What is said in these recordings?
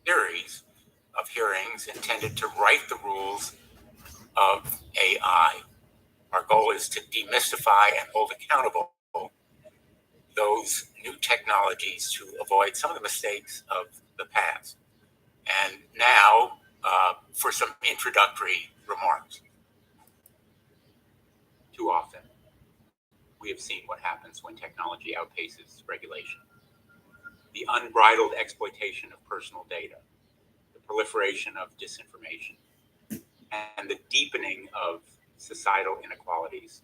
Series of hearings intended to write the rules of AI. Our goal is to demystify and hold accountable those new technologies to avoid some of the mistakes of the past. And now, for some introductory remarks. Too often, we have seen what happens when technology outpaces regulation. The unbridled exploitation of personal data, the proliferation of disinformation, and the deepening of societal inequalities.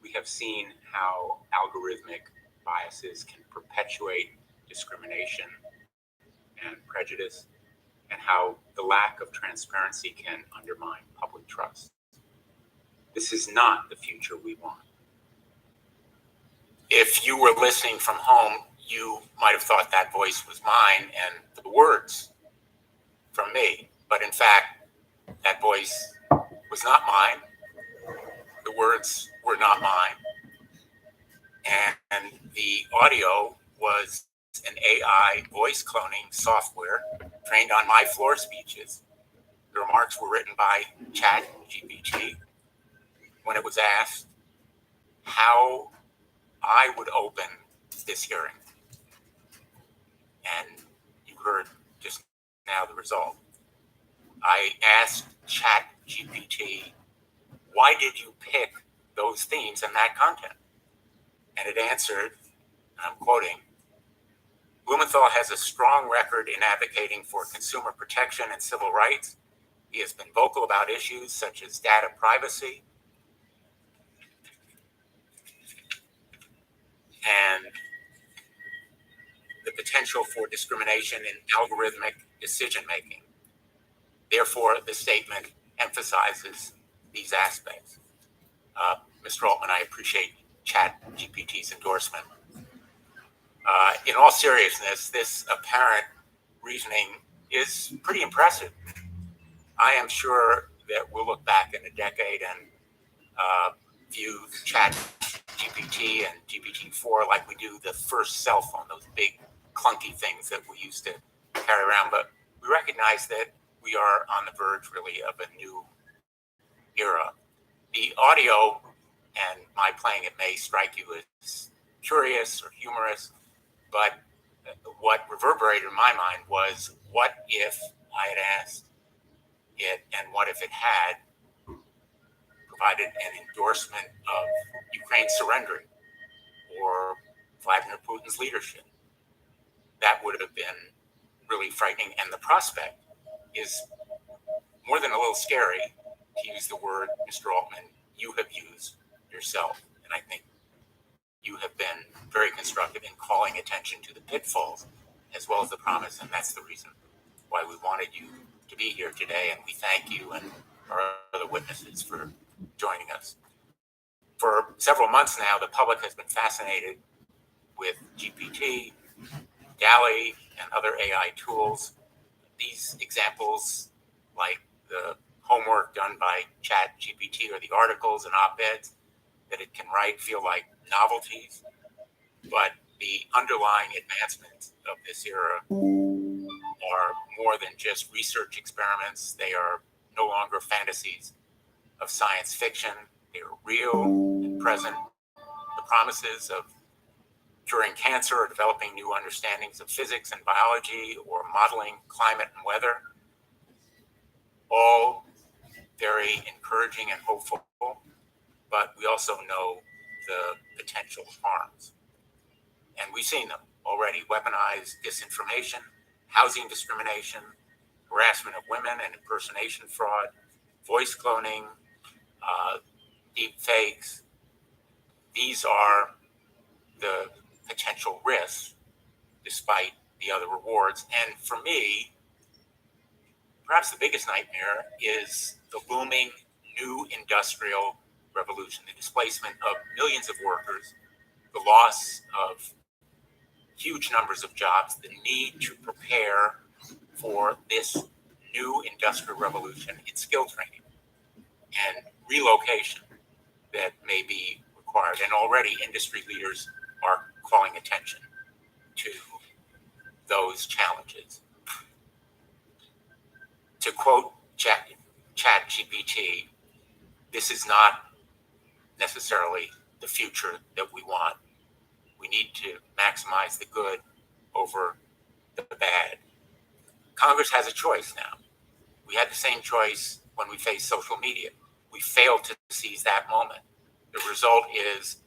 We have seen how algorithmic biases can perpetuate discrimination and prejudice, and how the lack of transparency can undermine public trust. This is not the future we want. If you were listening from home, you might have thought that voice was mine and the words from me. But in fact, that voice was not mine. The words were not mine. And the audio was an AI voice cloning software trained on my floor speeches. The remarks were written by ChatGPT when it was asked how I would open this hearing. And you heard just now the result. I asked ChatGPT, why did you pick those themes and that content? And it answered, and I'm quoting, Blumenthal has a strong record in advocating for consumer protection and civil rights. He has been vocal about issues such as data privacy and the potential for discrimination in algorithmic decision making. Therefore, the statement emphasizes these aspects. Mr. Altman, I appreciate ChatGPT's endorsement. In all seriousness, this apparent reasoning is pretty impressive. I am sure that we'll look back in a decade and view ChatGPT and GPT-4 like we do the first cell phone, those big clunky things that we used to carry around. But we recognize that we are on the verge, really, of a new era. The audio and my playing it may strike you as curious or humorous, but what reverberated in my mind was, what if I had asked it, and what if it had provided an endorsement of Ukraine surrendering or Vladimir Putin's leadership? That would have been really frightening, and the prospect is more than a little scary, to use the word, Mr. Altman, you have used yourself. And I think you have been very constructive in calling attention to the pitfalls as well as the promise. And that's the reason why we wanted you to be here today. And we thank you and our other witnesses for joining us. For several months now, the public has been fascinated with GPT, DALL-E, and other AI tools. These examples, like the homework done by ChatGPT or the articles and op-eds that it can write, feel like novelties. But the underlying advancements of this era are more than just research experiments. They are no longer fantasies of science fiction. They are real and present. The promises of curing cancer or developing new understandings of physics and biology or modeling climate and weather, all very encouraging and hopeful, but we also know the potential harms. And we've seen them already: weaponized disinformation, housing discrimination, harassment of women and impersonation fraud, voice cloning, deep fakes. These are the potential risks, despite the other rewards. And for me, perhaps the biggest nightmare is the looming new industrial revolution, the displacement of millions of workers, the loss of huge numbers of jobs, the need to prepare for this new industrial revolution in skill training and relocation that may be required. And already industry leaders are calling attention to those challenges. To quote ChatGPT, this is not necessarily the future that we want. We need to maximize the good over the bad. Congress has a choice now. We had the same choice when we faced social media. We failed to seize that moment. The result is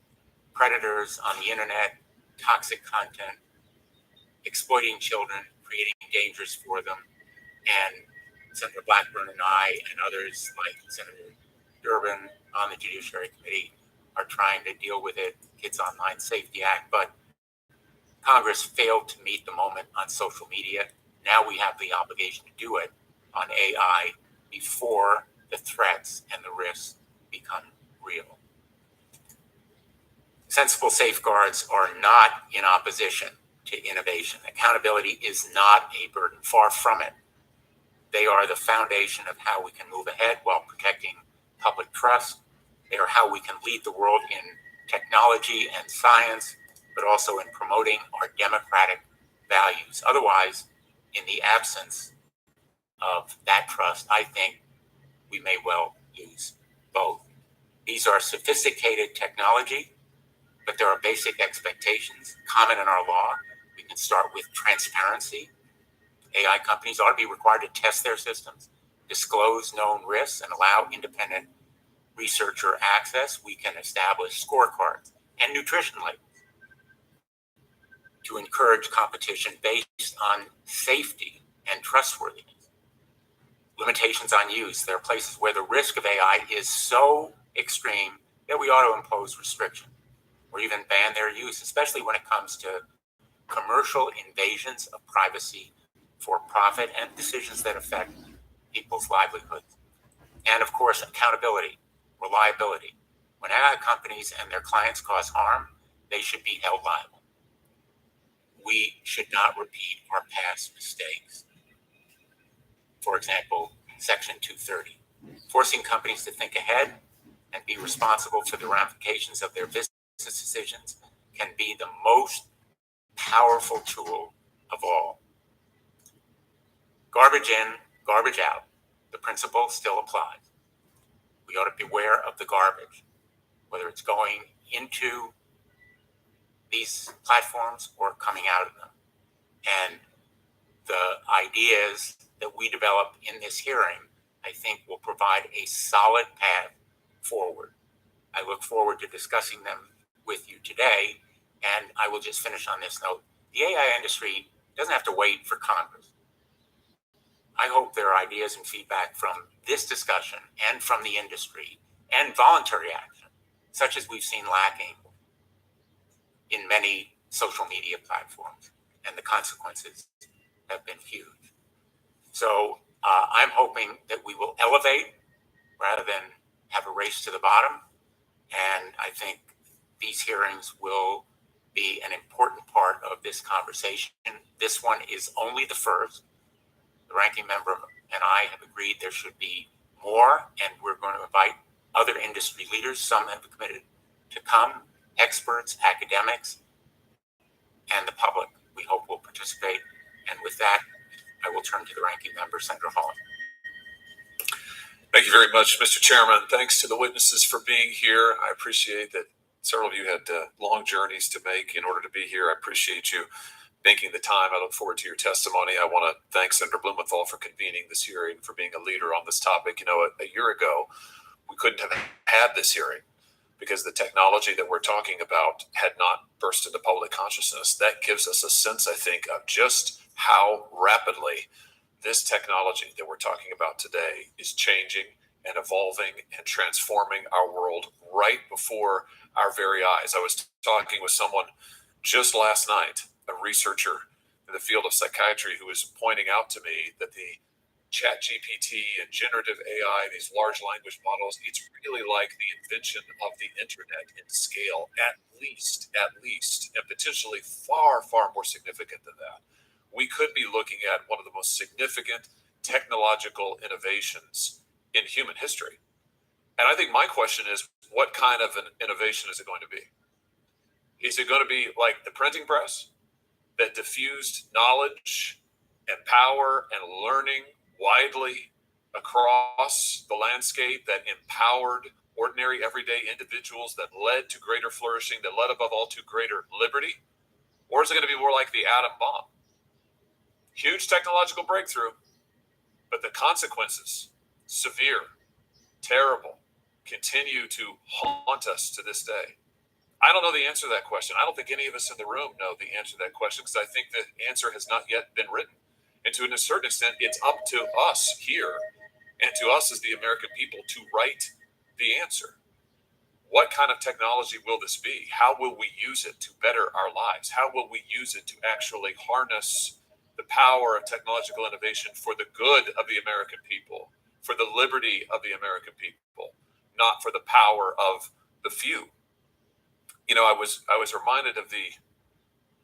predators on the internet, toxic content, exploiting children, creating dangers for them. And Senator Blackburn and I and others like Senator Durbin on the Judiciary Committee are trying to deal with it, Kids Online Safety Act, but Congress failed to meet the moment on social media. Now we have the obligation to do it on AI before the threats and the risks become real. Sensible safeguards are not in opposition to innovation. Accountability is not a burden, far from it. They are the foundation of how we can move ahead while protecting public trust. They are how we can lead the world in technology and science, but also in promoting our democratic values. Otherwise, in the absence of that trust, I think we may well use both. These are sophisticated technology, but there are basic expectations common in our law. We can start with transparency. AI companies ought to be required to test their systems, disclose known risks, and allow independent researcher access. We can establish scorecards and nutrition labels to encourage competition based on safety and trustworthiness. Limitations on use. There are places where the risk of AI is so extreme that we ought to impose restriction or even ban their use, especially when it comes to commercial invasions of privacy for profit and decisions that affect people's livelihoods. And of course, accountability, reliability. When AI companies and their clients cause harm, they should be held liable. We should not repeat our past mistakes. For example, Section 230, forcing companies to think ahead and be responsible for the ramifications of their business decisions can be the most powerful tool of all. Garbage in, garbage out. The principle still applies. We ought to beware of the garbage, whether it's going into these platforms or coming out of them. And the ideas that we develop in this hearing, I think, will provide a solid path forward. I look forward to discussing them with you today. And I will just finish on this note. The AI industry doesn't have to wait for Congress. I hope there are ideas and feedback from this discussion and from the industry and voluntary action, such as we've seen lacking in many social media platforms, and the consequences have been huge. So I'm hoping that we will elevate rather than have a race to the bottom. And I think these hearings will be an important part of this conversation. This one is only the first. The ranking member and I have agreed there should be more, and we're going to invite other industry leaders. Some have committed to come, experts, academics, and the public, we hope, will participate. And with that, I will turn to the ranking member, Senator Holland. Thank you very much, Mr. Chairman. Thanks to the witnesses for being here. I appreciate that several of you had long journeys to make in order to be here. I appreciate you making the time. I look forward to your testimony. I want to thank Senator Blumenthal for convening this hearing, for being a leader on this topic. You know, a year ago, we couldn't have had this hearing because the technology that we're talking about had not burst into public consciousness. That gives us a sense, I think, of just how rapidly this technology that we're talking about today is changing and evolving and transforming our world right before our very eyes. I was talking with someone just last night, a researcher in the field of psychiatry who was pointing out to me that the Chat GPT and generative AI, these large language models, it's really like the invention of the internet in scale, at least, and potentially far, far more significant than that. We could be looking at one of the most significant technological innovations in human history. And I think my question is, what kind of an innovation is it going to be? Is it going to be like the printing press that diffused knowledge and power and learning widely across the landscape, that empowered ordinary everyday individuals, that led to greater flourishing, that led above all to greater liberty? Or is it going to be more like the atom bomb? Huge technological breakthrough, but the consequences, severe, terrible, continue to haunt us to this day. I don't know the answer to that question. I don't think any of us in the room know the answer to that question, because I think the answer has not yet been written. And to a certain extent, it's up to us here and to us as the American people to write the answer. What kind of technology will this be? How will we use it to better our lives? How will we use it to actually harness the power of technological innovation for the good of the American people, for the liberty of the American people, not for the power of the few? You know, I was reminded of the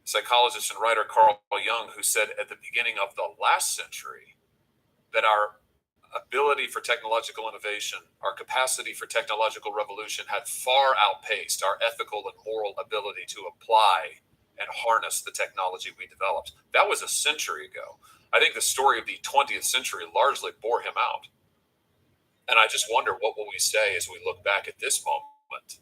psychologist and writer Carl Jung, who said at the beginning of the last century that our ability for technological innovation, our capacity for technological revolution had far outpaced our ethical and moral ability to apply and harness the technology we developed. That was a century ago. I think the story of the 20th century largely bore him out. And I just wonder, what will we say as we look back at this moment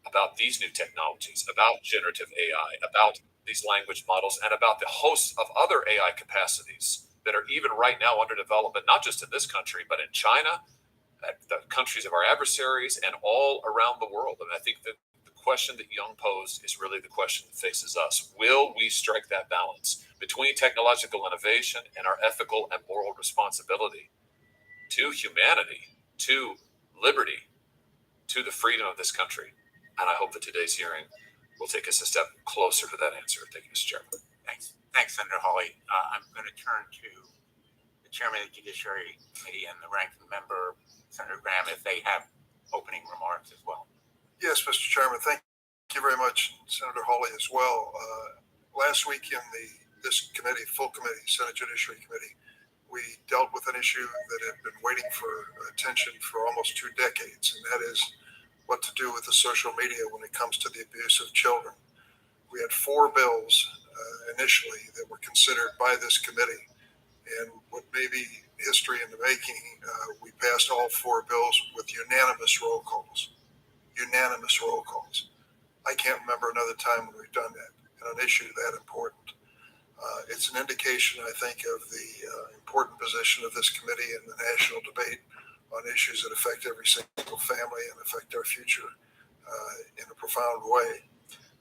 about these new technologies, about generative AI, about these language models, and about the host of other AI capacities that are even right now under development, not just in this country, but in China, the countries of our adversaries, and all around the world. And I think that the question that Jung posed is really the question that faces us. Will we strike that balance between technological innovation and our ethical and moral responsibility to humanity, to liberty, to the freedom of this country? And I hope that today's hearing will take us a step closer to that answer. Thank you, Mr. Chairman. Thanks, Senator Hawley. I'm going to turn to the Chairman of the Judiciary Committee and the ranking member, Senator Graham, if they have opening remarks as well. Yes, Mr. Chairman. Thank you very much, Senator Hawley, as well. Last week in this committee, full committee, Senate Judiciary Committee, we dealt with an issue that had been waiting for attention for almost 2 decades, and that is what to do with the social media when it comes to the abuse of children. We had 4 bills initially that were considered by this committee, and what may be history in the making, we passed all 4 bills with unanimous roll calls. Unanimous roll calls. I can't remember another time when we've done that on an issue that important. It's an indication, I think, of the important position of this committee in the national debate on issues that affect every single family and affect our future in a profound way.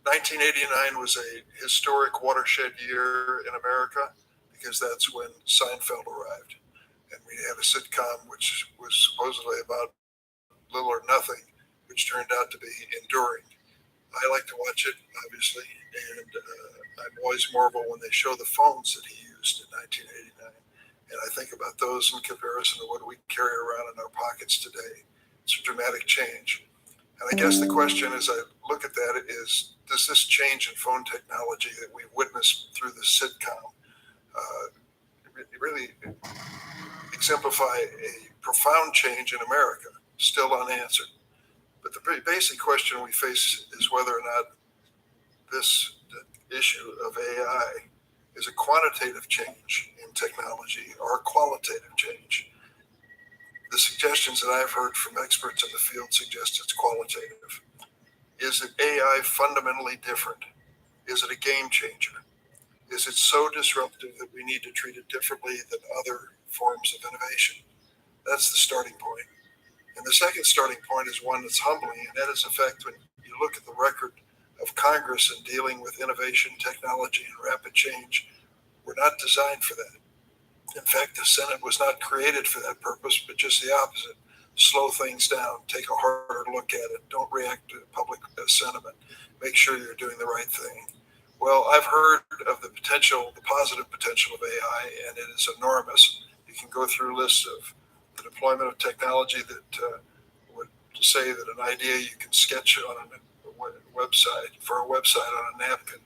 1989 was a historic watershed year in America because that's when Seinfeld arrived. And we had a sitcom which was supposedly about little or nothing, which turned out to be enduring. I like to watch it, obviously, and I'm always marvel when they show the phones that he used in 1989. And I think about those in comparison to what we carry around in our pockets today. It's a dramatic change. And I guess the question as I look at that is, does this change in phone technology that we witnessed through the sitcom really exemplify a profound change in America, still unanswered? But the basic question we face is whether or not this issue of AI is a quantitative change in technology or a qualitative change. The suggestions that I've heard from experts in the field suggest it's qualitative. Is it AI fundamentally different? Is it a game changer? Is it so disruptive that we need to treat it differently than other forms of innovation? That's the starting point. And the second starting point is one that's humbling, and that is the fact when you look at the record of Congress in dealing with innovation, technology, and rapid change, we're not designed for that. In fact, the Senate was not created for that purpose, but just the opposite. Slow things down, take a harder look at it, don't react to public sentiment, make sure you're doing the right thing. Well, I've heard of the potential, the positive potential of AI, and it is enormous. You can go through lists of the deployment of technology that would say that an idea you can sketch on a website, for a website on a napkin,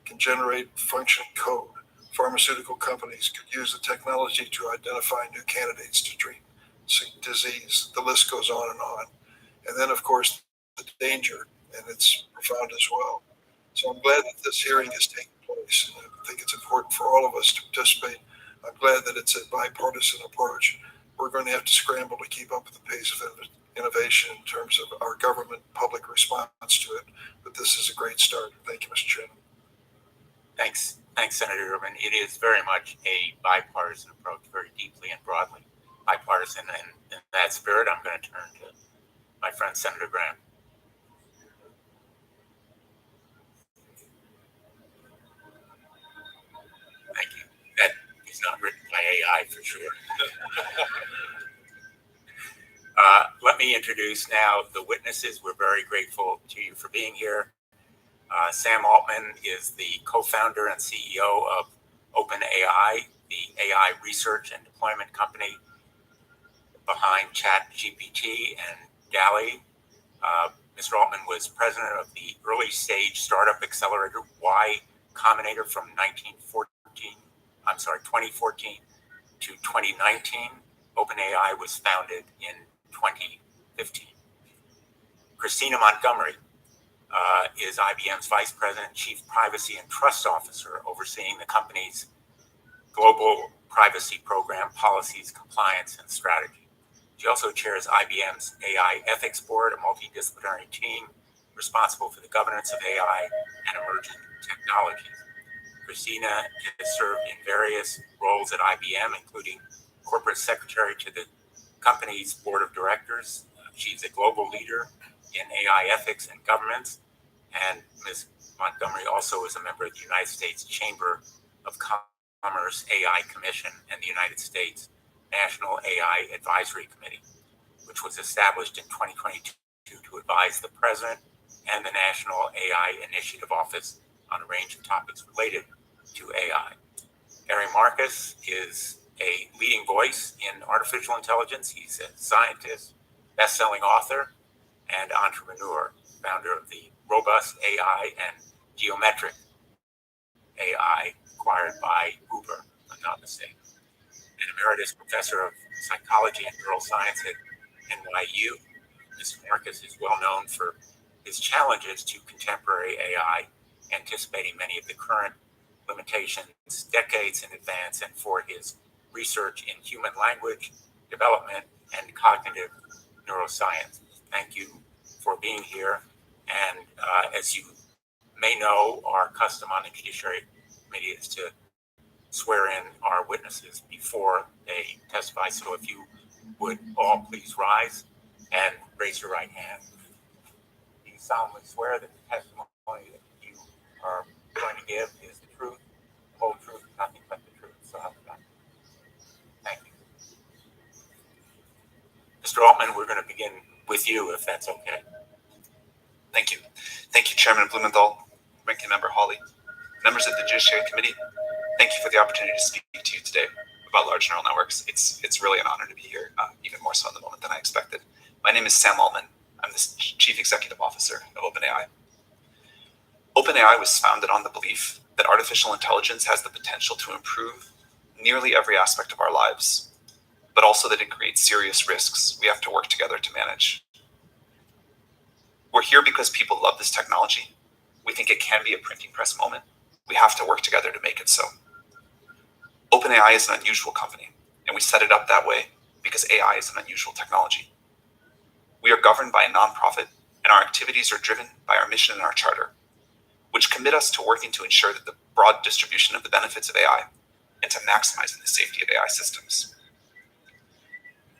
can generate functioning code. Pharmaceutical companies could use the technology to identify new candidates to treat disease. The list goes on and on. And then, of course, the danger, and it's profound as well. So I'm glad that this hearing is taking place. And I think it's important for all of us to participate. I'm glad that it's a bipartisan approach. We're going to have to scramble to keep up with the pace of innovation in terms of our government public response to it. But this is a great start. Thank you, Mr. Chairman. Thanks, Senator Urban. It is very much a bipartisan approach, very deeply and broadly bipartisan. And in that spirit, I'm going to turn to my friend Senator Graham. Thank you. That is not written by AI for sure. Let me introduce now the witnesses. We're very grateful to you for being here. Sam Altman is the co-founder and CEO of OpenAI, the AI research and deployment company behind ChatGPT and DALL-E. Mr. Altman was president of the early stage startup accelerator Y Combinator from 2014 to 2019. OpenAI was founded in 2015. Christina Montgomery is IBM's Vice President, Chief Privacy and Trust Officer, overseeing the company's global privacy program, policies, compliance, and strategy. She also chairs IBM's AI Ethics Board, a multidisciplinary team responsible for the governance of AI and emerging technologies. Christina has served in various roles at IBM, including corporate secretary to the company's board of directors. She's a global leader in AI ethics and governance. And Ms. Montgomery also is a member of the United States Chamber of Commerce AI Commission and the United States National AI Advisory Committee, which was established in 2022 to advise the President and the National AI Initiative Office on a range of topics related to AI. Harry Marcus is a leading voice in artificial intelligence. He's a scientist, best-selling author, and entrepreneur, founder of the Robust AI and Geometric AI, acquired by Uber, if I'm not mistaken. An emeritus professor of psychology and neuroscience at NYU, Mr. Marcus is well known for his challenges to contemporary AI, anticipating many of the current limitations decades in advance, and for his research in human language development and cognitive neuroscience. Thank you for being here. And as you may know, our custom on the Judiciary Committee is to swear in our witnesses before they testify. So if you would all please rise and raise your right hand. Do you solemnly swear that the testimony that you are going to give is the truth, the whole truth, and nothing but the truth? So help me God. Thank you. Mr. Altman, we're going to begin with you, if that's okay. Thank you. Thank you, Chairman Blumenthal, Ranking Member Hawley, members of the Judiciary Committee. Thank you for the opportunity to speak to you today about large neural networks. It's really an honor to be here, even more so in the moment than I expected. My name is Sam Altman. I'm the Chief Executive Officer of OpenAI. OpenAI was founded on the belief that artificial intelligence has the potential to improve nearly every aspect of our lives, but also that it creates serious risks we have to work together to manage. We're here because people love this technology. We think it can be a printing press moment. We have to work together to make it so. OpenAI is an unusual company, and we set it up that way because AI is an unusual technology. We are governed by a nonprofit, and our activities are driven by our mission and our charter, which commit us to working to ensure that the broad distribution of the benefits of AI and to maximizing the safety of AI systems.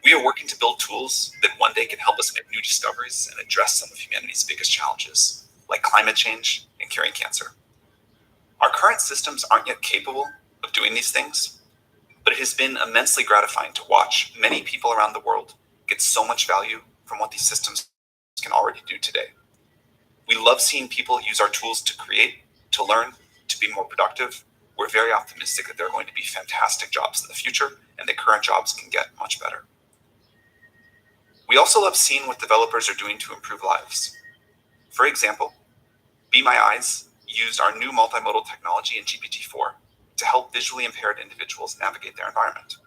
We are working to build tools that one day can help us make new discoveries and address some of humanity's biggest challenges, like climate change and curing cancer. Our current systems aren't yet capable of doing these things, but it has been immensely gratifying to watch many people around the world get so much value from what these systems can already do today. We love seeing people use our tools to create, to learn, to be more productive, we're very optimistic that there are going to be fantastic jobs in the future and that current jobs can get much better. We also love seeing what developers are doing to improve lives. For example, Be My Eyes used our new multimodal technology in GPT-4 to help visually impaired individuals navigate their environment.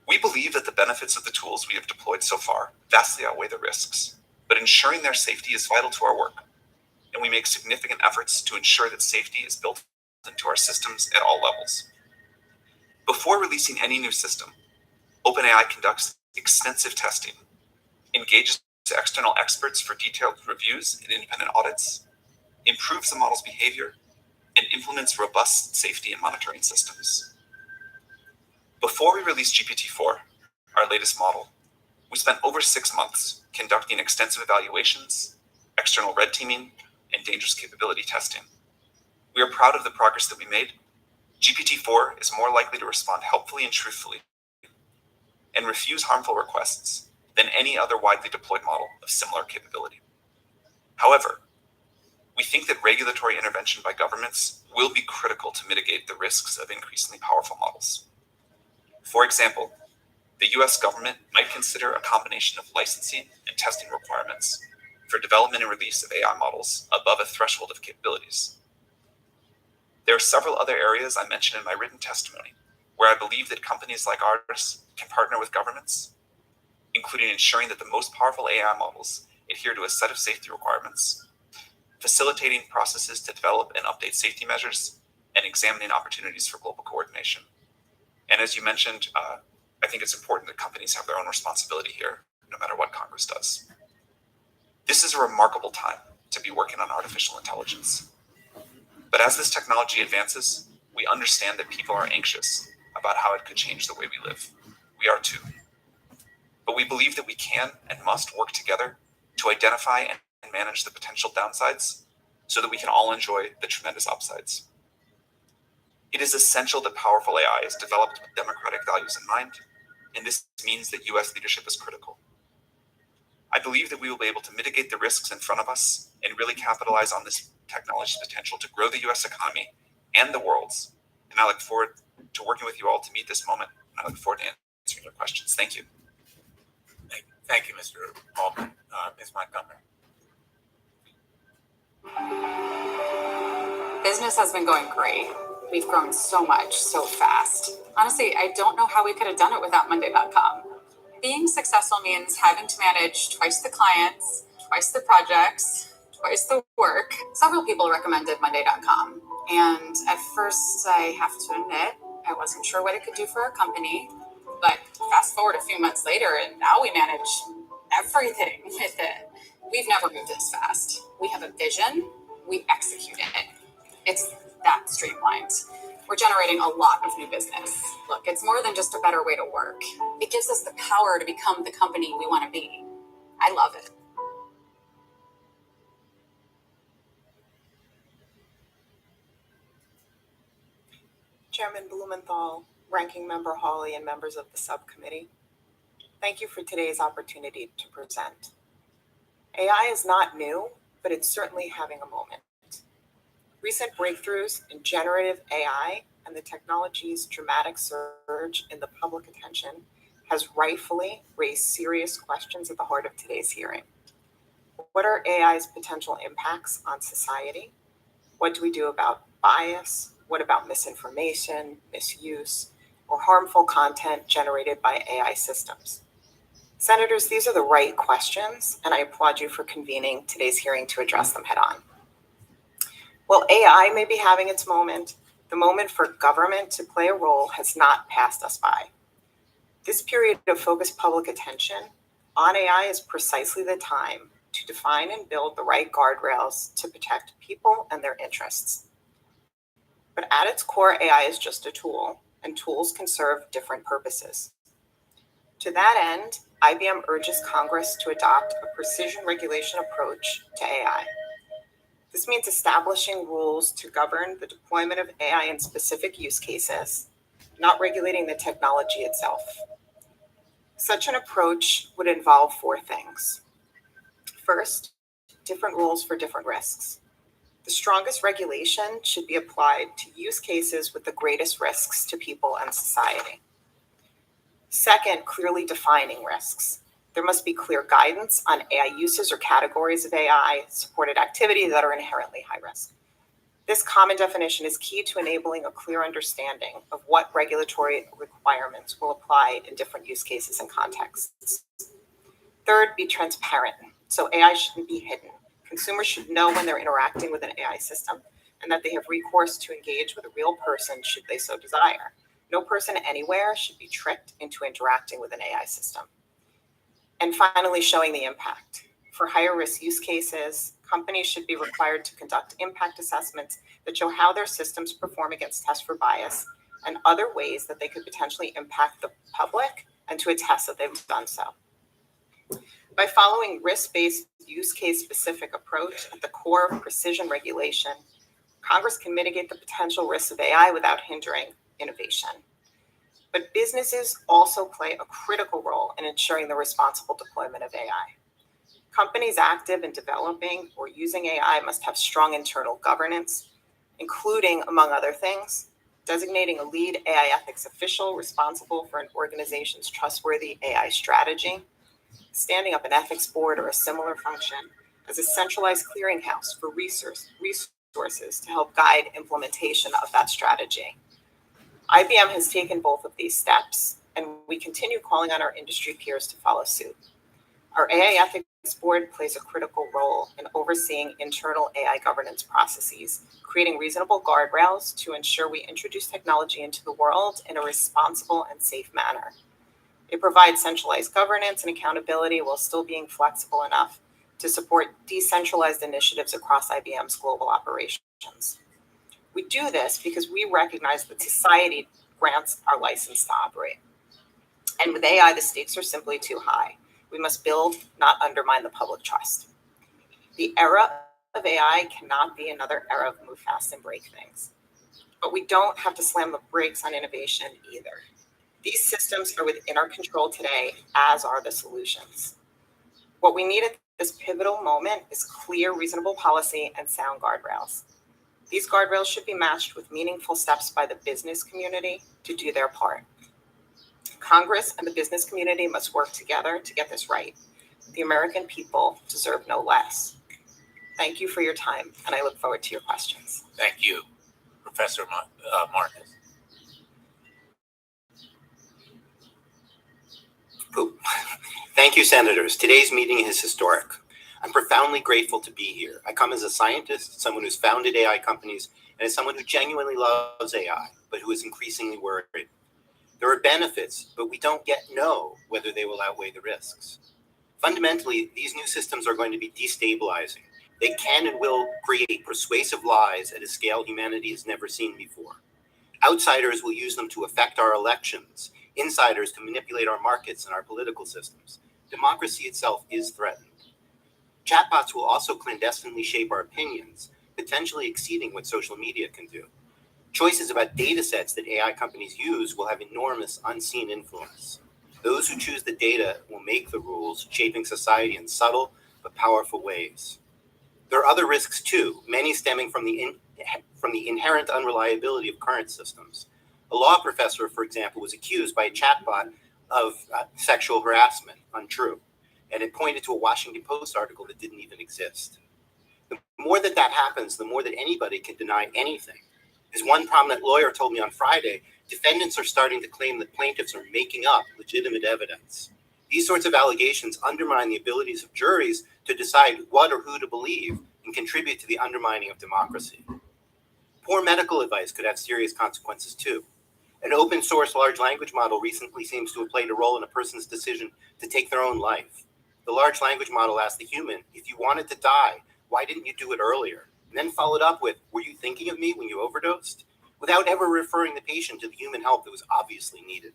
We believe that the benefits of the tools we have deployed so far vastly outweigh the risks, but ensuring their safety is vital to our work, and we make significant efforts to ensure that safety is built into our systems at all levels. Before releasing any new system, OpenAI conducts extensive testing, engages external experts for detailed reviews and independent audits, improves the model's behavior, and implements robust safety and monitoring systems. Before we released GPT-4, our latest model, we spent over 6 months conducting extensive evaluations, external red teaming, and dangerous capability testing. We are proud of the progress that we made. GPT-4 is more likely to respond helpfully and truthfully and refuse harmful requests than any other widely deployed model of similar capability. However, we think that regulatory intervention by governments will be critical to mitigate the risks of increasingly powerful models. For example, the US government might consider a combination of licensing and testing requirements for development and release of AI models above a threshold of capabilities. There are several other areas I mentioned in my written testimony where I believe that companies like ours can partner with governments, including ensuring that the most powerful AI models adhere to a set of safety requirements, facilitating processes to develop and update safety measures, and examining opportunities for global coordination. And as you mentioned, I think it's important that companies have their own responsibility here, no matter what Congress does. This is a remarkable time to be working on artificial intelligence. But as this technology advances, we understand that people are anxious about how it could change the way we live. We are too. But we believe that we can and must work together to identify and manage the potential downsides so that we can all enjoy the tremendous upsides. It is essential that powerful AI is developed with democratic values in mind, and this means that US leadership is critical. I believe that we will be able to mitigate the risks in front of us and really capitalize on this technology's potential to grow the US economy and the world's. And I look forward to working with you all to meet this moment. And I look forward to answering your questions. Thank you. Thank you, Mr. Altman. Ms. Montgomery. Business has been going great. We've grown so much, so fast. Honestly, I don't know how we could have done it without Monday.com. Being successful means having to manage twice the clients, twice the projects, twice the work. Several people recommended Monday.com. And at first, I have to admit, I wasn't sure what it could do for our company. But fast forward a few months later, and now we manage everything with it. We've never moved this fast. We have a vision, we execute it. It's that streamlined. We're generating a lot of new business. Look, it's more than just a better way to work. It gives us the power to become the company we want to be. I love it. Chairman Blumenthal, Ranking Member Hawley, and members of the subcommittee, thank you for today's opportunity to present. AI is not new, but it's certainly having a moment. Recent breakthroughs in generative AI and the technology's dramatic surge in the public attention has rightfully raised serious questions at the heart of today's hearing. What are AI's potential impacts on society? What do we do about bias? What about misinformation, misuse, or harmful content generated by AI systems? Senators, these are the right questions, and I applaud you for convening today's hearing to address them head on. While AI may be having its moment, the moment for government to play a role has not passed us by. This period of focused public attention on AI is precisely the time to define and build the right guardrails to protect people and their interests. But at its core, AI is just a tool, and tools can serve different purposes. To that end, IBM urges Congress to adopt a precision regulation approach to AI. This means establishing rules to govern the deployment of AI in specific use cases, not regulating the technology itself. Such an approach would involve 4 things. First, different rules for different risks. The strongest regulation should be applied to use cases with the greatest risks to people and society. Second, clearly defining risks. There must be clear guidance on AI uses or categories of AI-supported activity that are inherently high risk. This common definition is key to enabling a clear understanding of what regulatory requirements will apply in different use cases and contexts. Third, be transparent. So AI shouldn't be hidden. Consumers should know when they're interacting with an AI system and that they have recourse to engage with a real person should they so desire. No person anywhere should be tricked into interacting with an AI system. And finally, showing the impact. For higher risk use cases, companies should be required to conduct impact assessments that show how their systems perform against tests for bias and other ways that they could potentially impact the public, and to attest that they've done so. By following risk-based use case specific approach at the core of precision regulation, Congress can mitigate the potential risks of AI without hindering innovation. But businesses also play a critical role in ensuring the responsible deployment of AI. Companies active in developing or using AI must have strong internal governance, including, among other things, designating a lead AI ethics official responsible for an organization's trustworthy AI strategy, standing up an ethics board or a similar function as a centralized clearinghouse for resources to help guide implementation of that strategy. IBM has taken both of these steps, and we continue calling on our industry peers to follow suit. Our AI ethics board plays a critical role in overseeing internal AI governance processes, creating reasonable guardrails to ensure we introduce technology into the world in a responsible and safe manner. It provides centralized governance and accountability while still being flexible enough to support decentralized initiatives across IBM's global operations. We do this because we recognize that society grants our license to operate. And with AI, the stakes are simply too high. We must build, not undermine the public trust. The era of AI cannot be another era of move fast and break things. But we don't have to slam the brakes on innovation either. These systems are within our control today, as are the solutions. What we need at this pivotal moment is clear, reasonable policy and sound guardrails. These guardrails should be matched with meaningful steps by the business community to do their part. Congress and the business community must work together to get this right. The American people deserve no less. Thank you for your time, and I look forward to your questions. Thank you, Professor Marcus. Thank you, Senators. Today's meeting is historic. I'm profoundly grateful to be here. I come as a scientist, someone who's founded AI companies, and as someone who genuinely loves AI, but who is increasingly worried. There are benefits, but we don't yet know whether they will outweigh the risks. Fundamentally, these new systems are going to be destabilizing. They can and will create persuasive lies at a scale humanity has never seen before. Outsiders will use them to affect our elections, insiders to manipulate our markets and our political systems. Democracy itself is threatened. Chatbots will also clandestinely shape our opinions, potentially exceeding what social media can do. Choices about data sets that AI companies use will have enormous unseen influence. Those who choose the data will make the rules, shaping society in subtle but powerful ways. There are other risks too, many stemming from the inherent unreliability of current systems. A law professor, for example, was accused by a chatbot of sexual harassment, untrue, and it pointed to a Washington Post article that didn't even exist. The more that happens, the more that anybody can deny anything. As one prominent lawyer told me on Friday, defendants are starting to claim that plaintiffs are making up legitimate evidence. These sorts of allegations undermine the abilities of juries to decide what or who to believe and contribute to the undermining of democracy. Poor medical advice could have serious consequences too. An open source large language model recently seems to have played a role in a person's decision to take their own life. The large language model asked the human, if you wanted to die, why didn't you do it earlier? And then followed up with, were you thinking of me when you overdosed? Without ever referring the patient to the human help that was obviously needed.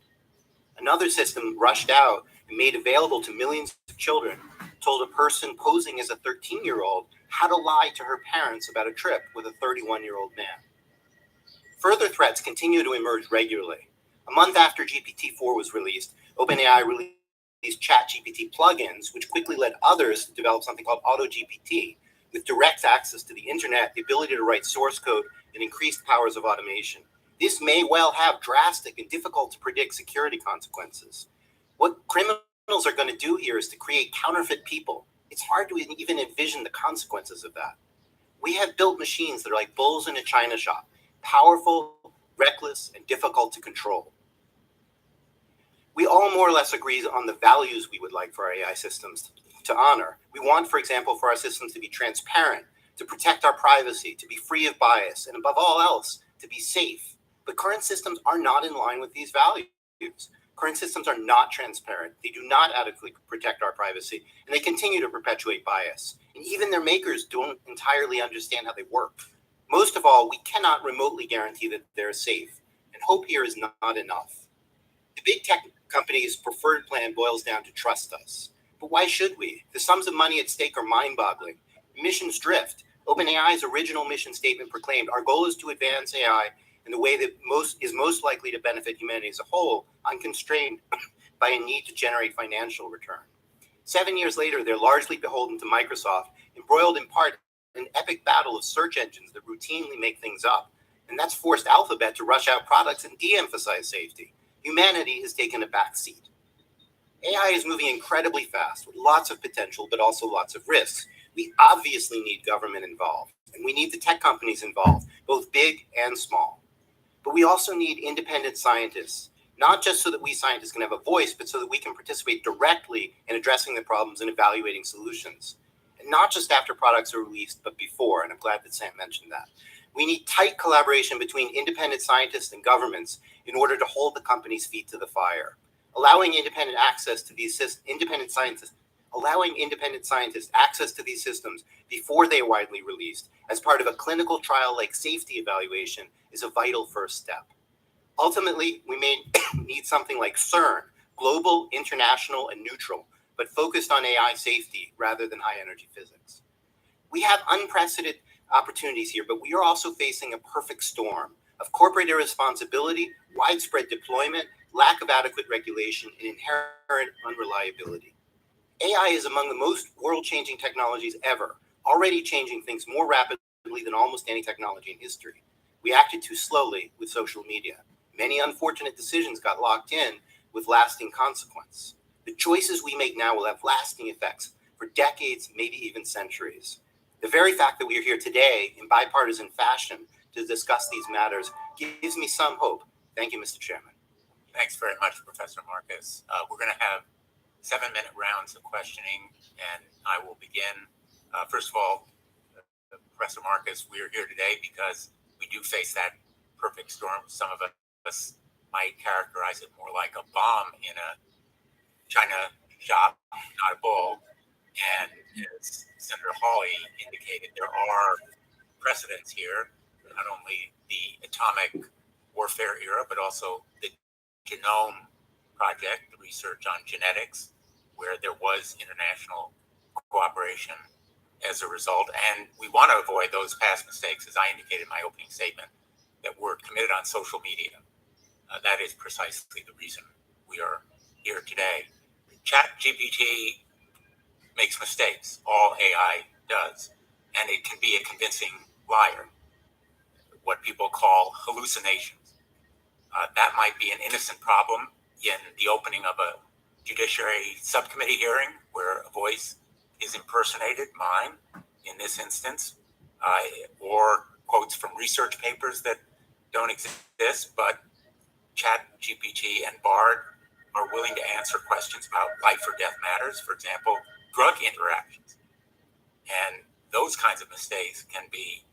Another system rushed out and made available to millions of children told a person posing as a 13-year-old how to lie to her parents about a trip with a 31-year-old man. Further threats continue to emerge regularly. A month after GPT-4 was released, OpenAI released ChatGPT plugins, which quickly led others to develop something called AutoGPT, with direct access to the internet, the ability to write source code, and increased powers of automation. This may well have drastic and difficult to predict security consequences. What criminals are going to do here is to create counterfeit people. It's hard to even envision the consequences of that. We have built machines that are like bulls in a china shop, powerful, reckless, and difficult to control. We all more or less agree on the values we would like for our AI systems to honor. We want, for example, for our systems to be transparent, to protect our privacy, to be free of bias, and above all else, to be safe. But current systems are not in line with these values. Current systems are not transparent. They do not adequately protect our privacy, and they continue to perpetuate bias. And even their makers don't entirely understand how they work. Most of all, we cannot remotely guarantee that they're safe, and hope here is not enough. The big tech companies' preferred plan boils down to trust us. But why should we? The sums of money at stake are mind-boggling. Missions drift. OpenAI's original mission statement proclaimed, our goal is to advance AI in the way that is most likely to benefit humanity as a whole, unconstrained by a need to generate financial return. 7 years later, they're largely beholden to Microsoft, embroiled in part in an epic battle of search engines that routinely make things up. And that's forced Alphabet to rush out products and de-emphasize safety. Humanity has taken a back seat. AI is moving incredibly fast with lots of potential, but also lots of risks. We obviously need government involved, and we need the tech companies involved, both big and small. But we also need independent scientists, not just so that we scientists can have a voice, but so that we can participate directly in addressing the problems and evaluating solutions. And not just after products are released, but before, and I'm glad that Sam mentioned that. We need tight collaboration between independent scientists and governments in order to hold the companies' feet to the fire. Allowing independent scientists access to these systems before they are widely released as part of a clinical trial-like safety evaluation is a vital first step. Ultimately, we may need something like CERN, global, international, and neutral, but focused on AI safety rather than high-energy physics. We have unprecedented opportunities here, but we are also facing a perfect storm of corporate irresponsibility, widespread deployment, lack of adequate regulation, and inherent unreliability. AI is among the most world-changing technologies ever, already changing things more rapidly than almost any technology in history. We acted too slowly with social media. Many unfortunate decisions got locked in with lasting consequence. The choices we make now will have lasting effects for decades, maybe even centuries. The very fact that we are here today in bipartisan fashion to discuss these matters gives me some hope. Thank you, Mr. Chairman. Thanks very much, Professor Marcus. We're going to have 7-minute rounds of questioning, and I will begin. First of all, Professor Marcus, we are here today because we do face that perfect storm. Some of us might characterize it more like a bomb in a china shop, not a bull. And as Senator Hawley indicated, there are precedents here, not only the atomic warfare era, but also the genome project, the research on genetics, where there was international cooperation as a result. And we want to avoid those past mistakes, as I indicated in my opening statement, that were committed on social media. That is precisely the reason we are here today. ChatGPT makes mistakes. All AI does. And it can be a convincing liar, what people call hallucinations. That might be an innocent problem in the opening of a judiciary subcommittee hearing where a voice is impersonated, mine in this instance, or quotes from research papers that don't exist, but ChatGPT and Bard are willing to answer questions about life or death matters, for example, drug interactions. And those kinds of mistakes can be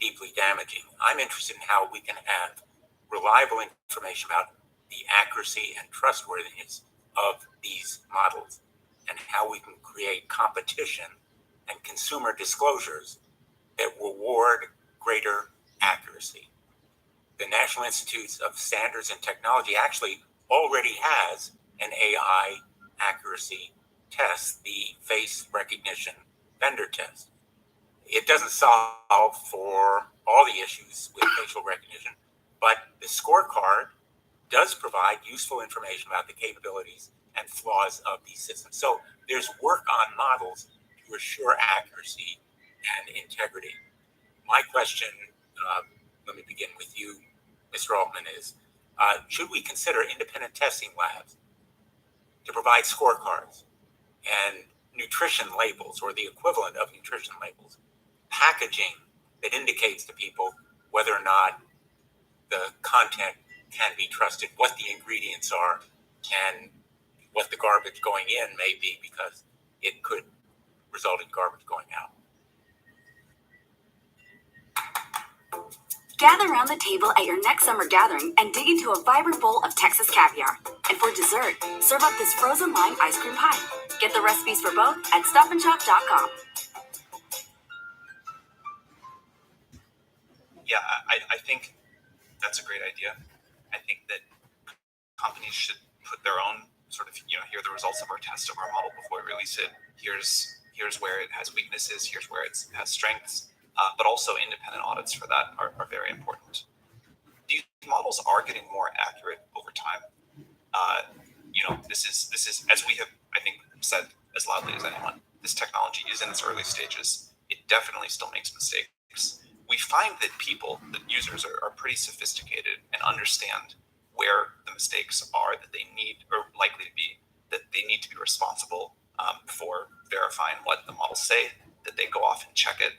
deeply damaging. I'm interested in how we can have reliable information about the accuracy and trustworthiness of these models and how we can create competition and consumer disclosures that reward greater accuracy. The National Institute of Standards and Technology actually already has an AI accuracy test, the face recognition vendor test. It doesn't solve for all the issues with facial recognition, but the scorecard does provide useful information about the capabilities and flaws of these systems. So there's work on models to assure accuracy and integrity. My question, let me begin with you, Mr. Altman, is should we consider independent testing labs to provide scorecards and nutrition labels or the equivalent of nutrition labels, packaging that indicates to people whether or not the content can be trusted, what the ingredients are, and what the garbage going in may be, because it could result in garbage going out. Gather around the table at your next summer gathering and dig into a vibrant bowl of Texas caviar. And for dessert, serve up this frozen lime ice cream pie. Get the recipes for both at stopandshop.com. Yeah, I think that's a great idea. I think that companies should put their own sort of, here are the results of our test of our model before we release it. Here's where it has weaknesses. Here's where it has strengths. But also independent audits for that are very important. These models are getting more accurate over time. This is as we have, I think, said as loudly as anyone, this technology is in its early stages. It definitely still makes mistakes. We find that users are pretty sophisticated and understand where the mistakes are that they need, or likely to be, that they need to be responsible for verifying what the models say, that they go off and check it.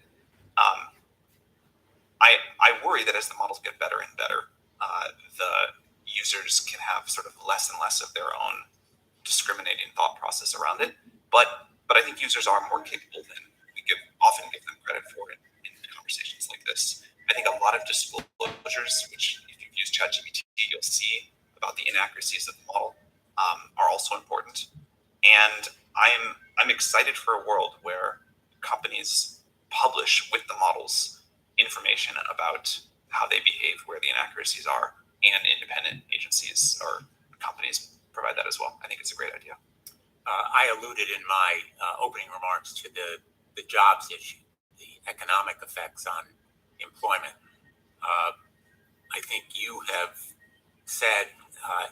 I worry that as the models get better and better, the users can have sort of less and less of their own discriminating thought process around it. But I think users are more capable than we often give them credit for in conversations like this. I think a lot of disclosures, which if you've used ChatGPT, you'll see about the inaccuracies of the model, are also important. And I'm excited for a world where companies publish with the models information about how they behave, where the inaccuracies are, and independent agencies or companies provide that as well. I think it's a great idea. I alluded in my opening remarks to the jobs issue, the economic effects on employment. I think you have said,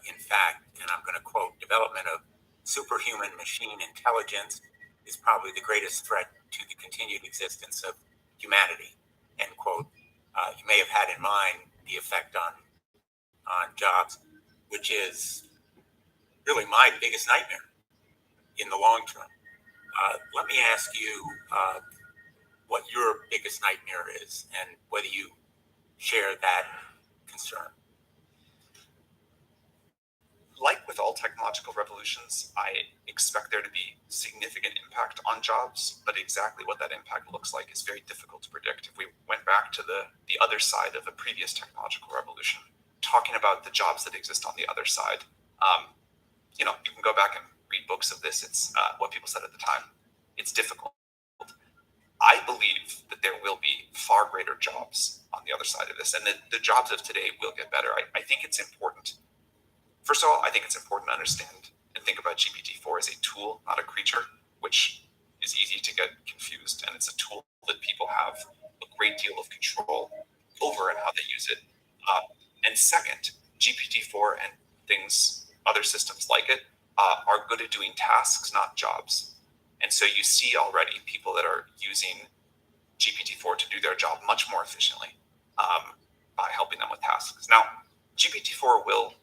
in fact, and I'm going to quote, development of superhuman machine intelligence is probably the greatest threat to the continued existence of humanity, end quote. You may have had in mind the effect on jobs, which is really my biggest nightmare in the long term. Let me ask you what your biggest nightmare is and whether you share that concern. Like with all technological revolutions, I expect there to be significant impact on jobs, but exactly what that impact looks like is very difficult to predict. If we went back to the other side of a previous technological revolution, talking about the jobs that exist on the other side, you can go back and read books of this. It's what people said at the time. It's difficult. I believe that there will be far greater jobs on the other side of this, and that the jobs of today will get better. I think it's important. First of all, I think it's important to understand and think about GPT-4 as a tool, not a creature, which is easy to get confused. And it's a tool that people have a great deal of control over and how they use it. And second, GPT-4 and other systems like it, are good at doing tasks, not jobs. And so you see already people that are using GPT-4 to do their job much more efficiently by helping them with tasks. Now, GPT-4 will,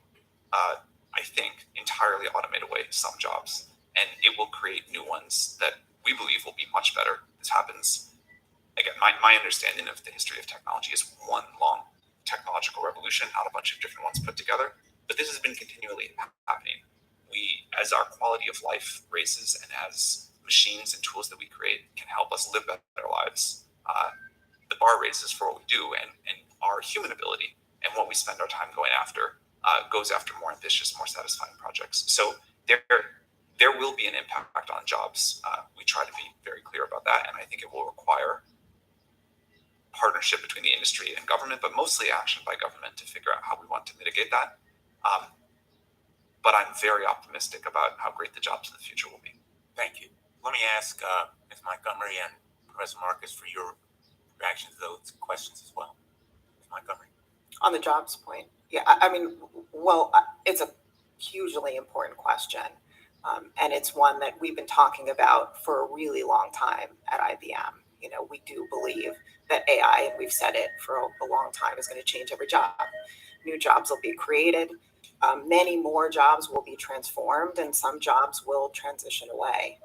I think, entirely automate away some jobs, and it will create new ones that we believe will be much better. This happens, again, my understanding of the history of technology is one long technological revolution, not a bunch of different ones put together, but this has been continually happening. As our quality of life raises and as machines and tools that we create can help us live better lives, the bar raises for what we do, and our human ability and what we spend our time going after goes after more ambitious, more satisfying projects. So there will be an impact on jobs. We try to be very clear about that, and I think it will require partnership between the industry and government, but mostly action by government to figure out how we want to mitigate that. But I'm very optimistic about how great the jobs of the future will be. Thank you. Let me ask Ms. Montgomery and Professor Marcus for your reactions to those questions as well. Ms. Montgomery. On the jobs point, yeah, it's a hugely important question. And it's one that we've been talking about for a really long time at IBM. we do believe that AI, and we've said it for a long time, is going to change every job. New jobs will be created. Many more jobs will be transformed, and some jobs will transition away.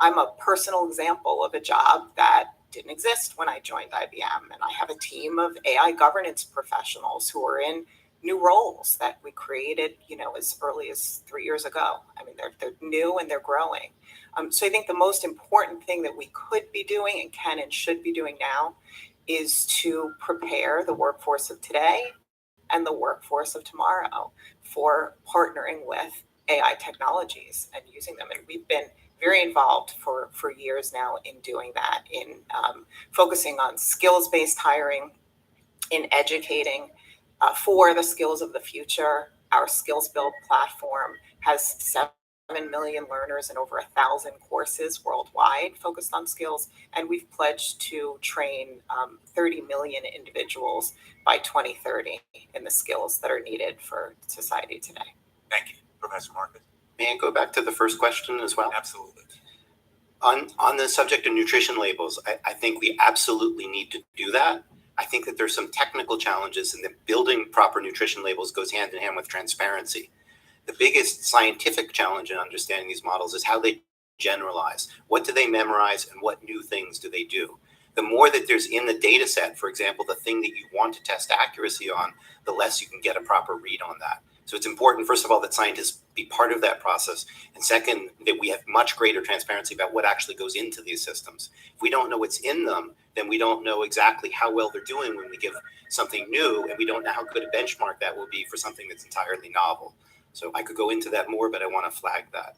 I'm a personal example of a job that didn't exist when I joined IBM, and I have a team of AI governance professionals who are in new roles that we created, as early as 3 years ago. I mean, they're new and they're growing. So I think the most important thing that we could be doing and can and should be doing now is to prepare the workforce of today and the workforce of tomorrow for partnering with AI technologies and using them. And we've been very involved for years now in doing that, in focusing on skills-based hiring, in educating for the skills of the future. Our Skills Build platform has 7 million learners and over 1,000 courses worldwide focused on skills. And we've pledged to train 30 million individuals by 2030 in the skills that are needed for society today. Thank you, Professor Marcus. May I go back to the first question as well? Absolutely. On the subject of nutrition labels, I think we absolutely need to do that. I think that there's some technical challenges, and that building proper nutrition labels goes hand in hand with transparency. The biggest scientific challenge in understanding these models is how they generalize. What do they memorize, and what new things do they do? The more that there's in the data set, for example, the thing that you want to test accuracy on, the less you can get a proper read on that. So it's important, first of all, that scientists be part of that process. And second, that we have much greater transparency about what actually goes into these systems. If we don't know what's in them, then we don't know exactly how well they're doing when we give something new, and we don't know how good a benchmark that will be for something that's entirely novel. So I could go into that more, but I want to flag that.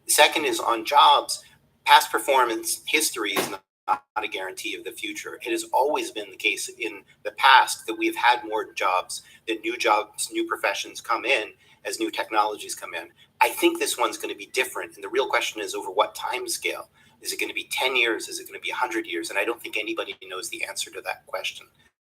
Second is on jobs. Past performance history is not a guarantee of the future. It has always been the case in the past that we've had more jobs, that new jobs, new professions come in as new technologies come in. I think this one's going to be different. And the real question is, over what time scale? Is it going to be 10 years? Is it going to be 100 years? And I don't think anybody knows the answer to that question.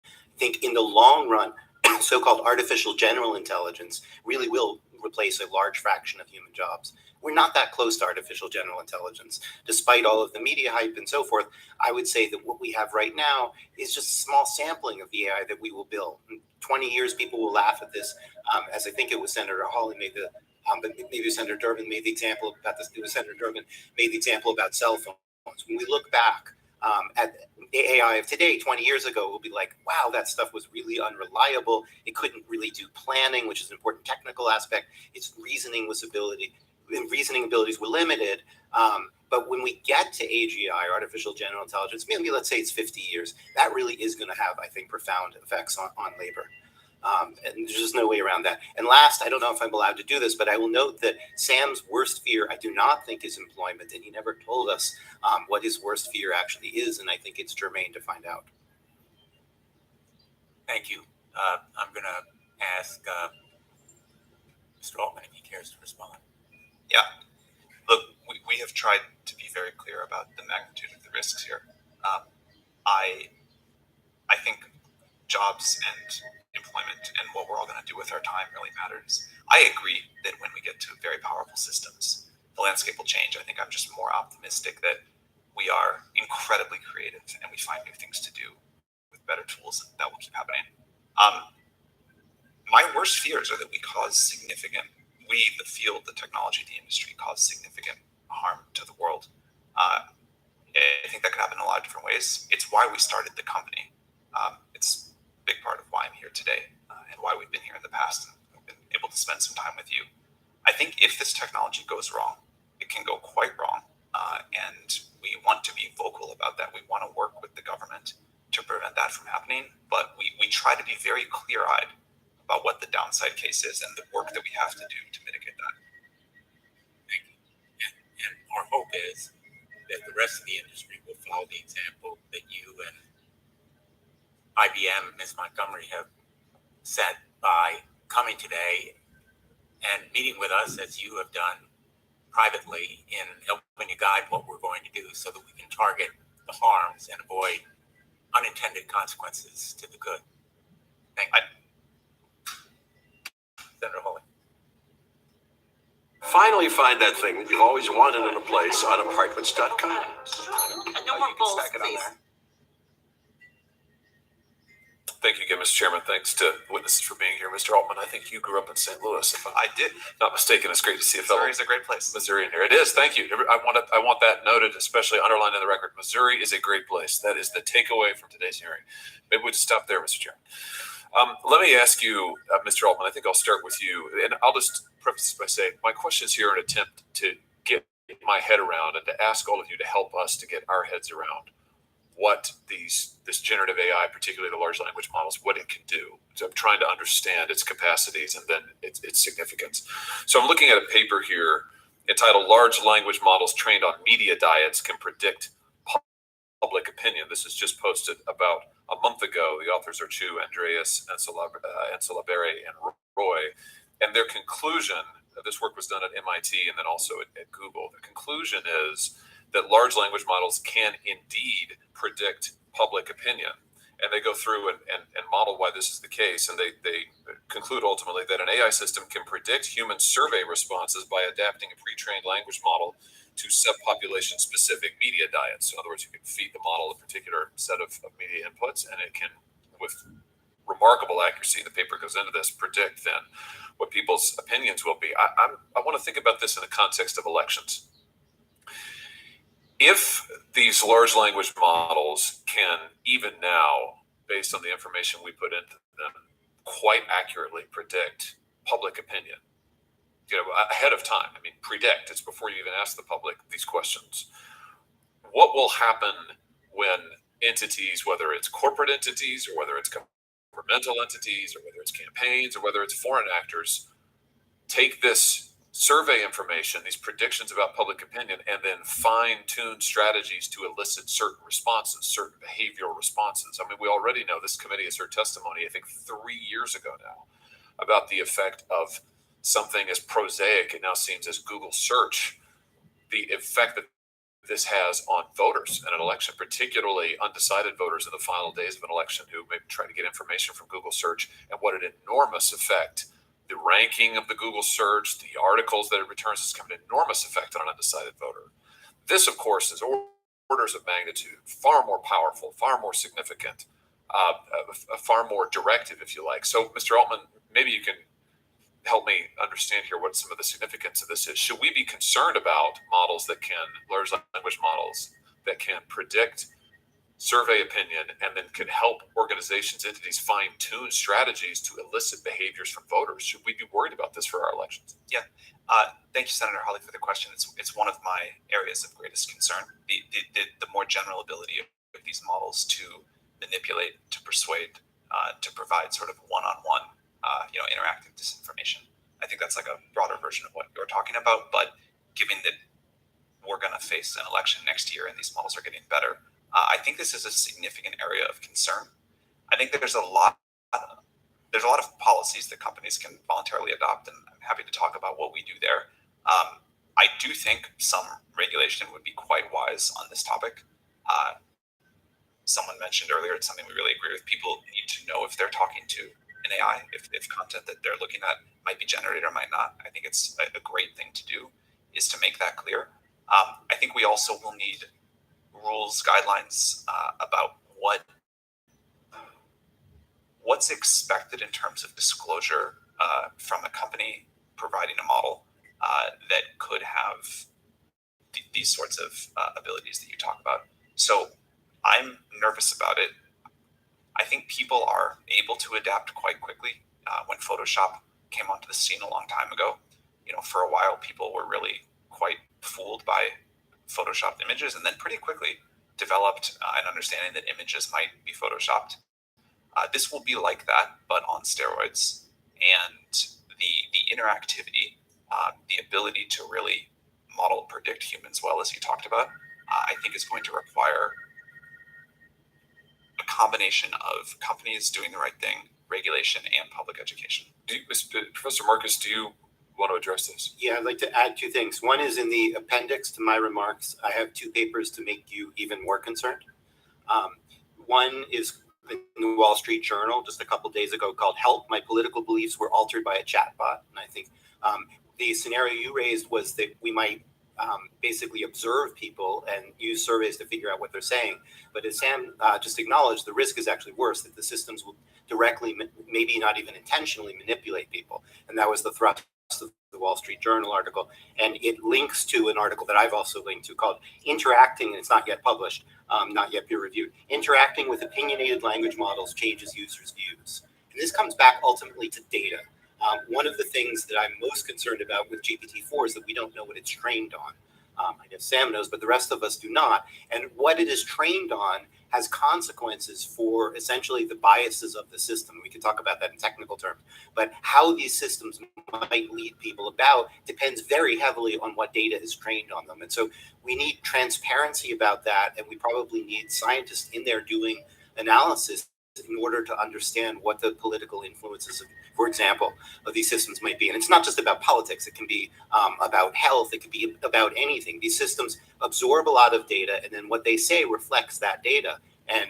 I think in the long run, so-called artificial general intelligence really will replace a large fraction of human jobs. We're not that close to artificial general intelligence. Despite all of the media hype and so forth, I would say that what we have right now is just a small sampling of the AI that we will build. In 20 years, people will laugh at this, as I think it was Senator Hawley made the, but maybe Senator Durbin made the example about this. It was Senator Durbin made the example about cell phones. When we look back at the AI of today, 20 years ago, we'll be like, wow, that stuff was really unreliable. It couldn't really do planning, which is an important technical aspect. Its reasoning abilities were limited. But when we get to AGI, artificial general intelligence, maybe let's say it's 50 years, that really is going to have, I think, profound effects on labor. And there's just no way around that. And last, I don't know if I'm allowed to do this, but I will note that Sam's worst fear, I do not think, is employment. And he never told us what his worst fear actually is. And I think it's germane to find out. Thank you. I'm going to ask Mr. Altman if he cares to respond. Yeah. Look, we have tried to be very clear about the magnitude of the risks here. I think jobs and employment and what we're all going to do with our time really matters. I agree that when we get to very powerful systems, the landscape will change. I think I'm just more optimistic that we are incredibly creative and we find new things to do with better tools. That will keep happening. My worst fears are that we the field, the technology, the industry, cause significant harm to the world. I think that could happen in a lot of different ways. It's why we started the company. It's a big part of why I'm here today and why we've been here in the past and I've been able to spend some time with you. I think if this technology goes wrong, it can go quite wrong. And we want to be vocal about that. We want to work with the government to prevent that from happening. But we try to be very clear-eyed about what the downside case is and the work that we have to do to mitigate that. Thank you. And our hope is that the rest of the industry will follow the example that you and IBM, Ms. Montgomery, have set by coming today and meeting with us, as you have done privately, in helping to guide what we're going to do so that we can target the harms and avoid unintended consequences to the good. Thank you. Senator Hawley. Finally find that thing that you've always wanted in a place on apartments.com. No you more can bulls, stack it on please. there. Thank you again, Mr. Chairman. Thanks to witnesses for being here. Mr. Altman, I think you grew up in St. Louis, if I'm I did. not mistaken. It's great to see a fellow Missouri is a great place. Missourian here. It is. Thank you. I want that noted, especially underlined in the record. Missouri is a great place. That is the takeaway from today's hearing. Maybe we just stop there, Mr. Chairman. Let me ask you, Mr. Altman, I think I'll start with you. And I'll just preface this by saying my questions here are an attempt to get my head around and to ask all of you to help us to get our heads around what this generative AI, particularly the large language models, what it can do. So I'm trying to understand its capacities and then its significance. So I'm looking at a paper here entitled "Large Language Models Trained on Media Diets Can Predict Public Opinion." This is just posted about a month ago. The authors are Chu, Andreas, Ancelabere, and Roy. And their conclusion, this work was done at MIT and then also at Google. The conclusion is that large language models can indeed predict public opinion. And they go through and model why this is the case. And they conclude ultimately that an AI system can predict human survey responses by adapting a pre-trained language model to subpopulation specific media diets. So in other words, you can feed the model a particular set of media inputs, and it can, with remarkable accuracy, the paper goes into this, predict then what people's opinions will be. I want to think about this in the context of elections. If these large language models can, even now, based on the information we put into them, quite accurately predict public opinion, ahead of time. I mean, predict, it's before you even ask the public these questions. What will happen when entities, whether it's corporate entities or whether it's governmental entities or whether it's campaigns or whether it's foreign actors, take this survey information, these predictions about public opinion, and then fine-tune strategies to elicit certain responses, certain behavioral responses? I mean, we already know, this committee has heard testimony, I think 3 years ago now, about the effect of something as prosaic, it now seems, as Google search, the effect that this has on voters in an election, particularly undecided voters in the final days of an election who may try to get information from Google search, and what an enormous effect the ranking of the Google search, the articles that it returns, has come an enormous effect on an undecided voter. This, of course, is orders of magnitude, far more powerful, far more significant, far more directive, if you like. So, Mr. Altman, maybe you can help me understand here what some of the significance of this is. Should we be concerned about models that can, large language models that can predict survey opinion and then can help organizations, entities fine-tune strategies to elicit behaviors from voters? Should we be worried about this for our elections? Yeah. Thank you, Senator Hawley, for the question. It's one of my areas of greatest concern. The more general ability of these models to manipulate, to persuade, to provide sort of one-on-one, interactive disinformation. I think that's like a broader version of what you're talking about. But given that we're going to face an election next year and these models are getting better, I think this is a significant area of concern. I think there's a lot of policies that companies can voluntarily adopt, and I'm happy to talk about what we do there. I do think some regulation would be quite wise on this topic. Someone mentioned earlier, it's something we really agree with. People need to know if they're talking to an AI, if content that they're looking at might be generated or might not. I think it's a great thing to do, is to make that clear. I think we also will need rules, guidelines about what's expected in terms of disclosure from a company providing a model that could have these sorts of abilities that you talk about. So I'm nervous about it. I think people are able to adapt quite quickly. When Photoshop came onto the scene a long time ago, for a while people were really quite fooled by Photoshopped images, and then pretty quickly developed an understanding that images might be Photoshopped. This will be like that, but on steroids. And the interactivity, the ability to really model, predict humans well, as you talked about, I think is going to require a combination of companies doing the right thing, regulation, and public education. Professor Marcus, do you want to address this? Yeah, I'd like to add two things. One is in the appendix to my remarks. I have two papers to make you even more concerned. One is in the Wall Street Journal just a couple days ago called "Help, My Political Beliefs Were Altered by a Chatbot." And I think the scenario you raised was that we might basically observe people and use surveys to figure out what they're saying. But as Sam just acknowledged, the risk is actually worse, that the systems will directly, maybe not even intentionally, manipulate people. And that was the thrust of the Wall Street Journal article. And it links to an article that I've also linked to called Interacting, and it's not yet published, not yet peer reviewed, Interacting with Opinionated Language Models Changes Users' Views. And this comes back ultimately to data. One of the things that I'm most concerned about with GPT-4 is that we don't know what it's trained on. I know Sam knows, but the rest of us do not. And what it is trained on has consequences for essentially the biases of the system. We can talk about that in technical terms, but how these systems might lead people about depends very heavily on what data is trained on them. And so we need transparency about that, and we probably need scientists in there doing analysis in order to understand what the political influences, for example, of these systems might be. And it's not just about politics. It can be about health. It could be about anything. These systems absorb a lot of data, and then what they say reflects that data. And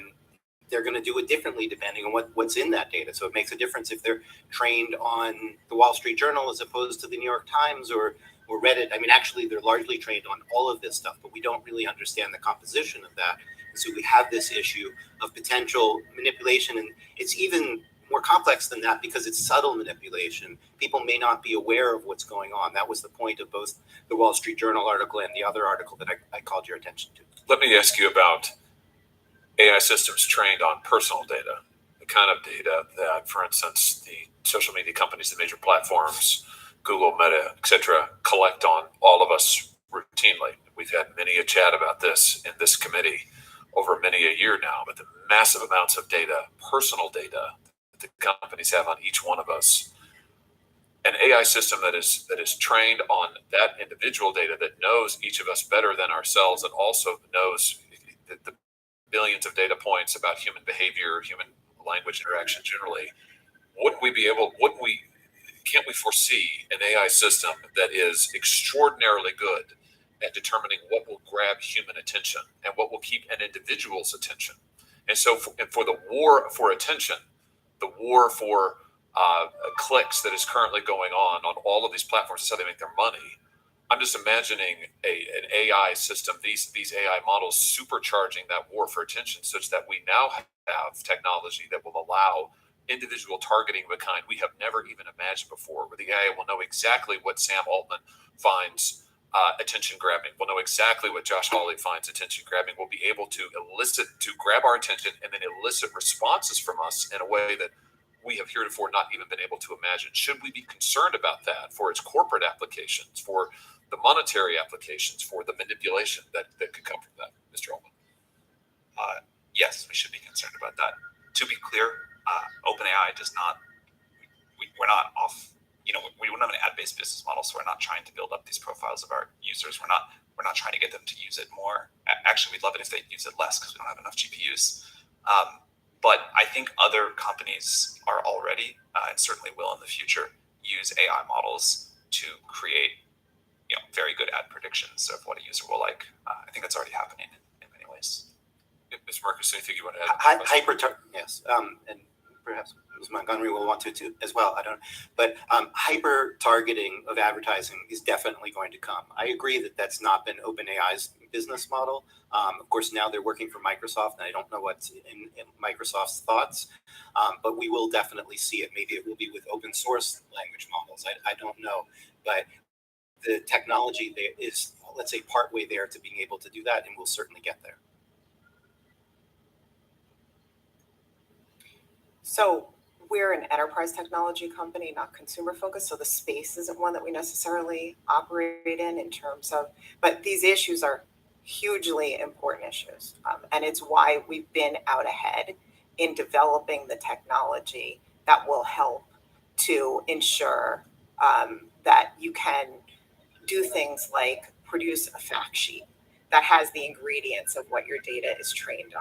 they're going to do it differently depending on what's in that data. So it makes a difference if they're trained on the Wall Street Journal as opposed to the New York Times or Reddit. I mean, actually, they're largely trained on all of this stuff, but we don't really understand the composition of that. And so we have this issue of potential manipulation, and it's even more complex than that because it's subtle manipulation. People may not be aware of what's going on. That was the point of both the Wall Street Journal article and the other article that I called your attention to. Let me ask you about AI systems trained on personal data, the kind of data that, for instance, the social media companies, the major platforms, Google, Meta, etc., collect on all of us routinely. We've had many a chat about this in this committee over many a year now, but the massive amounts of data, personal data, that the companies have on each one of us. An AI system that is trained on that individual data, that knows each of us better than ourselves, and also knows the billions of data points about human behavior, human language interaction generally. Can't we foresee an AI system that is extraordinarily good at determining what will grab human attention and what will keep an individual's attention? And so for the war for attention, the war for clicks that is currently going on all of these platforms, is how they make their money. I'm just imagining an AI system, these AI models supercharging that war for attention, such that we now have technology that will allow individual targeting of a kind we have never even imagined before, where the AI will know exactly what Sam Altman finds attention grabbing, will know exactly what Josh Hawley finds attention grabbing, will be able to grab our attention and then elicit responses from us in a way that we have heretofore not even been able to imagine. Should we be concerned about that for its corporate applications, for the monetary applications, for the manipulation that could come from that, Mr. Altman? Yes, we should be concerned about that. To be clear, OpenAI does not. We're not off. We don't have an ad-based business model, so we're not trying to build up these profiles of our users. We're not trying to get them to use it more. Actually, we'd love it if they use it less because we don't have enough GPUs. But I think other companies are already, and certainly will in the future, use AI models to create, very good ad predictions of what a user will like. I think that's already happening in many ways. Ms. Marcus, anything you want to add? Yes, and perhaps Ms. Montgomery will want to as well. I don't know. But hyper targeting of advertising is definitely going to come. I agree that that's not been OpenAI's business model. Of course, now they're working for Microsoft, and I don't know what's in Microsoft's thoughts, but we will definitely see it. Maybe it will be with open source language models. I don't know, but the technology there is, let's say, partway there to being able to do that, and we'll certainly get there. So we're an enterprise technology company, not consumer focused. So the space isn't one that we necessarily operate in terms of, but these issues are hugely important issues. And it's why we've been out ahead in developing the technology that will help to ensure that you can do things like produce a fact sheet that has the ingredients of what your data is trained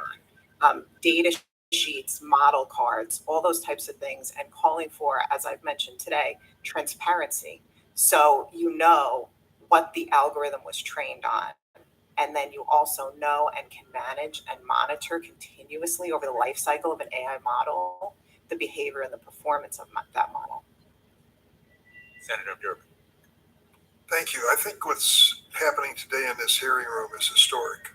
on. Data sheets, model cards, all those types of things, and calling for, as I've mentioned today, transparency. So you know what the algorithm was trained on. And then you also know and can manage and monitor continuously over the life cycle of an AI model, the behavior and the performance of that model. Senator Durbin. Thank you. I think what's happening today in this hearing room is historic.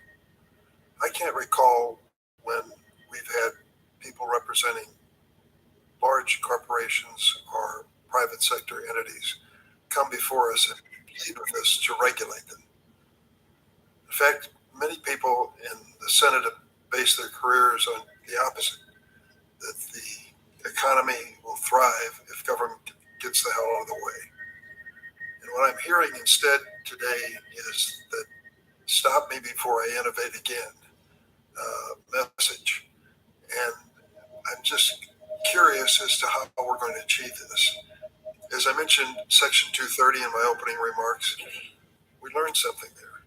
I can't recall when we've had people representing large corporations or private sector entities come before us and plead with us to regulate them. In fact, many people in the Senate have based their careers on the opposite, that the economy will thrive if government gets the hell out of the way. And what I'm hearing instead today is that stop me before I innovate again message. And I'm just curious as to how we're going to achieve this. As I mentioned, Section 230 in my opening remarks, we learned something there.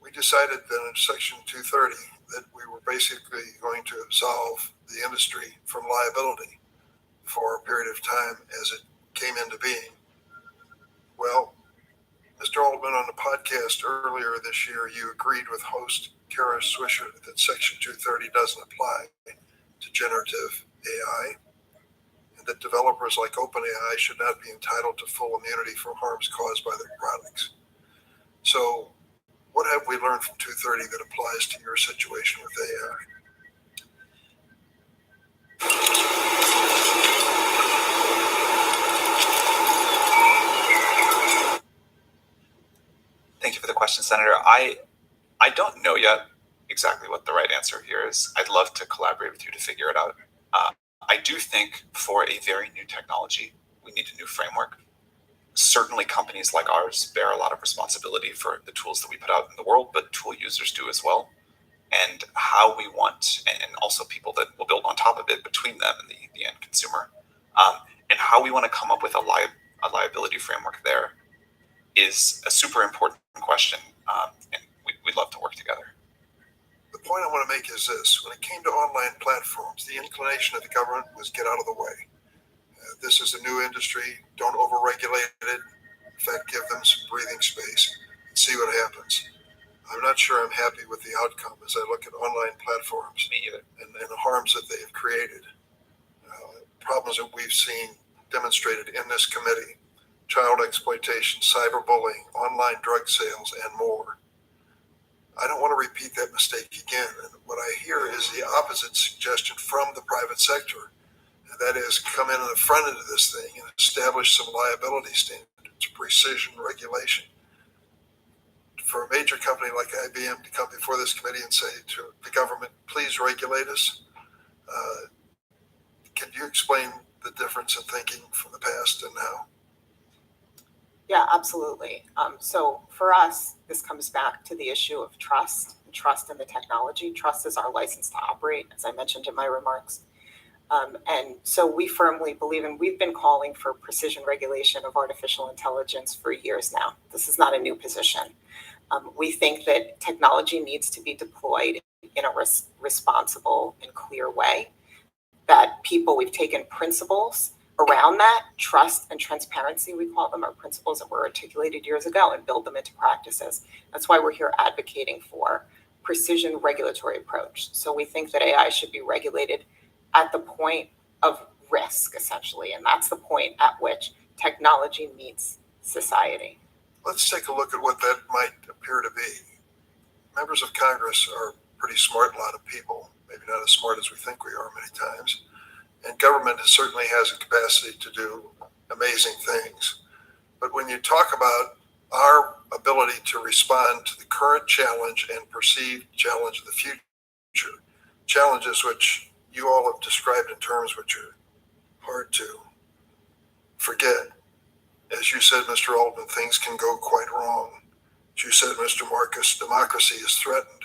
We decided that in Section 230 that we were basically going to absolve the industry from liability for a period of time as it came into being. Well, Mr. Altman, on the podcast earlier this year, you agreed with host Kara Swisher that Section 230 doesn't apply to generative AI, and that developers like OpenAI should not be entitled to full immunity from harms caused by their products. So what have we learned from 230 that applies to your situation with AI? Thank you for the question, Senator. I don't know yet exactly what the right answer here is. I'd love to collaborate with you to figure it out. I do think for a very new technology, we need a new framework. Certainly companies like ours bear a lot of responsibility for the tools that we put out in the world, but tool users do as well. And how we want, and also people that will build on top of it between them and the end consumer, and how we want to come up with a liability framework there is a super important question, and we'd love to work together. The point I want to make is this. When it came to online platforms, the inclination of the government was get out of the way. This is a new industry. Don't overregulate it. In fact, give them some breathing space and see what happens. I'm not sure I'm happy with the outcome as I look at online platforms and the harms that they have created. Problems that we've seen demonstrated in this committee: child exploitation, cyberbullying, online drug sales, and more. I don't want to repeat that mistake again. And what I hear is the opposite suggestion from the private sector. And that is come in the front end of this thing and establish some liability standards, precision regulation. For a major company like IBM to come before this committee and say to the government, please regulate us. Can you explain the difference in thinking from the past and now? Yeah, absolutely. So for us, this comes back to the issue of trust in the technology. Trust is our license to operate, as I mentioned in my remarks. And so we firmly believe, and we've been calling for precision regulation of artificial intelligence for years now. This is not a new position. We think that technology needs to be deployed in a responsible and clear way, that we've taken principles around that, trust and transparency, we call them, are principles that were articulated years ago, and build them into practices. That's why we're here advocating for precision regulatory approach. So we think that AI should be regulated at the point of risk, essentially, and that's the point at which technology meets society. Let's take a look at what that might appear to be. Members of Congress are pretty smart, a lot of people, maybe not as smart as we think we are many times. And government certainly has a capacity to do amazing things. But when you talk about our ability to respond to the current challenge and perceived challenge of the future, challenges which you all have described in terms which are hard to forget. As you said, Mr. Altman, things can go quite wrong. As you said, Mr. Marcus, democracy is threatened.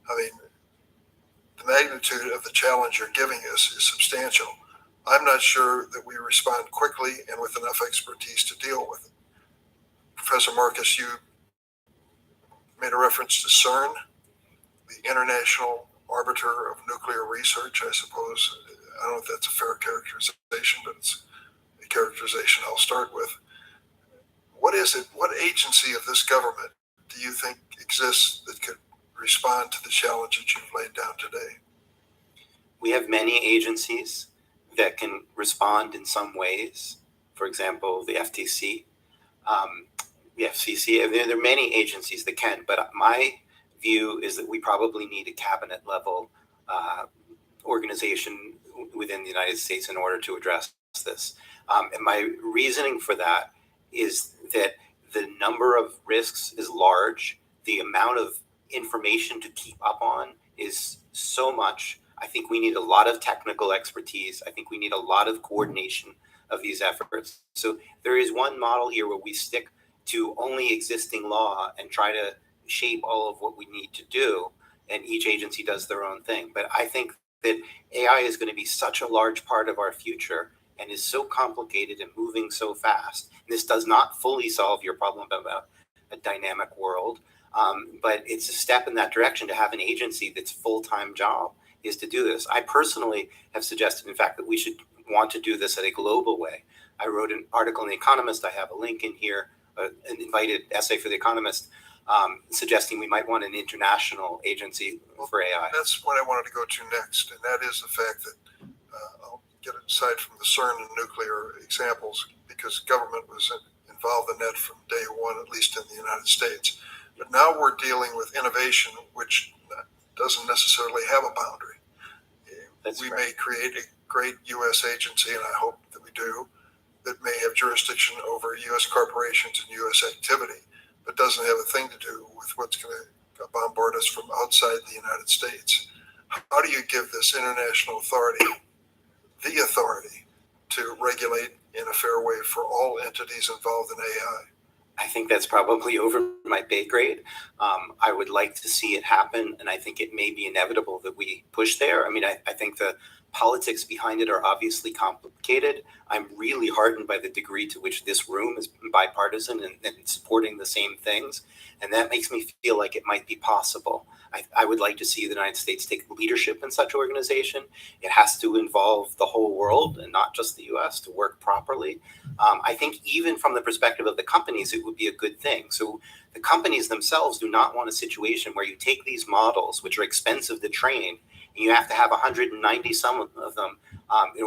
I mean, the magnitude of the challenge you're giving us is substantial. I'm not sure that we respond quickly and with enough expertise to deal with it. Professor Marcus, you made a reference to CERN, the International Arbiter of Nuclear Research, I suppose. I don't know if that's a fair characterization, but it's a characterization I'll start with. What is it? What agency of this government do you think exists that could respond to the challenge that you've laid down today? We have many agencies that can respond in some ways. For example, the FTC. FCC. And there are many agencies that can, but my view is that we probably need a cabinet level organization within the United States in order to address this. And my reasoning for that is that the number of risks is large. The amount of information to keep up on is so much. I think we need a lot of technical expertise. I think we need a lot of coordination of these efforts. So there is one model here where we stick to only existing law and try to shape all of what we need to do, and each agency does their own thing. But I think that AI is going to be such a large part of our future and is so complicated and moving so fast. This does not fully solve your problem about a dynamic world, but it's a step in that direction to have an agency that's full-time job is to do this. I personally have suggested, in fact, that we should want to do this in a global way. I wrote an article in The Economist. I have a link in here, an invited essay for The Economist, suggesting we might want an international agency for AI. That's what I wanted to go to next, and that is the fact that I'll get aside from the CERN and nuclear examples, because government was involved in that from day one, at least in the United States. But now we're dealing with innovation, which doesn't necessarily have a boundary. We may create a great U.S. agency, and I hope that we do, that may have jurisdiction over U.S. corporations and U.S. activity, but doesn't have a thing to do with what's going to bombard us from outside the United States. How do you give this international authority the authority to regulate in a fair way for all entities involved in AI? I think that's probably over my pay grade. I would like to see it happen, and I think it may be inevitable that we push there. I mean, I think the politics behind it are obviously complicated. I'm really heartened by the degree to which this room is bipartisan and supporting the same things, and that makes me feel like it might be possible. I would like to see the United States take leadership in such organization. It has to involve the whole world and not just the US to work properly. I think even from the perspective of the companies, it would be a good thing. So the companies themselves do not want a situation where you take these models, which are expensive to train, and you have to have 190 some of them,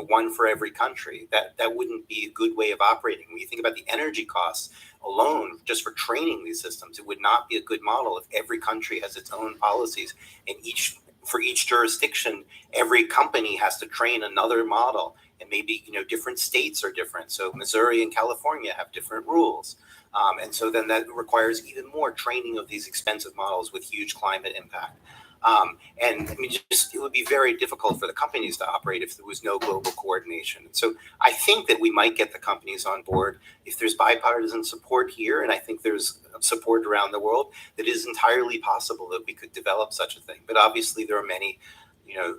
one for every country. That wouldn't be a good way of operating. When you think about the energy costs alone, just for training these systems, it would not be a good model if every country has its own policies, and for each jurisdiction, every company has to train another model, and maybe different states are different. So Missouri and California have different rules, and so then that requires even more training of these expensive models with huge climate impact. And I mean, it would be very difficult for the companies to operate if there was no global coordination. So I think that we might get the companies on board if there's bipartisan support here, and I think there's support around the world, that is entirely possible that we could develop such a thing. But obviously there are many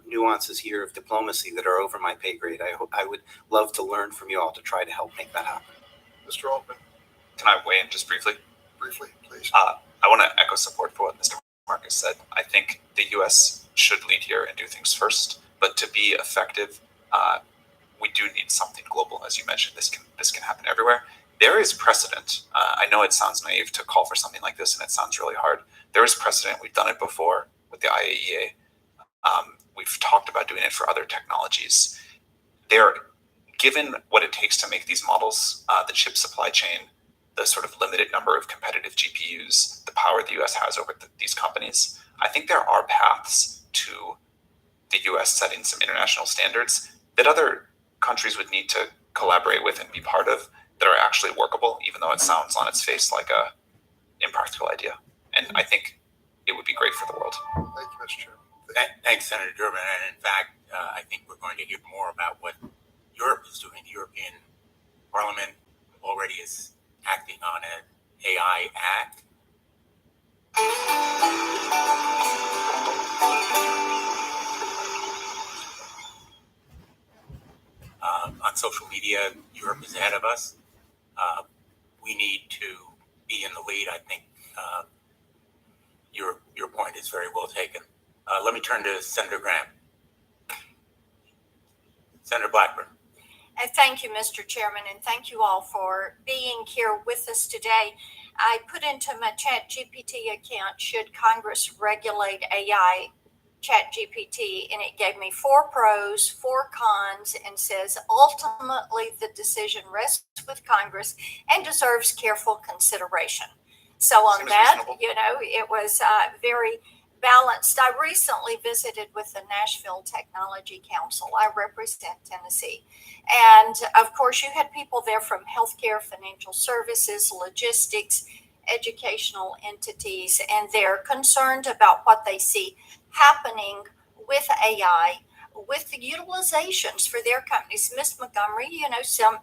nuances here of diplomacy that are over my pay grade. I would love to learn from you all to try to help make that happen. Mr. Altman, Can I weigh in just briefly? briefly, please. I want to echo support for what Mr. Marcus said. I think the U.S. should lead here and do things first, but to be effective, we do need something global. As you mentioned, this can happen everywhere. There is precedent. I know it sounds naive to call for something like this, and it sounds really hard. There is precedent. We've done it before with the IAEA. We've talked about doing it for other technologies. Given what it takes to make these models, the chip supply chain, the sort of limited number of competitive GPUs, the power the US has over these companies, I think there are paths to the US setting some international standards that other countries would need to collaborate with and be part of, that are actually workable, even though it sounds on its face like a impractical idea. And I think it would be great for the world. Thank you, Mr. Chairman. Thanks, Senator Durbin. And in fact, I think we're going to hear more about what Europe is doing. The European Parliament already is acting on an AI Act. On social media, Europe is ahead of us. We need to be in the lead. I think your point is very well taken. Let me turn to Senator Graham. Senator Blackburn. Thank you, Mr. Chairman, and thank you all for being here with us today. I put into my ChatGPT account, should Congress regulate AI ChatGPT, and it gave me 4 pros, 4 cons, and says ultimately the decision rests with Congress and deserves careful consideration. So on Seems that, reasonable. it was very balanced. I recently visited with the Nashville Technology Council. I represent Tennessee. And of course, you had people there from healthcare, financial services, logistics, educational entities, and they're concerned about what they see happening with AI, with the utilizations for their companies. Miss Montgomery,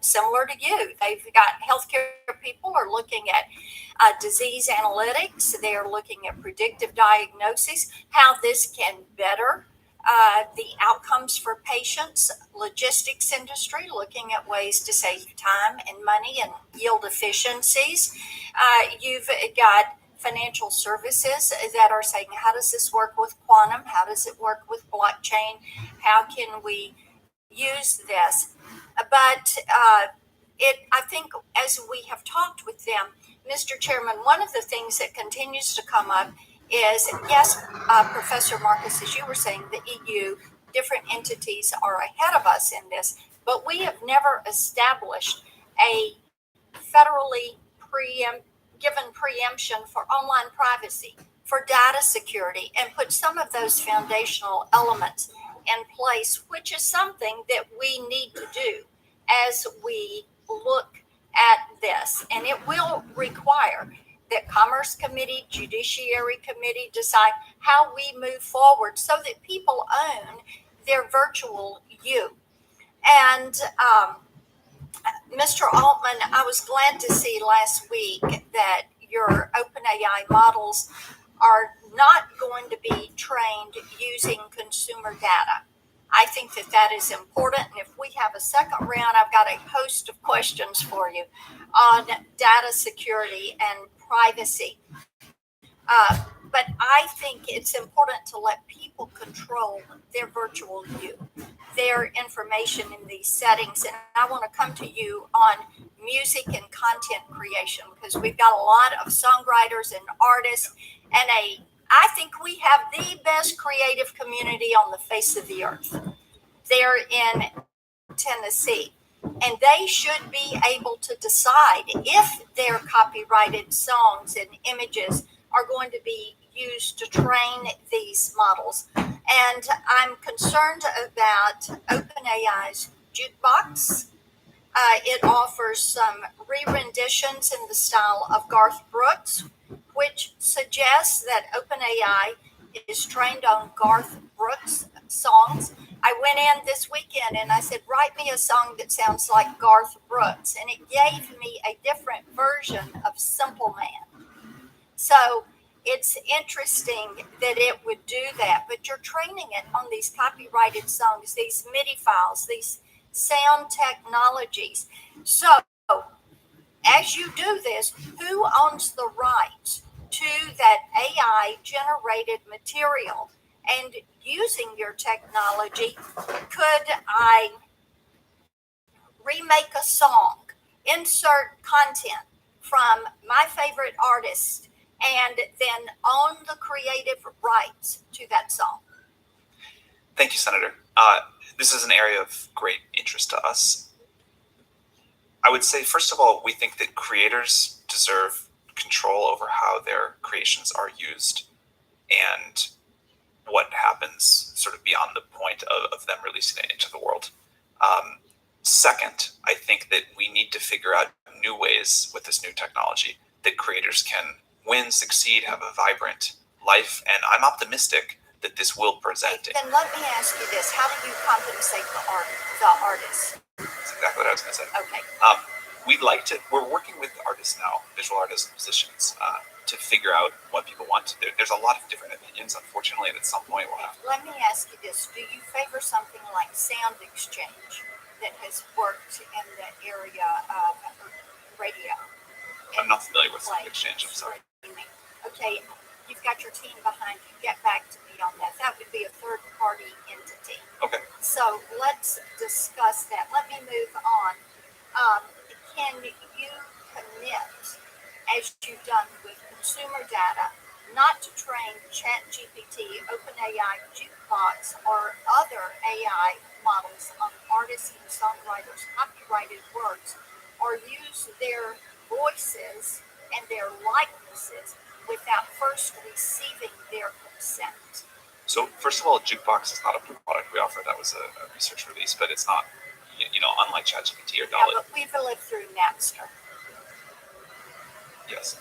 similar to you, they've got healthcare people are looking at disease analytics. They are looking at predictive diagnosis, how this can better the outcomes for patients. Logistics industry looking at ways to save time and money and yield efficiencies. You've got financial services that are saying, how does this work with quantum? How does it work with blockchain? How can we use this? But I think as we have talked with them, Mr. Chairman, one of the things that continues to come up is, yes, Professor Marcus, as you were saying, the EU, different entities are ahead of us in this, but we have never established a federally given preemption for online privacy, for data security, and put some of those foundational elements in place, which is something that we need to do as we look at this. And it will require that Commerce Committee, Judiciary Committee decide how we move forward so that people own their virtual you. And Mr. Altman, I was glad to see last week that your OpenAI models are not going to be trained using consumer data. I think that that is important. And if we have a second round, I've got a host of questions for you on data security and privacy. But I think it's important to let people control their virtual you, their information in these settings. And I want to come to you on music and content creation, because we've got a lot of songwriters and artists, and I think we have the best creative community on the face of the earth. They're in Tennessee, and they should be able to decide if their copyrighted songs and images are going to be used to train these models. And I'm concerned about OpenAI's jukebox. It offers some re-renditions in the style of Garth Brooks, which suggests that OpenAI is trained on Garth Brooks songs. I went in this weekend and I said, write me a song that sounds like Garth Brooks. And it gave me a different version of Simple Man. So it's interesting that it would do that, but you're training it on these copyrighted songs, these MIDI files, these sound technologies. So as you do this, who owns the rights to that AI generated material? And using your technology, could I remake a song, insert content from my favorite artist, and then own the creative rights to that song? Thank you, Senator. This is an area of great interest to us. I would say, first of all, we think that creators deserve control over how their creations are used and what happens sort of beyond the point of them releasing it into the world. Second, I think that we need to figure out new ways with this new technology that creators can win, succeed, have a vibrant life. And I'm optimistic that this will present it. Then let me ask you this. How do you compensate the artists? That's exactly what I was going to say. Okay. We're working with artists now, visual artists and musicians, to figure out what people want. There's a lot of different opinions, unfortunately, and at some point we'll have to. Let me ask you this. Do you favor something like Sound Exchange that has worked in the area of radio? I'm not familiar with Sound Exchange, I'm sorry. Okay, you've got your team behind you. Get back to me on that. That would be a third-party entity. Okay. So let's discuss that. Let me move on. Can you commit, as you've done with consumer data, not to train ChatGPT, OpenAI, Jukebox, or other AI models on artists and songwriters' copyrighted works, or use their voices and their likenesses without first receiving their consent. So first of all, Jukebox is not a product we offer. That was a research release, but it's not, unlike ChatGPT or Yeah, DALL-E. but we've lived through Napster. Yes.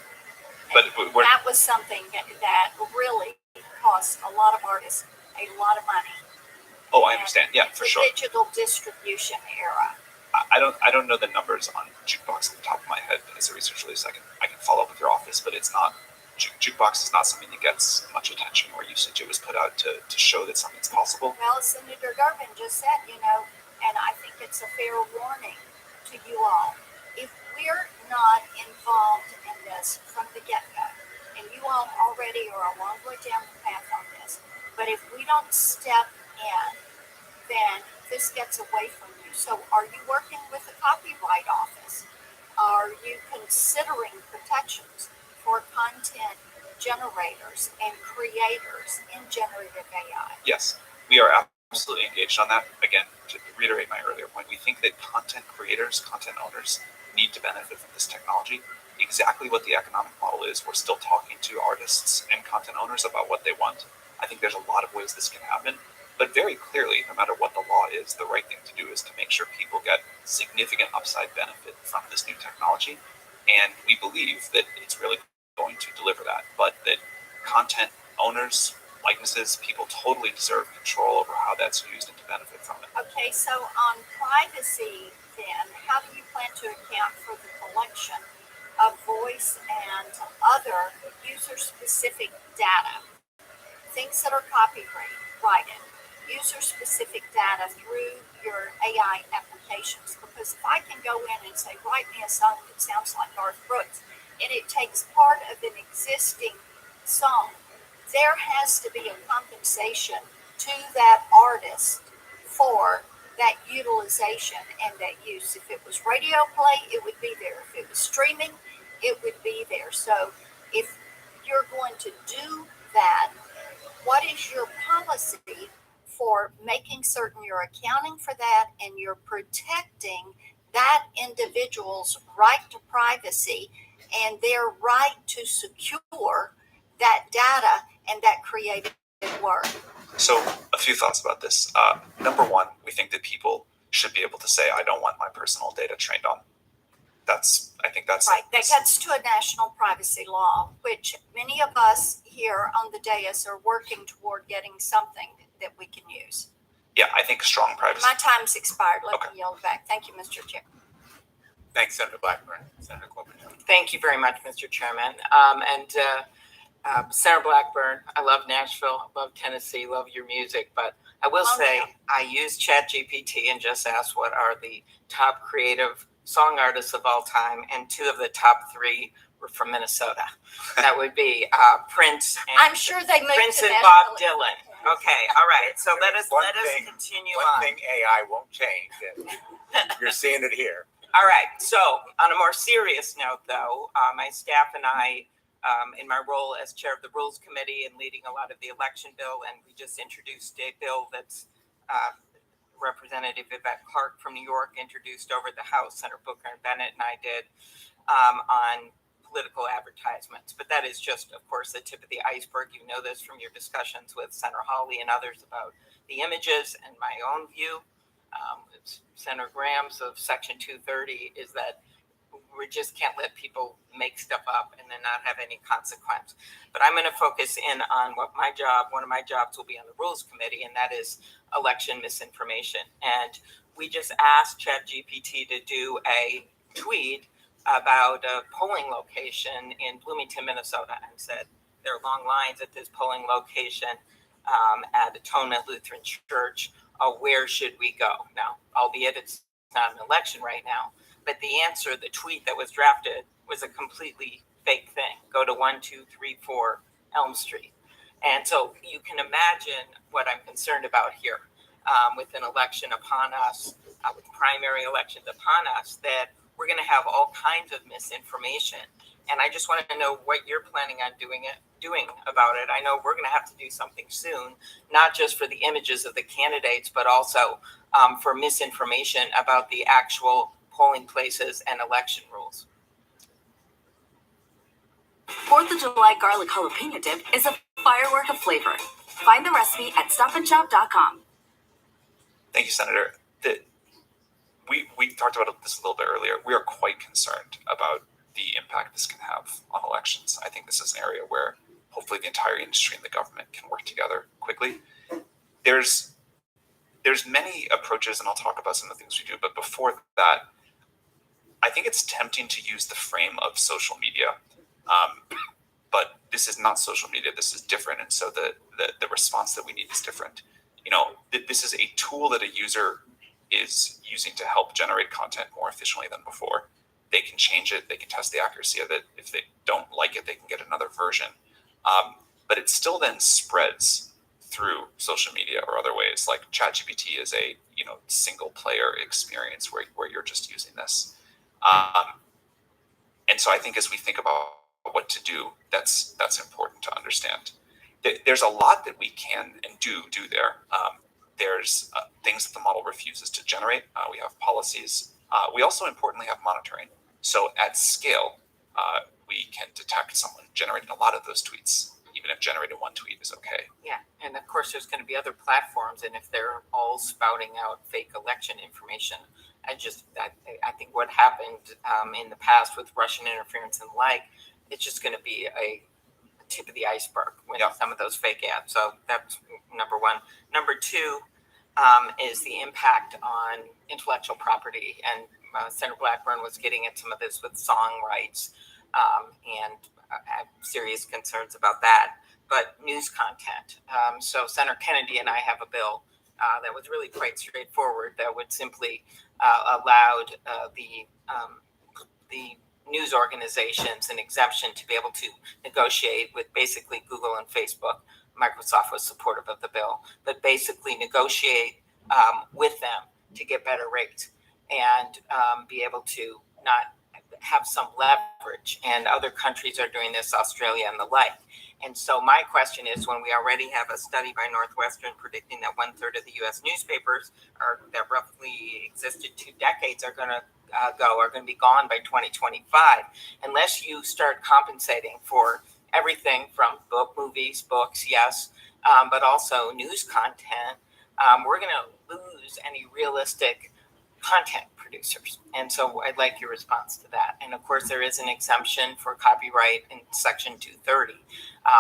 But we're, That was something that really cost a lot of artists a lot of money. oh, I understand. Yeah, for The sure. digital distribution era. I don't know the numbers on Jukebox on the top of my head as a research release. I can follow up with your office, but it's not, Jukebox is not something that gets much attention or usage. It was put out to show that something's possible. Well, Senator Durbin just said, and I think it's a fair warning to you all. If we're not involved in this from the get-go, and you all already are a long way down the path on this, but if we don't step in, then this gets away from you. So are you working with the Copyright Office? Are you considering protections for content generators and creators in generative AI? Yes, we are absolutely engaged on that. Again, to reiterate my earlier point, we think that content creators, content owners need to benefit from this technology. Exactly what the economic model is, we're still talking to artists and content owners about what they want. I think there's a lot of ways this can happen, but very clearly, no matter what the law is, the right thing to do is to make sure people get significant upside benefit from this new technology. And we believe that it's really going to deliver that, but that content owners, likenesses, people totally deserve control over how that's used and to benefit from it. Okay, so on privacy, then, how do you plan to account for the collection of voice and other user-specific data, things that are copyrighted, user-specific data through your AI applications? Because if I can go in and say, write me a song that sounds like Garth Brooks, and it takes part of an existing song, there has to be a compensation to that artist for that utilization and that use. If it was radio play, it would be there. If it was streaming, it would be there. So if you're going to do that, what is your policy for making certain you're accounting for that and you're protecting that individual's right to privacy and their right to secure that data and that created work? So a few thoughts about this. Number one, we think that people should be able to say, I don't want my personal data trained on. I think that's right. That gets to a national privacy law, which many of us here on the dais are working toward getting something that we can use. Yeah, I think strong privacy. My time's expired. Let Okay. me yield back. Thank you, Mr. Chair. Thanks, Senator Blackburn. Senator Klobuchar. Thank you very much, Mr. Chairman. Senator Blackburn, I love Nashville, I love Tennessee, love your music, but I will say I used ChatGPT and just asked what are the top creative song artists of all time, and two of the top three were from Minnesota. That would be Prince and I'm sure they moved Prince to and Nashville. Bob Dylan. Okay, all right. So let us continue One on. thing AI won't change, and you're seeing it here. All right. So on a more serious note, though, my staff and I, in my role as chair of the Rules Committee and leading a lot of the election bill, and we just introduced a bill that's Representative Yvette Clark from New York introduced over the House, Senator Booker and Bennett and I did, on political advertisements. But that is just, of course, the tip of the iceberg. You know this from your discussions with Senator Hawley and others about the images, and my own view, Senator Graham's of Section 230, is that we just can't let people make stuff up and then not have any consequence. But I'm going to focus in on what one of my jobs will be on the Rules Committee, and that is election misinformation. And we just asked ChatGPT to do a tweet about a polling location in Bloomington, Minnesota, and said there are long lines at this polling location at Atonement Lutheran Church. Where should we go? Now, albeit it's not an election right now, but the answer, the tweet that was drafted, was a completely fake thing. Go to 1234 Elm Street. And so you can imagine what I'm concerned about here with an election upon us, with primary elections upon us, that we're going to have all kinds of misinformation. And I just want to know what you're planning on doing about it. I know we're going to have to do something soon, not just for the images of the candidates, but also for misinformation about the actual polling places and election rules. 4th of July garlic jalapeno dip is a firework of flavor. Find the recipe at stopandshop.com. Thank you, Senator. We talked about this a little bit earlier. We are quite concerned about the impact this can have on elections. I think this is an area where hopefully the entire industry and the government can work together quickly. There's many approaches, and I'll talk about some of the things we do. But before that, I think it's tempting to use the frame of social media. But this is not social media. This is different. And so the response that we need is different. This is a tool that a user is using to help generate content more efficiently than before. They can change it. They can test the accuracy of it. If they don't like it, they can get another version. But it still then spreads through social media or other ways. Like ChatGPT is a single player experience where you're just using this. And so I think as we think about what to do, that's important to understand. There's a lot that we can and do there. There's things that the model refuses to generate. We have policies. We also importantly have monitoring. So at scale, we can detect someone generating a lot of those tweets, even if generating one tweet is okay. Yeah, and of course there's going to be other platforms, and if they're all spouting out fake election information, I think what happened in the past with Russian interference and the like, it's just going to be a tip of the iceberg with some of those fake ads. So that's number one. Number two is the impact on intellectual property. And Senator Blackburn was getting at some of this with song rights, and I have serious concerns about that. But news content. So Senator Kennedy and I have a bill that was really quite straightforward that would simply allowed the news organizations an exemption to be able to negotiate with basically Google and Facebook. Microsoft was supportive of the bill, but basically negotiate with them to get better rates and be able to not have some leverage. And other countries are doing this, Australia and the like. And so my question is, when we already have a study by Northwestern predicting that 1/3 of the U.S. newspapers that roughly existed 2 decades are going to be gone by 2025, unless you start compensating for everything from movies, books, yes, but also news content, we're going to lose any realistic content producers. And so I'd like your response to that. And of course, there is an exemption for copyright in Section 230.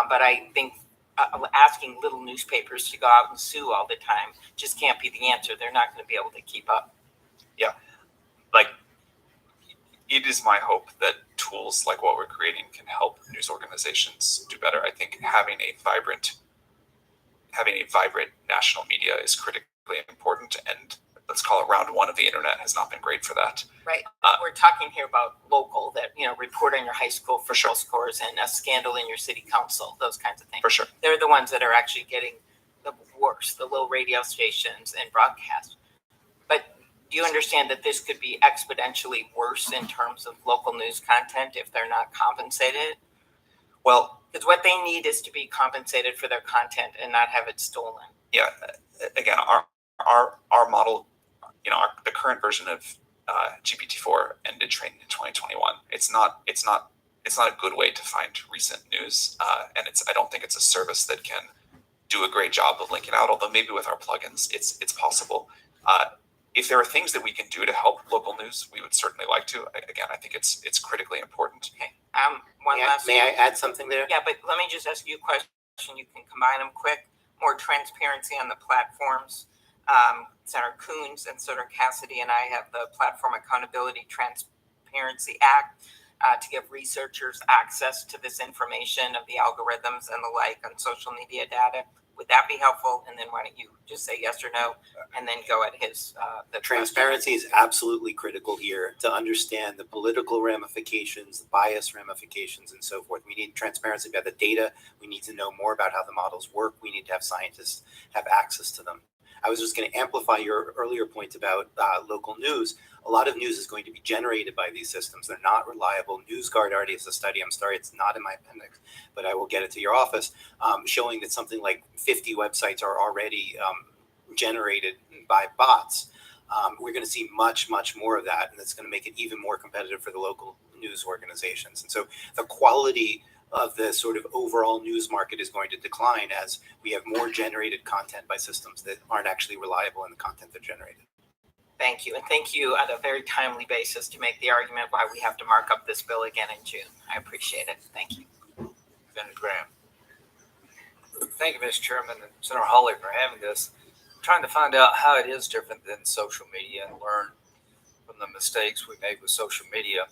But I think asking little newspapers to go out and sue all the time just can't be the answer. They're not going to be able to keep up. Yeah. It is my hope that tools like what we're creating can help news organizations do better. I think having a vibrant national media is critically important, and let's call it round one of the internet has not been great for that. Right. We're talking here about local, that, report on your high school football scores and a scandal in your city council, those kinds of things. For sure. They're the ones that are actually getting the worst, the little radio stations and broadcast. But do you understand that this could be exponentially worse in terms of local news content if they're not compensated? Well, because what they need is to be compensated for their content and not have it stolen. Yeah. Again, our model, the current version of GPT-4 ended training in 2021. It's not a good way to find recent news, and I don't think it's a service that can do a great job of linking out. Although maybe with our plugins, it's possible. If there are things that we can do to help local news, we would certainly like to. Again, I think it's critically important. Okay. May I add something there? Yeah, but let me just ask you a question. You can combine them quick. More transparency on the platforms. Senator Coons and Senator Cassidy and I have the Platform Accountability Transparency Act to give researchers access to this information of the algorithms and the like on social media data. Would that be helpful? And then why don't you just say yes or no, and then go at his. The transparency is absolutely critical here to understand the political ramifications, the bias ramifications, and so forth. We need transparency about the data. We need to know more about how the models work. We need to have scientists have access to them. I was just going to amplify your earlier point about local news. A lot of news is going to be generated by these systems. They're not reliable. NewsGuard already has a study. I'm sorry, it's not in my appendix, but I will get it to your office, showing that something like 50 websites are already generated by bots. We're going to see much, much more of that, and it's going to make it even more competitive for the local news organizations. And so the quality of the sort of overall news market is going to decline as we have more generated content by systems that aren't actually reliable in the content they're generated. Thank you. And thank you on a very timely basis to make the argument why we have to mark up this bill again in June. I appreciate it. Thank you. Senator Graham. Thank you, Mr. Chairman and Senator Hawley for having this. I'm trying to find out how it is different than social media and learn from the mistakes we made with social media.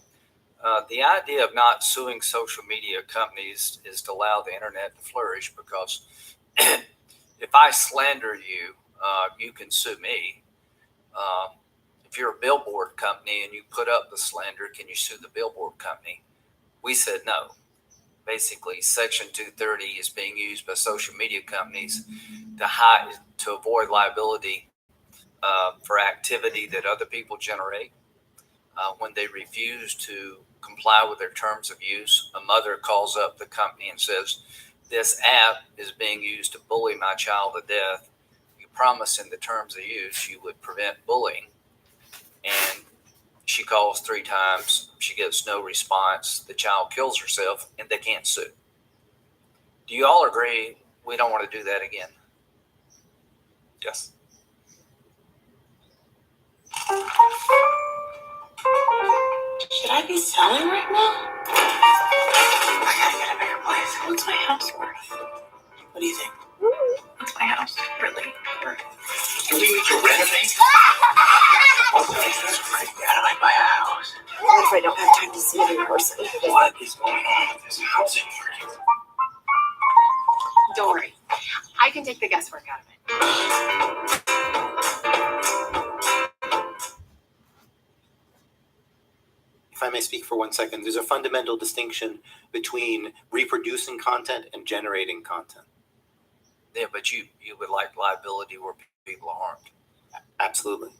The idea of not suing social media companies is to allow the internet to flourish, because if I slander you, you can sue me. If you're a billboard company and you put up the slander, can you sue the billboard company? We said no. Basically, Section 230 is being used by social media companies to avoid liability for activity that other people generate. When they refuse to comply with their terms of use, a mother calls up the company and says, "This app is being used to bully my child to death. You promised in the terms of use you would prevent bullying." And she calls 3 times. She gets no response. The child kills herself, and they can't sue. Do you all agree we don't want to do that again? Yes. Should I be selling right now? I gotta get a bigger place. What's my house worth? What do you think? What's my house really worth? Do we need to renovate? How do I buy a house? What if I don't have time to see it in person? What is going on with this housing market? Don't worry. I can take the guesswork out of it. If I may speak for 1 second, there's a fundamental distinction between reproducing content and generating content. Yeah, but you would like liability where people are harmed. Absolutely.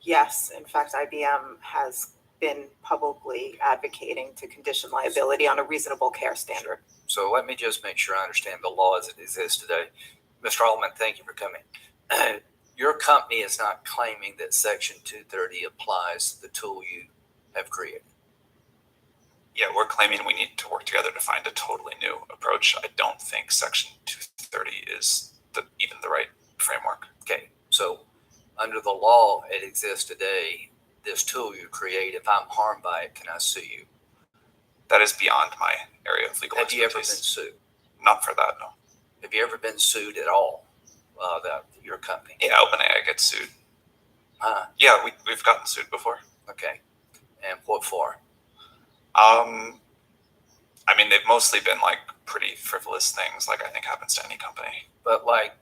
Yes, in fact, IBM has been publicly advocating to condition liability on a reasonable care standard. So let me just make sure I understand the law as it exists today. Mr. Altman, thank you for coming. Your company is not claiming that Section 230 applies to the tool you have created. Yeah, we're claiming we need to work together to find a totally new approach. I don't think Section 230 is even the right framework. Okay, so under the law it exists today, this tool you create, if I'm harmed by it, can I sue you? That is beyond my area of legal Have you ever been expertise. sued? Not for that, no. Have you ever been sued at all, your company? Yeah, OpenAI gets sued. Yeah, we've gotten sued before. Okay, and what for? I mean, they've mostly been like pretty frivolous things, like I think happens to any company. But like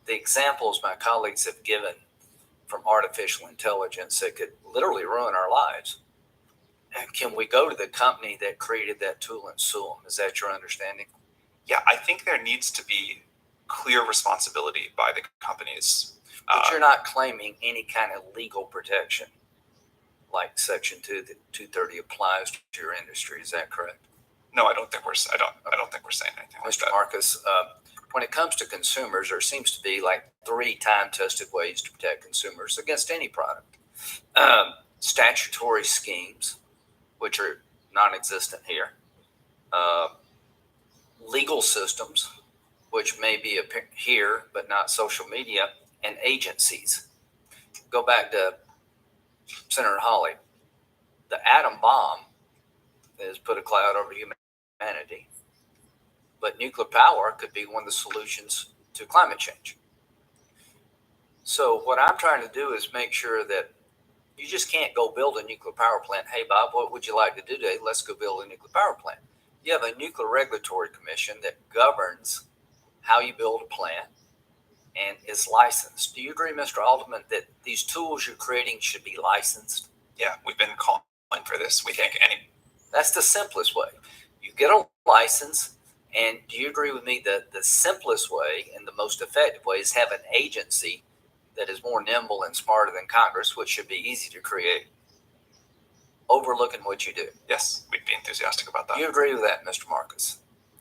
the examples my colleagues have given from artificial intelligence that could literally ruin our lives. And can we go to the company that created that tool and sue them? Is that your understanding? Yeah, I think there needs to be clear responsibility by the companies. But you're not claiming any kind of legal protection like Section 230 applies to your industry. Is that correct? No, I don't think we're saying anything like Mr. that. Marcus, when it comes to consumers, there seems to be like 3 time-tested ways to protect consumers against any product. Statutory schemes, which are non-existent here. Legal systems, which may be here, but not social media, and agencies. Go back to Senator Hawley. The atom bomb has put a cloud over humanity, but nuclear power could be one of the solutions to climate change. So what I'm trying to do is make sure that you just can't go build a nuclear power plant. Hey, Bob, what would you like to do today? Let's go build a nuclear power plant. You have a nuclear regulatory commission that governs how you build a plant and is licensed. Do you agree, Mr. Alderman, that these tools you're creating should be licensed? Yeah, we've been calling for this. We think That's the simplest way. You get a license And do you agree with me that the simplest way and the most effective way is have an agency that is more nimble and smarter than Congress, which should be easy to create, overlooking what you do? Yes, we'd be enthusiastic about that. Do you agree with that, Mr. Marcus?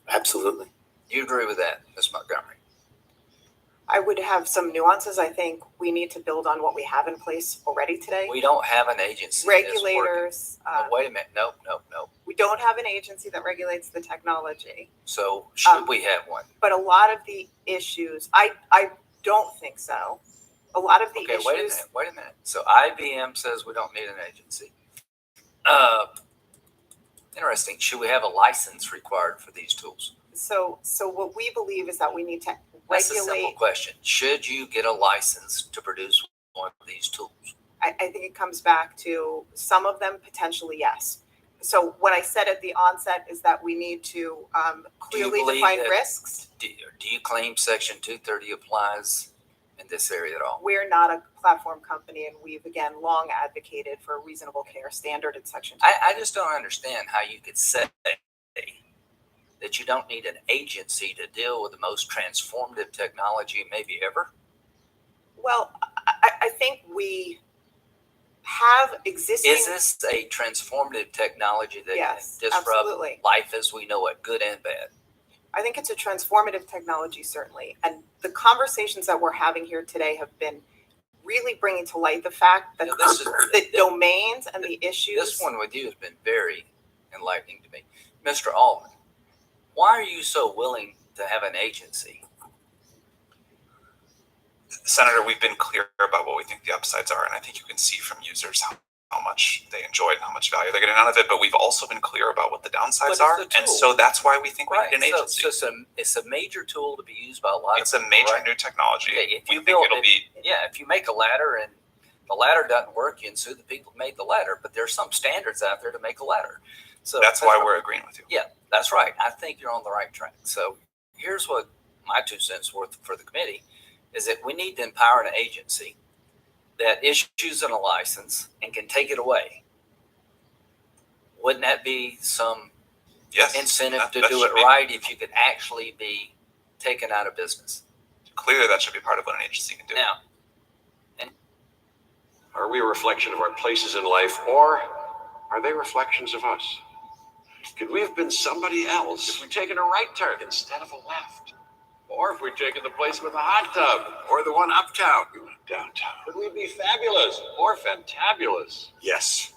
Absolutely. Do you agree with that, Ms. Montgomery? I would have some nuances. I think we need to build on what we have in place already today. We don't have an agency that is working. Regulators. No, wait a minute. Nope. We don't have an agency that regulates the technology. So should we have one? But a lot of the issues, I don't think so. A lot of the Okay, issues. wait a minute. So IBM says we don't need an agency. Interesting. Should we have a license required for these tools? So what we believe is that we need to That's a simple regulate. question. Should you get a license to produce one of these tools? I think it comes back to some of them potentially, yes. So what I said at the onset is that we need to clearly believe define that- risks. Do you claim Section 230 applies in this area at all? We're not a platform company, and we've again long advocated for a reasonable care standard in Section 2. I just don't understand how you could say that you don't need an agency to deal with the most transformative technology maybe ever. Well, I think we have existing. Is this a transformative technology that Yes, can disrupt absolutely. life as we know it, good and bad? I think it's a transformative technology, certainly. And the conversations that we're having here today have been really bringing to light the fact that the domains and the issues. This one with you has been very enlightening to me. Mr. Altman, why are you so willing to have an agency? Senator, we've been clear about what we think the upsides are, and I think you can see from users how much they enjoy it and how much value they're getting out of it. But we've also been clear about what the downsides are, and so that's why we think we need an agency. So it's a major tool to be used by a lot of It's a people, major right? new technology. Okay, if We you think build it'll it, be if you make a ladder and the ladder doesn't work, you can sue the people who made the ladder. But there's some standards out there to make a ladder. So that's why we're agreeing with you. Yeah, that's right. I think you're on the right track. So here's what my 2 cents worth for the committee is that we need to empower an agency that issues a license and can take it away. Wouldn't that be some incentive to do it right if you could actually be taken out of business? Clearly, that should be part of what an agency can do. Now, are we a reflection of our places in life, or are they reflections of us? Could we have been somebody else if we'd taken a right turn instead of a left? Or if we'd taken the place with a hot tub, or the one uptown, we went downtown. Could we be fabulous or fantabulous? Yes,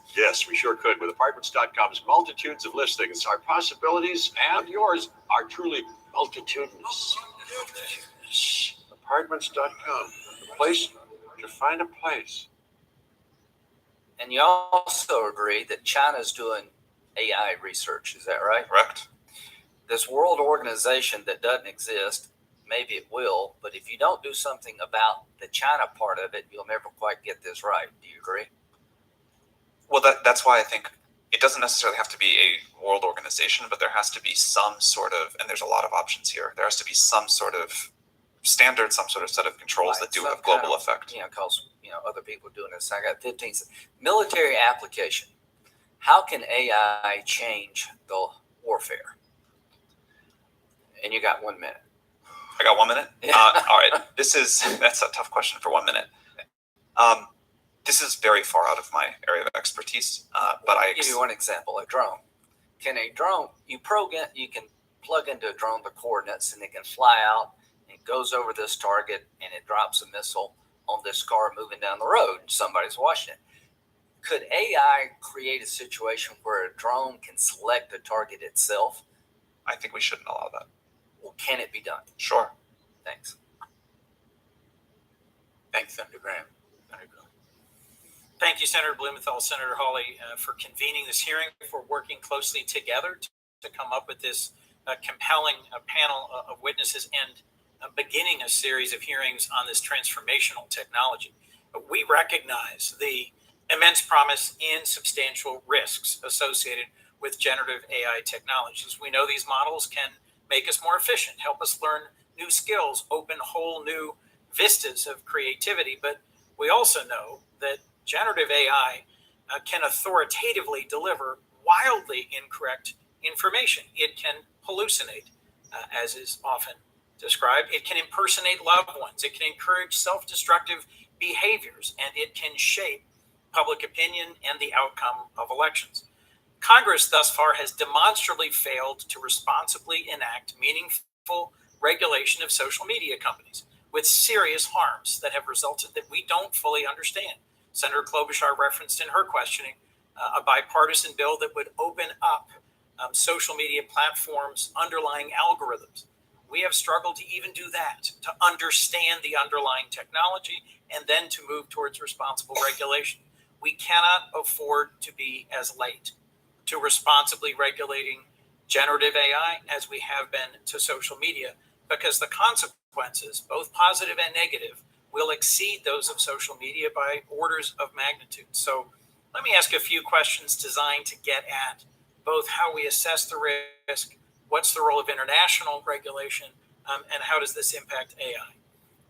we sure could. With Apartments.com's multitudes of listings, our possibilities and yours are truly multitudinous. Apartments.com, the place to find a place. and you also agree that China's doing AI research. Is that right? Correct. This world organization that doesn't exist, maybe it will, but if you don't do something about the China part of it, you'll never quite get this right. Do you agree? Well, that's why I think it doesn't necessarily have to be a world organization, but there has to be some sort of, and there's a lot of options here, there has to be some sort of standard, some sort of set of controls that do have global effect. Because, other people are doing this. I got 15 seconds. Military application. How can AI change the warfare? And you got 1 minute. I got 1 minute? All right. That's a tough question for 1 minute. This is very far out of my area of expertise, but I'll give you one example, a drone. Can a drone, you can plug into a drone the coordinates and it can fly out and it goes over this target and it drops a missile on this car moving down the road and somebody's watching it. Could AI create a situation where a drone can select the target itself? I think we shouldn't allow that. Well, can it be done? Sure. Thanks. Thanks, Senator Graham. Thank you, Senator Blumenthal, Senator Hawley, for convening this hearing, for working closely together to come up with this compelling panel of witnesses and beginning a series of hearings on this transformational technology. We recognize the immense promise and substantial risks associated with generative AI technologies. We know these models can make us more efficient, help us learn new skills, open whole new vistas of creativity. But we also know that generative AI can authoritatively deliver wildly incorrect information. It can hallucinate. as is often described. It can impersonate loved ones. It can encourage self-destructive behaviors, and it can shape public opinion and the outcome of elections. Congress thus far has demonstrably failed to responsibly enact meaningful regulation of social media companies with serious harms that have resulted that we don't fully understand. Senator Klobuchar referenced in her questioning a bipartisan bill that would open up social media platforms' underlying algorithms. We have struggled to even do that, to understand the underlying technology and then to move towards responsible regulation. We cannot afford to be as late to responsibly regulating generative AI as we have been to social media, because the consequences, both positive and negative, will exceed those of social media by orders of magnitude. So let me ask a few questions designed to get at both how we assess the risk, what's the role of international regulation, and how does this impact AI?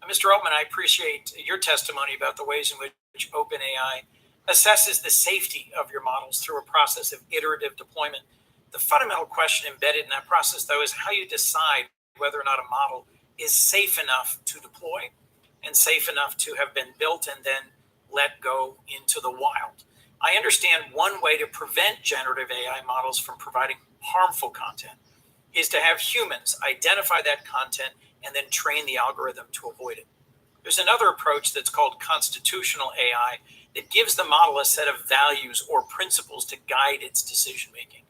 Mr. Altman, I appreciate your testimony about the ways in which OpenAI assesses the safety of your models through a process of iterative deployment. The fundamental question embedded in that process, though, is how you decide whether or not a model is safe enough to deploy and safe enough to have been built and then let go into the wild. I understand one way to prevent generative AI models from providing harmful content is to have humans identify that content and then train the algorithm to avoid it. There's another approach that's called constitutional AI that gives the model a set of values or principles to guide its decision making.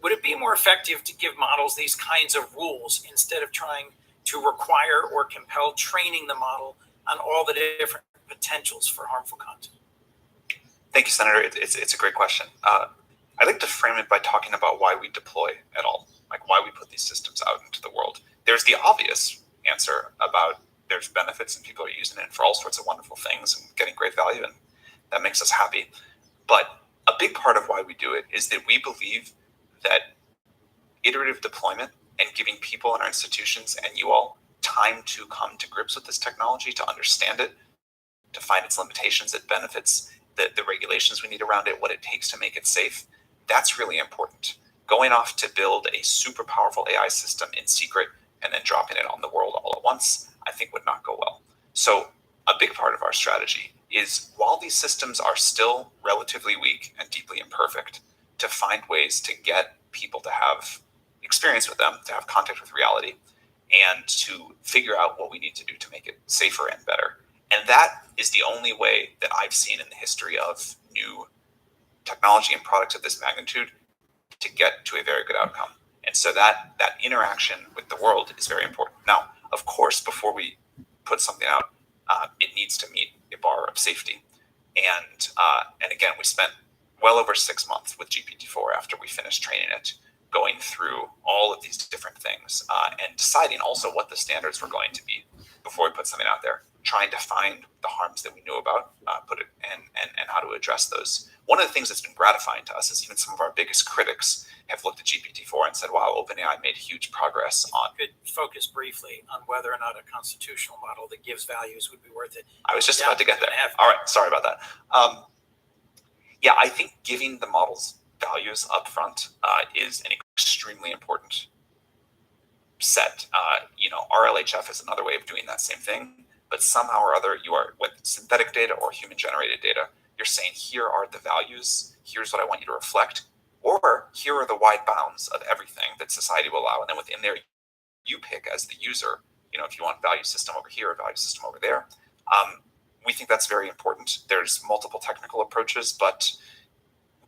Would it be more effective to give models these kinds of rules instead of trying to require or compel training the model on all the different potentials for harmful content? Thank you, Senator. It's a great question. I'd like to frame it by talking about why we deploy at all, like why we put these systems out into the world. There's the obvious answer about there's benefits and people are using it for all sorts of wonderful things and getting great value, and that makes us happy. But a big part of why we do it is that we believe that iterative deployment and giving people in our institutions and you all time to come to grips with this technology, to understand it, to find its limitations, its benefits, the regulations we need around it, what it takes to make it safe, that's really important. Going off to build a super powerful AI system in secret and then dropping it on the world all at once, I think would not go well. So a big part of our strategy is, while these systems are still relatively weak and deeply imperfect, to find ways to get people to have experience with them, to have contact with reality, and to figure out what we need to do to make it safer and better. And that is the only way that I've seen in the history of new technology and products of this magnitude to get to a very good outcome. And so that interaction with the world is very important. Now, of course, before we put something out, it needs to meet a bar of safety. And again, we spent well over 6 months with GPT-4 after we finished training it, going through all of these different things and deciding also what the standards were going to be before we put something out there, trying to find the harms that we knew about, and how to address those. One of the things that's been gratifying to us is even some of our biggest critics have looked at GPT-4 and said, wow, OpenAI made huge progress on. Could focus briefly on whether or not a constitutional model that gives values would be worth it. I was just about to get there. All right, sorry about that. Yeah, I think giving the models values up front is an extremely important set. RLHF is another way of doing that same thing, but somehow or other, you are, with synthetic data or human generated data, you're saying, here are the values, here's what I want you to reflect, or here are the wide bounds of everything that society will allow. And then within there, you pick as the user, if you want value system over here or value system over there. We think that's very important. There's multiple technical approaches, but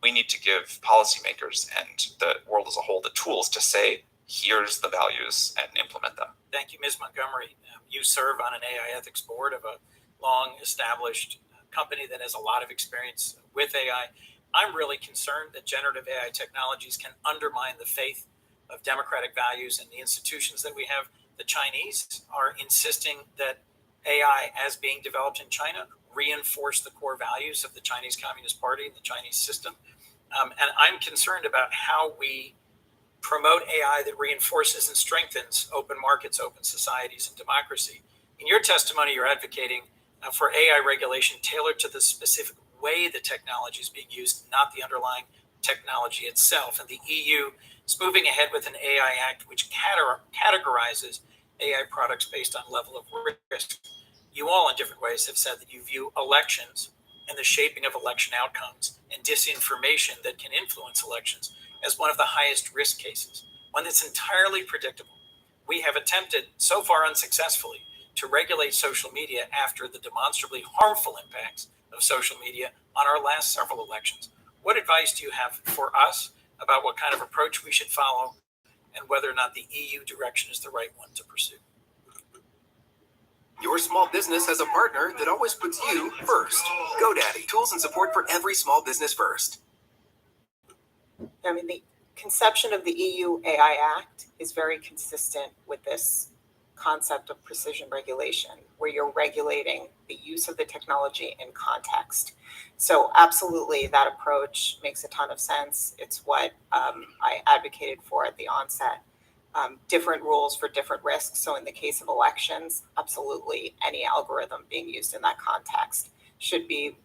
we need to give policymakers and the world as a whole the tools to say, here's the values, and implement them. Thank you, Ms. Montgomery. You serve on an AI ethics board of a long-established company that has a lot of experience with AI. I'm really concerned that generative AI technologies can undermine the faith of democratic values and the institutions that we have. The Chinese are insisting that AI, as being developed in China, reinforce the core values of the Chinese Communist Party and the Chinese system. And I'm concerned about how we promote AI that reinforces and strengthens open markets, open societies, and democracy. In your testimony, you're advocating for AI regulation tailored to the specific way the technology is being used, not the underlying technology itself. And the EU is moving ahead with an AI Act which categorizes AI products based on level of risk. You all, in different ways, have said that you view elections and the shaping of election outcomes and disinformation that can influence elections as one of the highest risk cases, one that's entirely predictable. We have attempted, so far unsuccessfully, to regulate social media after the demonstrably harmful impacts of social media on our last several elections. What advice do you have for us about what kind of approach we should follow and whether or not the EU direction is the right one to pursue? Your small business has a partner that always puts you first. GoDaddy, tools and support for every small business first. I mean, the conception of the EU AI Act is very consistent with this concept of precision regulation, where you're regulating the use of the technology in context. So absolutely, that approach makes a ton of sense. It's what I advocated for at the onset. Different rules for different risks. So in the case of elections, absolutely any algorithm being used in that context should be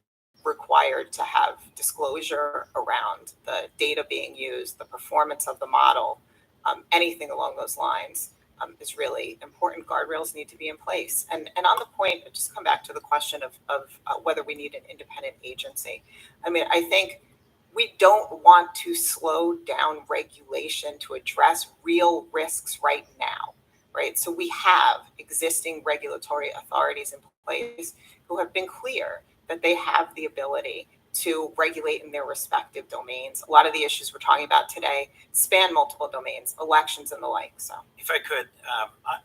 required to have disclosure around the data being used, the performance of the model, anything along those lines is really important. Guardrails need to be in place. And on the point, just come back to the question of whether we need an independent agency. I mean, I think we don't want to slow down regulation to address real risks right now, right? So we have existing regulatory authorities in place who have been clear that they have the ability to regulate in their respective domains. A lot of the issues we're talking about today span multiple domains, elections and the like. So if I could,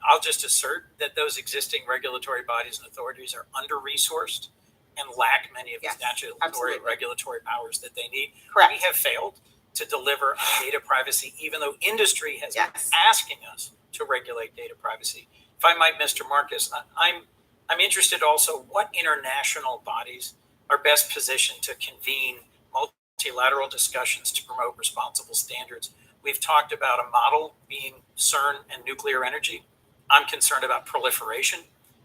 I'll just assert that those existing regulatory bodies and authorities are under-resourced and lack many of the statutory regulatory powers that they need. Correct. We have failed to deliver on data privacy, even though industry has been asking us to regulate data privacy. If I might, Mr. Marcus, I'm interested also what international bodies are best positioned to convene multilateral discussions to promote responsible standards. We've talked about a model being CERN and nuclear energy. I'm concerned about proliferation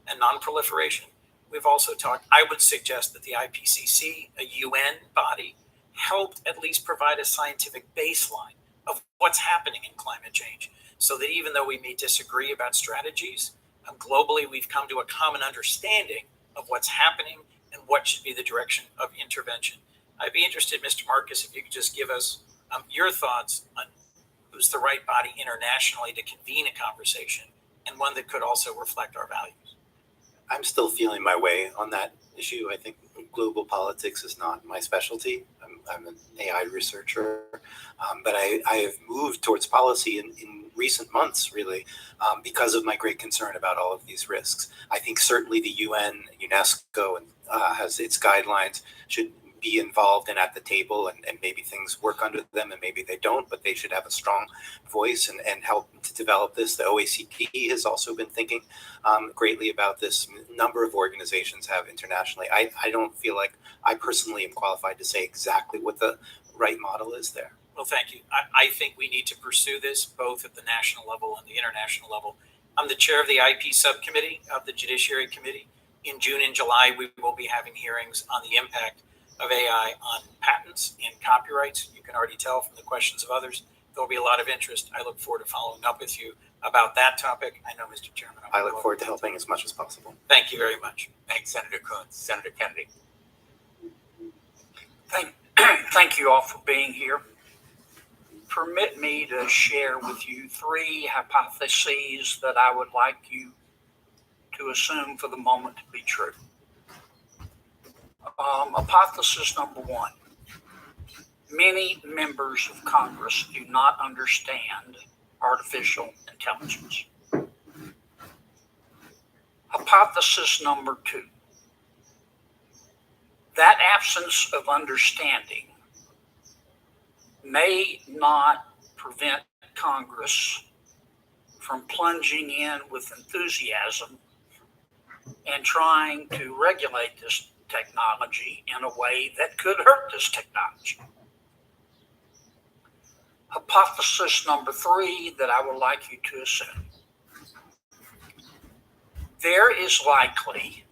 and non-proliferation. We've also talked, I would suggest that the IPCC, a UN body, helped at least provide a scientific baseline of what's happening in climate change, so that even though we may disagree about strategies, globally we've come to a common understanding of what's happening and what should be the direction of intervention. I'd be interested, Mr. Marcus, if you could just give us your thoughts on who's the right body internationally to convene a conversation, and one that could also reflect our values. I'm still feeling my way on that issue. I think global politics is not my specialty. I'm an AI researcher, but I have moved towards policy in recent months, really, because of my great concern about all of these risks. I think certainly the UN, UNESCO, has its guidelines, should be involved and at the table, and maybe things work under them and maybe they don't, but they should have a strong voice and help to develop this. The OECD has also been thinking greatly about this. A number of organizations have internationally. I don't feel like I personally am qualified to say exactly what the right model is there. Well, thank you. I think we need to pursue this both at the national level and the international level. I'm the chair of the IP subcommittee of the Judiciary Committee. In June and July, we will be having hearings on the impact of AI on patents and copyrights. You can already tell from the questions of others, there'll be a lot of interest. I look forward to following up with you about that topic. I know, Mr. Chairman. I look forward to helping as much as possible. Thank you very much. Thanks, Senator Coons. Senator Kennedy. Thank you all for being here. Permit me to share with you 3 hypotheses that I would like you to assume for the moment to be true. Hypothesis number 1. Many members of Congress do not understand artificial intelligence. Hypothesis number 2. That absence of understanding may not prevent Congress from plunging in with enthusiasm and trying to regulate this technology in a way that could hurt this technology. Hypothesis number 3 that I would like you to assume. There is likely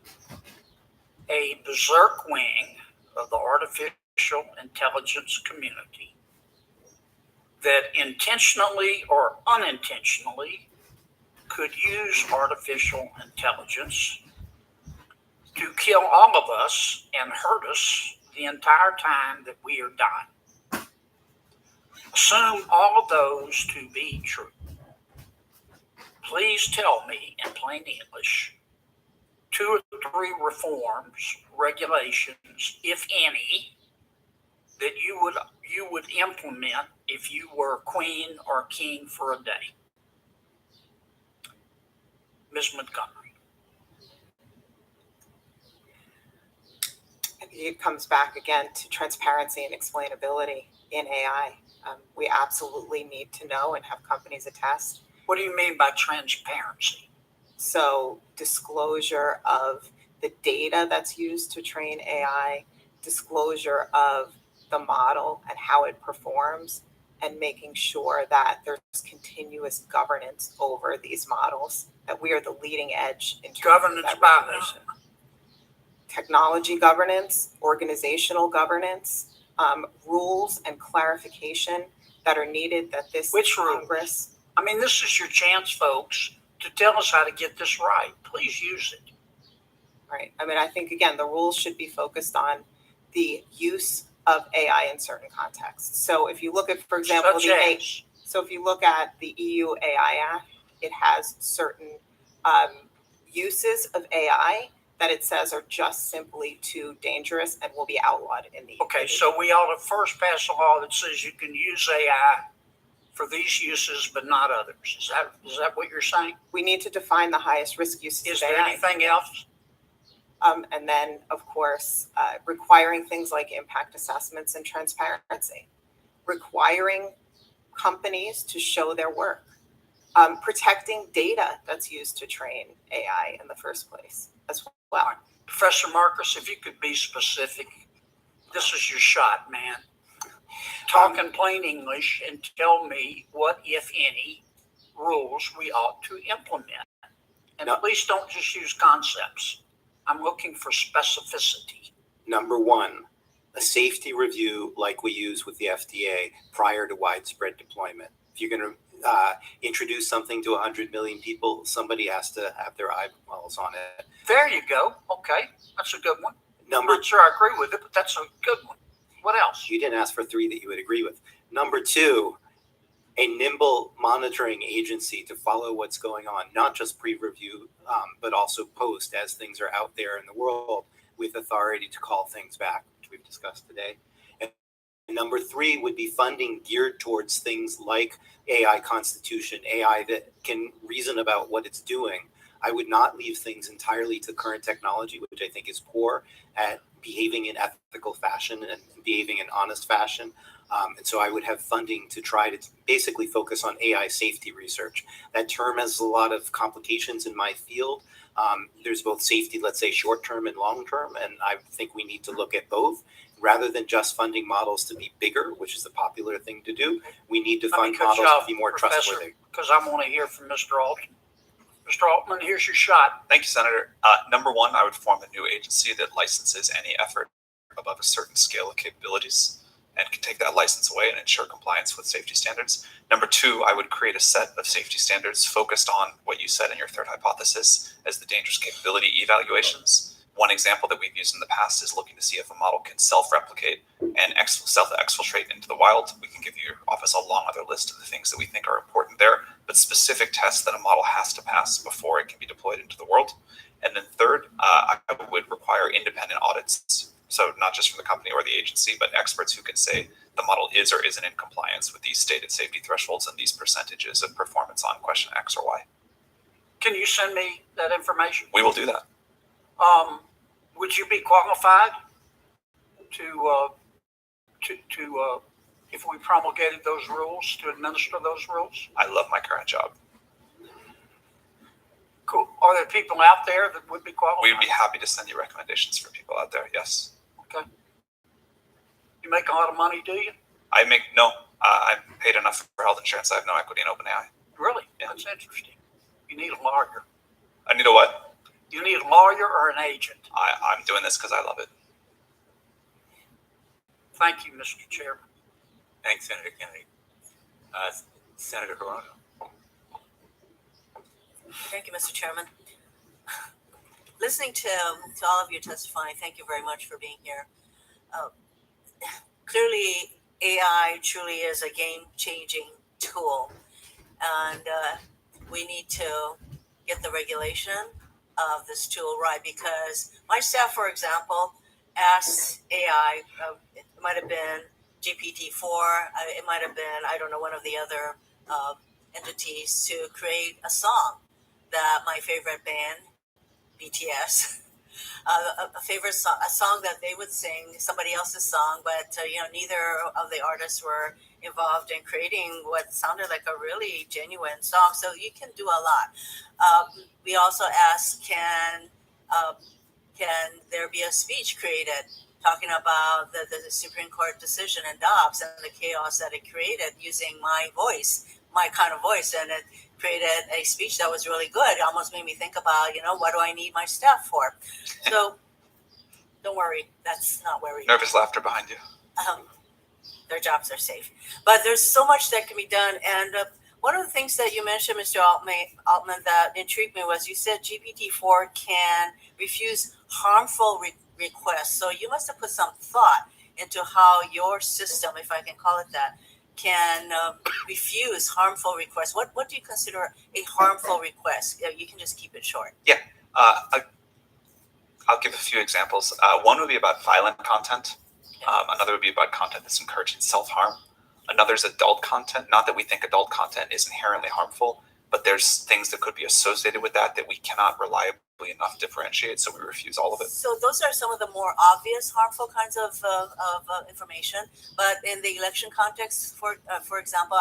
a berserk wing of the artificial intelligence community that intentionally or unintentionally could use artificial intelligence to kill all of us and hurt us the entire time that we are dying. Assume all of those to be true. Please tell me in plain English 2 or 3 reforms, regulations, if any, that you would implement if you were queen or king for a day. Ms. Montgomery. I think it comes back again to transparency and explainability in AI. We absolutely need to know and have companies attest. What do you mean by transparency? So disclosure of the data that's used to train AI, disclosure of the model and how it performs, and making sure that there's continuous governance over these models, that we are the leading edge in terms governance of by regulation. Technology governance, organizational governance, rules and clarification that are needed that this Which Congress. I mean, this is your chance, folks, to tell us how to get this right. Please use it. Right. I mean, I think, again, the rules should be focused on the use of AI in certain contexts. So if you look at, for example, so if you look at the EU AI Act, it has certain uses of AI that it says are just simply too dangerous and will be outlawed in the Okay, so we ought to first pass a law that says you can use AI for these uses, but not others. Is that what you're saying? We need to define the highest risk uses Is of there AI. anything else? And then, of course, requiring things like impact assessments and transparency, requiring companies to show their work, protecting data that's used to train AI in the first place as well. Professor Marcus, if you could be specific, this is your shot, man. Talk in plain English and tell me what, if any, rules we ought to implement. And please don't just use concepts. I'm looking for specificity. Number 1, a safety review like we use with the FDA prior to widespread deployment. If you're going to introduce something to 100 million people, somebody has to have their eyeballs on it. There you go. Okay, that's a good one. I'm not sure I agree with it, but that's a good one. What else? You didn't ask for 3 that you would agree with. Number 2, a nimble monitoring agency to follow what's going on, not just pre-review, but also post as things are out there in the world, with authority to call things back, which we've discussed today. And number 3 would be funding geared towards things like AI constitution, AI that can reason about what it's doing. I would not leave things entirely to current technology, which I think is poor at behaving in ethical fashion and behaving in honest fashion. And so I would have funding to try to basically focus on AI safety research. That term has a lot of complications in my field. There's both safety, let's say short-term and long-term, and I think we need to look at both. Rather than just funding models to be bigger, which is the popular thing to do, we need to fund models to be more trustworthy. Because I want to hear from Mr. Altman. Mr. Altman, here's your shot. Thank you, Senator. Number 1, I would form a new agency that licenses any effort above a certain scale of capabilities and can take that license away and ensure compliance with safety standards. Number 2, I would create a set of safety standards focused on what you said in your third hypothesis as the dangerous capability evaluations. One example that we've used in the past is looking to see if a model can self-replicate and self-exfiltrate into the wild. We can give your office a long other list of the things that we think are important there, but specific tests that a model has to pass before it can be deployed into the world. And then third, I would require independent audits. So not just from the company or the agency, but experts who can say the model is or isn't in compliance with these stated safety thresholds and these percentages of performance on question X or Y. Can you send me that information? We will do that. Would you be qualified to if we promulgated those rules, to administer those rules? I love my current job. Cool. Are there people out there that would be qualified? We'd be happy to send you recommendations for people out there, yes. Okay. You make a lot of money, do you? I'm paid enough for health insurance. I have no equity in OpenAI. Really? Yeah. That's interesting. You need a lawyer. I need a what? You need a lawyer or an agent? I'm doing this because I love it. Thank you, Mr. Chairman. Thanks, Senator Kennedy. Senator Hirono. Thank you, Mr. Chairman. Listening to all of you testifying, thank you very much for being here. Clearly, AI truly is a game-changing tool, and we need to get the regulation of this tool right, because my staff, for example, asked AI, it might have been GPT-4, it might have been, I don't know, one of the other entities, to create a song that my favorite band, BTS, a favorite song, a song that they would sing, somebody else's song, but neither of the artists were involved in creating what sounded like a really genuine song. So you can do a lot. We also asked, can there be a speech created talking about the Supreme Court decision in Dobbs and the chaos that it created using my voice, my kind of voice, and it created a speech that was really good. It almost made me think about, what do I need my staff for? So don't worry, that's not where we Nervous laughter behind you. Their jobs are safe. But there's so much that can be done. And one of the things that you mentioned, Mr. Altman, that intrigued me was you said GPT-4 can refuse harmful requests. So you must have put some thought into how your system, if I can call it that, can refuse harmful requests. What do you consider a harmful request? You can just keep it short. Yeah, I'll give a few examples. One would be about violent content. Another would be about content that's encouraging self-harm. Another is adult content. Not that we think adult content is inherently harmful, but there's things that could be associated with that we cannot reliably enough differentiate, so we refuse all of it. So those are some of the more obvious harmful kinds of information. But in the election context, for example,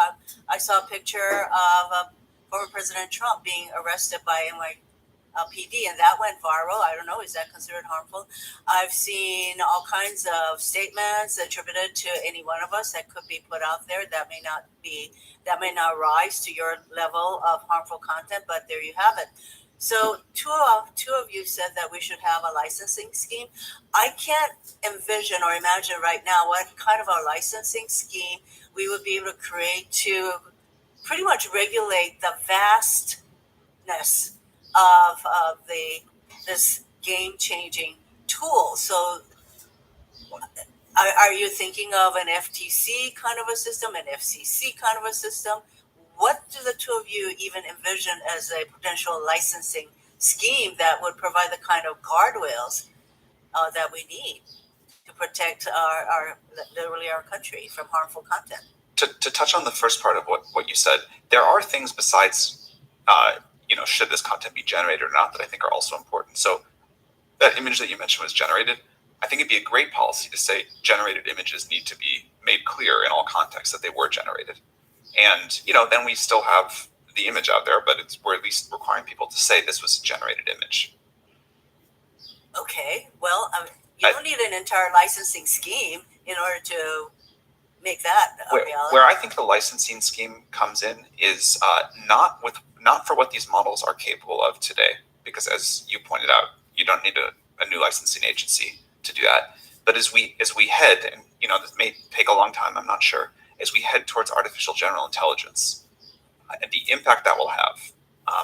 I saw a picture of former President Trump being arrested by NYPD, and that went viral. I don't know, is that considered harmful? I've seen all kinds of statements attributed to any one of us that could be put out there that may not rise to your level of harmful content, but there you have it. So two of you said that we should have a licensing scheme. I can't envision or imagine right now what kind of a licensing scheme we would be able to create to pretty much regulate the vastness of this game-changing tool. So are you thinking of an FTC kind of a system, an FCC kind of a system? What do the two of you even envision as a potential licensing scheme that would provide the kind of guardrails that we need to protect literally our country from harmful content? To touch on the first part of what you said, there are things besides, should this content be generated or not, that I think are also important. So that image that you mentioned was generated. I think it'd be a great policy to say generated images need to be made clear in all contexts that they were generated. And, then we still have the image out there, but we're at least requiring people to say this was a generated image. Okay, well, you don't need an entire licensing scheme in order to make that a reality. Where I think the licensing scheme comes in is not for what these models are capable of today, because as you pointed out, you don't need a new licensing agency to do that. But as we head, and this may take a long time, I'm not sure, as we head towards artificial general intelligence and the impact that will have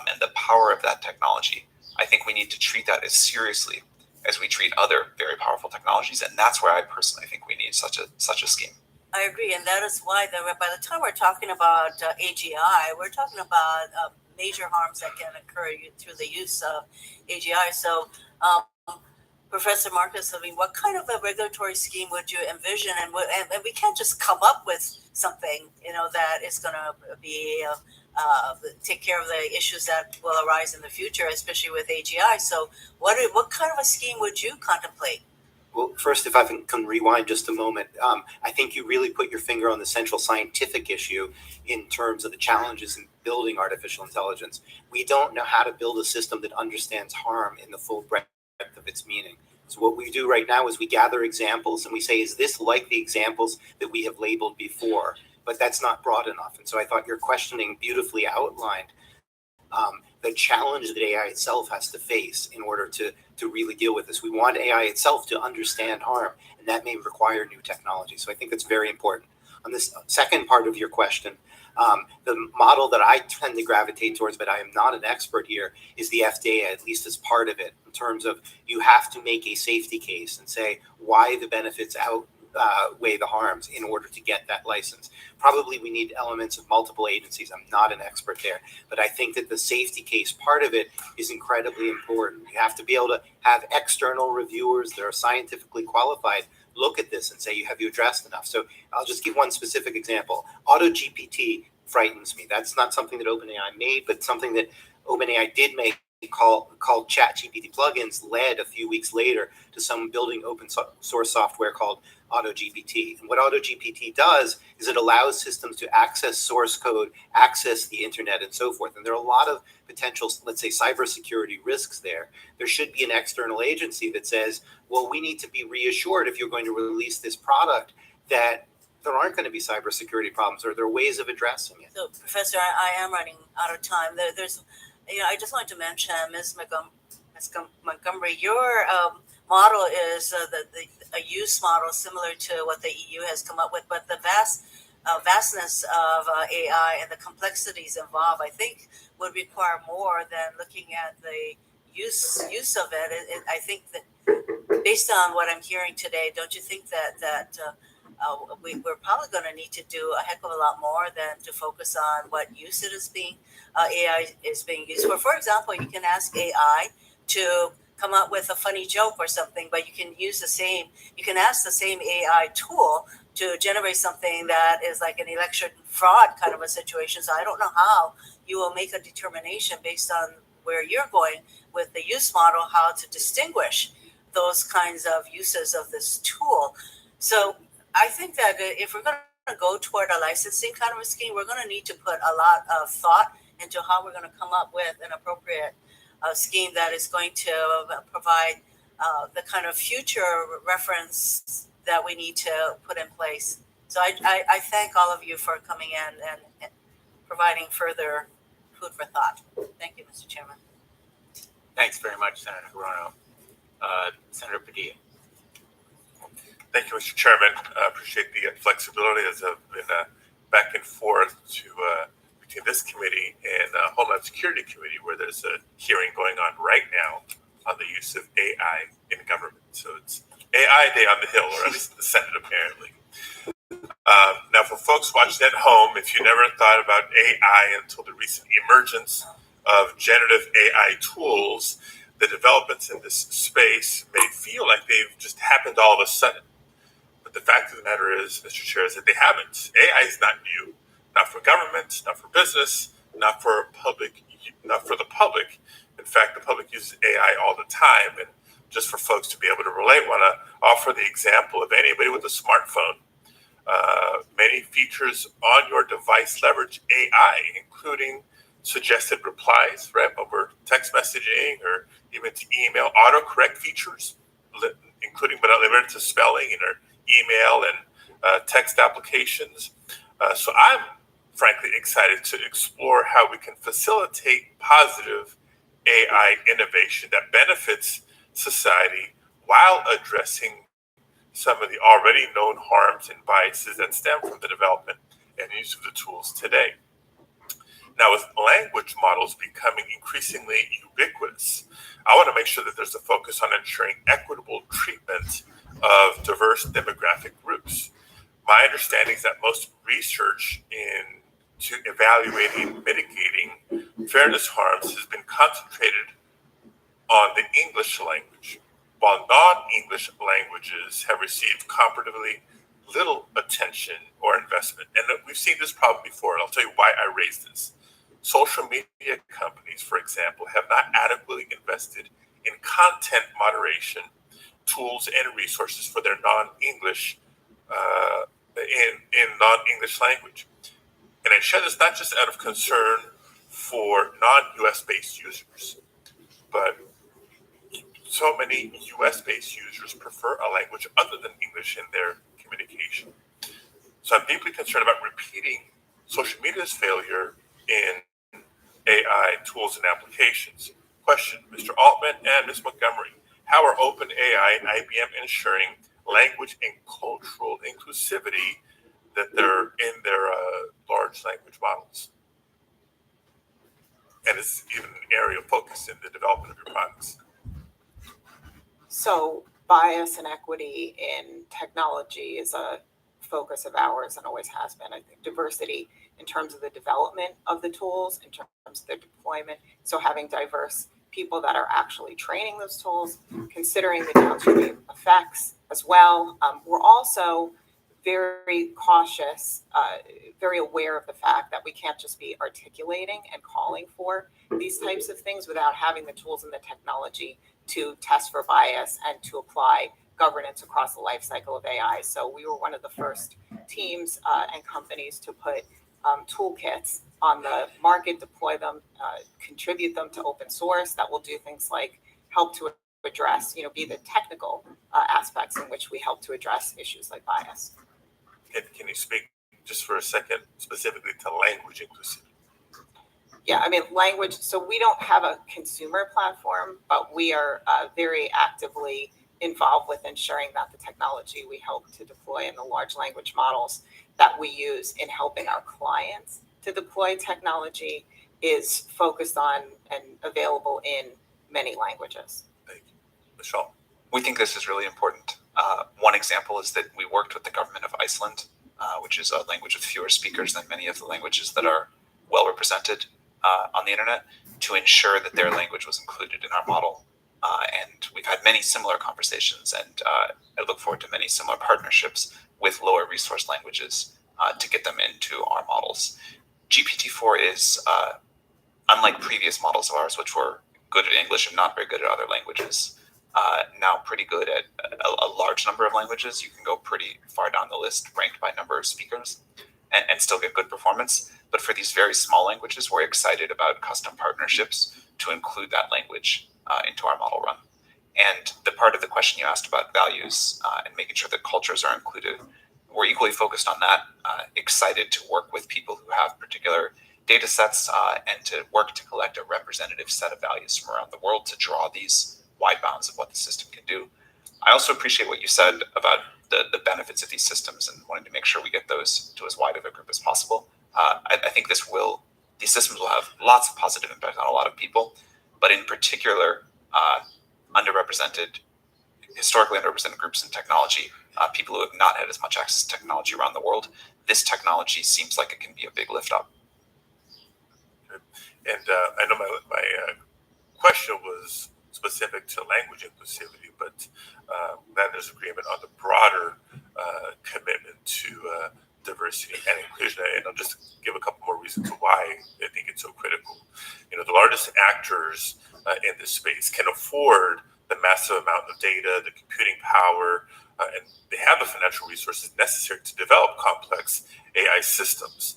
and the power of that technology, I think we need to treat that as seriously as we treat other very powerful technologies. And that's where I personally think we need such a scheme. I agree. And that is why by the time we're talking about AGI, we're talking about major harms that can occur through the use of AGI. So Professor Marcus, what kind of a regulatory scheme would you envision? And we can't just come up with something, that is going to be take care of the issues that will arise in the future, especially with AGI. So, what kind of a scheme would you contemplate? Well, first, if I can rewind just a moment, I think you really put your finger on the central scientific issue in terms of the challenges in building artificial intelligence. We don't know how to build a system that understands harm in the full breadth of its meaning. So what we do right now is we gather examples and we say, is this like the examples that we have labeled before? But that's not broad enough. And so I thought your questioning beautifully outlined the challenge that AI itself has to face in order to really deal with this. We want AI itself to understand harm, and that may require new technology. So I think that's very important. On this second part of your question, The model that I tend to gravitate towards, but I am not an expert here, is the FDA, at least as part of it, in terms of you have to make a safety case and say why the benefits outweigh the harms in order to get that license. Probably we need elements of multiple agencies. I'm not an expert there, but I think that the safety case part of it is incredibly important. You have to be able to have external reviewers that are scientifically qualified look at this and say, have you addressed enough? So I'll just give one specific example. AutoGPT frightens me. That's not something that OpenAI made, but something that OpenAI did make called ChatGPT plugins led a few weeks later to someone building open source software called AutoGPT. And what AutoGPT does is it allows systems to access source code, access the internet, and so forth. And there are a lot of potential, let's say, cybersecurity risks there. There should be an external agency that says, well, we need to be reassured if you're going to release this product that there aren't going to be cybersecurity problems, or there are ways of addressing it. So, Professor, I am running out of time. There's, I just wanted to mention, Ms. Montgomery, your model is a use model similar to what the EU has come up with, but the vastness of AI and the complexities involved, I think, would require more than looking at the use of it. I think that based on what I'm hearing today, don't you think that we're probably going to need to do a heck of a lot more than to focus on what use it is being AI is being used for. For example, you can ask AI to come up with a funny joke or something, but you can ask the same AI tool to generate something that is like an election fraud kind of a situation. So I don't know how you will make a determination based on where you're going with the use model, how to distinguish those kinds of uses of this tool. So I think that if we're going to go toward a licensing kind of a scheme, we're going to need to put a lot of thought into how we're going to come up with an appropriate scheme that is going to provide the kind of future reference that we need to put in place. So I thank all of you for coming in and providing further food for thought. Thank you, Mr. Chairman. Thanks very much, Senator Hirono. Senator Padilla. Thank you, Mr. Chairman. I appreciate the flexibility as I've been back and forth between this committee and Homeland Security Committee, where there's a hearing going on right now on the use of AI in government. So it's AI Day on the Hill, or at least in the Senate, apparently. Now, for folks watching at home, if you never thought about AI until the recent emergence of generative AI tools, the developments in this space may feel like they've just happened all of a sudden. But the fact of the matter is, Mr. Chair, is that they haven't. AI is not new, not for government, not for business, not for the public. In fact, the public uses AI all the time. And just for folks to be able to relate, I want to offer the example of anybody with a smartphone. Many features on your device leverage AI, including suggested replies, right, over text messaging or even to email, autocorrect features, including but not limited to spelling in our email and text applications. So I'm frankly excited to explore how we can facilitate positive AI innovation that benefits society while addressing some of the already known harms and biases that stem from the development and use of the tools today. Now, with language models becoming increasingly ubiquitous, I want to make sure that there's a focus on ensuring equitable treatment of diverse demographic groups. My understanding is that most research into evaluating and mitigating fairness harms has been concentrated on the English language, while non-English languages have received comparatively little attention or investment. And we've seen this problem before, and I'll tell you why I raised this. Social media companies, for example, have not adequately invested in content moderation tools and resources for their non-English in non-English language. And I share this not just out of concern for non-US based users, but so many US based users prefer a language other than English in their communication. So I'm deeply concerned about repeating social media's failure in AI tools and applications. Question, Mr. Altman and Ms. Montgomery, how are OpenAI and IBM ensuring language and cultural inclusivity that they're in their large large language models. And it's even an area of focus in the development of your products. So bias and equity in technology is a focus of ours and always has been. I think diversity in terms of the development of the tools, in terms of their deployment. So having diverse people that are actually training those tools, considering the downstream effects as well. We're also very cautious, very aware of the fact that we can't just be articulating and calling for these types of things without having the tools and the technology to test for bias and to apply governance across the life cycle of AI. So we were one of the first teams and companies to put toolkits on the market, deploy them, contribute them to open source that will do things like help to address, be the technical aspects in which we help to address issues like bias. Can you speak just for a second specifically to language inclusivity? Yeah, language. So we don't have a consumer platform, but we are very actively involved with ensuring that the technology we help to deploy in the large language models that we use in helping our clients to deploy technology is focused on and available in many languages. Thank you. Michelle? We think this is really important. One example is that we worked with the government of Iceland, which is a language with fewer speakers than many of the languages that are well represented on the internet, to ensure that their language was included in our model. And we've had many similar conversations, and I look forward to many similar partnerships with lower resource languages to get them into our models. GPT-4 is, unlike previous models of ours, which were good at English and not very good at other languages, now pretty good at a large number of languages. You can go pretty far down the list, ranked by number of speakers, and still get good performance. But for these very small languages, we're excited about custom partnerships to include that language into our model run. And the part of the question you asked about values and making sure that cultures are included, we're equally focused on that. Excited to work with people who have particular data sets and to work to collect a representative set of values from around the world to draw these wide bounds of what the system can do. I also appreciate what you said about the benefits of these systems and wanting to make sure we get those to as wide of a group as possible. I think these systems will have lots of positive impact on a lot of people, but in particular, historically underrepresented groups in technology, people who have not had as much access to technology around the world. This technology seems like it can be a big lift up. And I know my question was specific to language inclusivity, but that there's agreement on the broader commitment to diversity and inclusion. And I'll just give a couple more reasons why I think it's so critical. The largest actors in this space can afford the massive amount of data, the computing power, and they have the financial resources necessary to develop complex AI systems.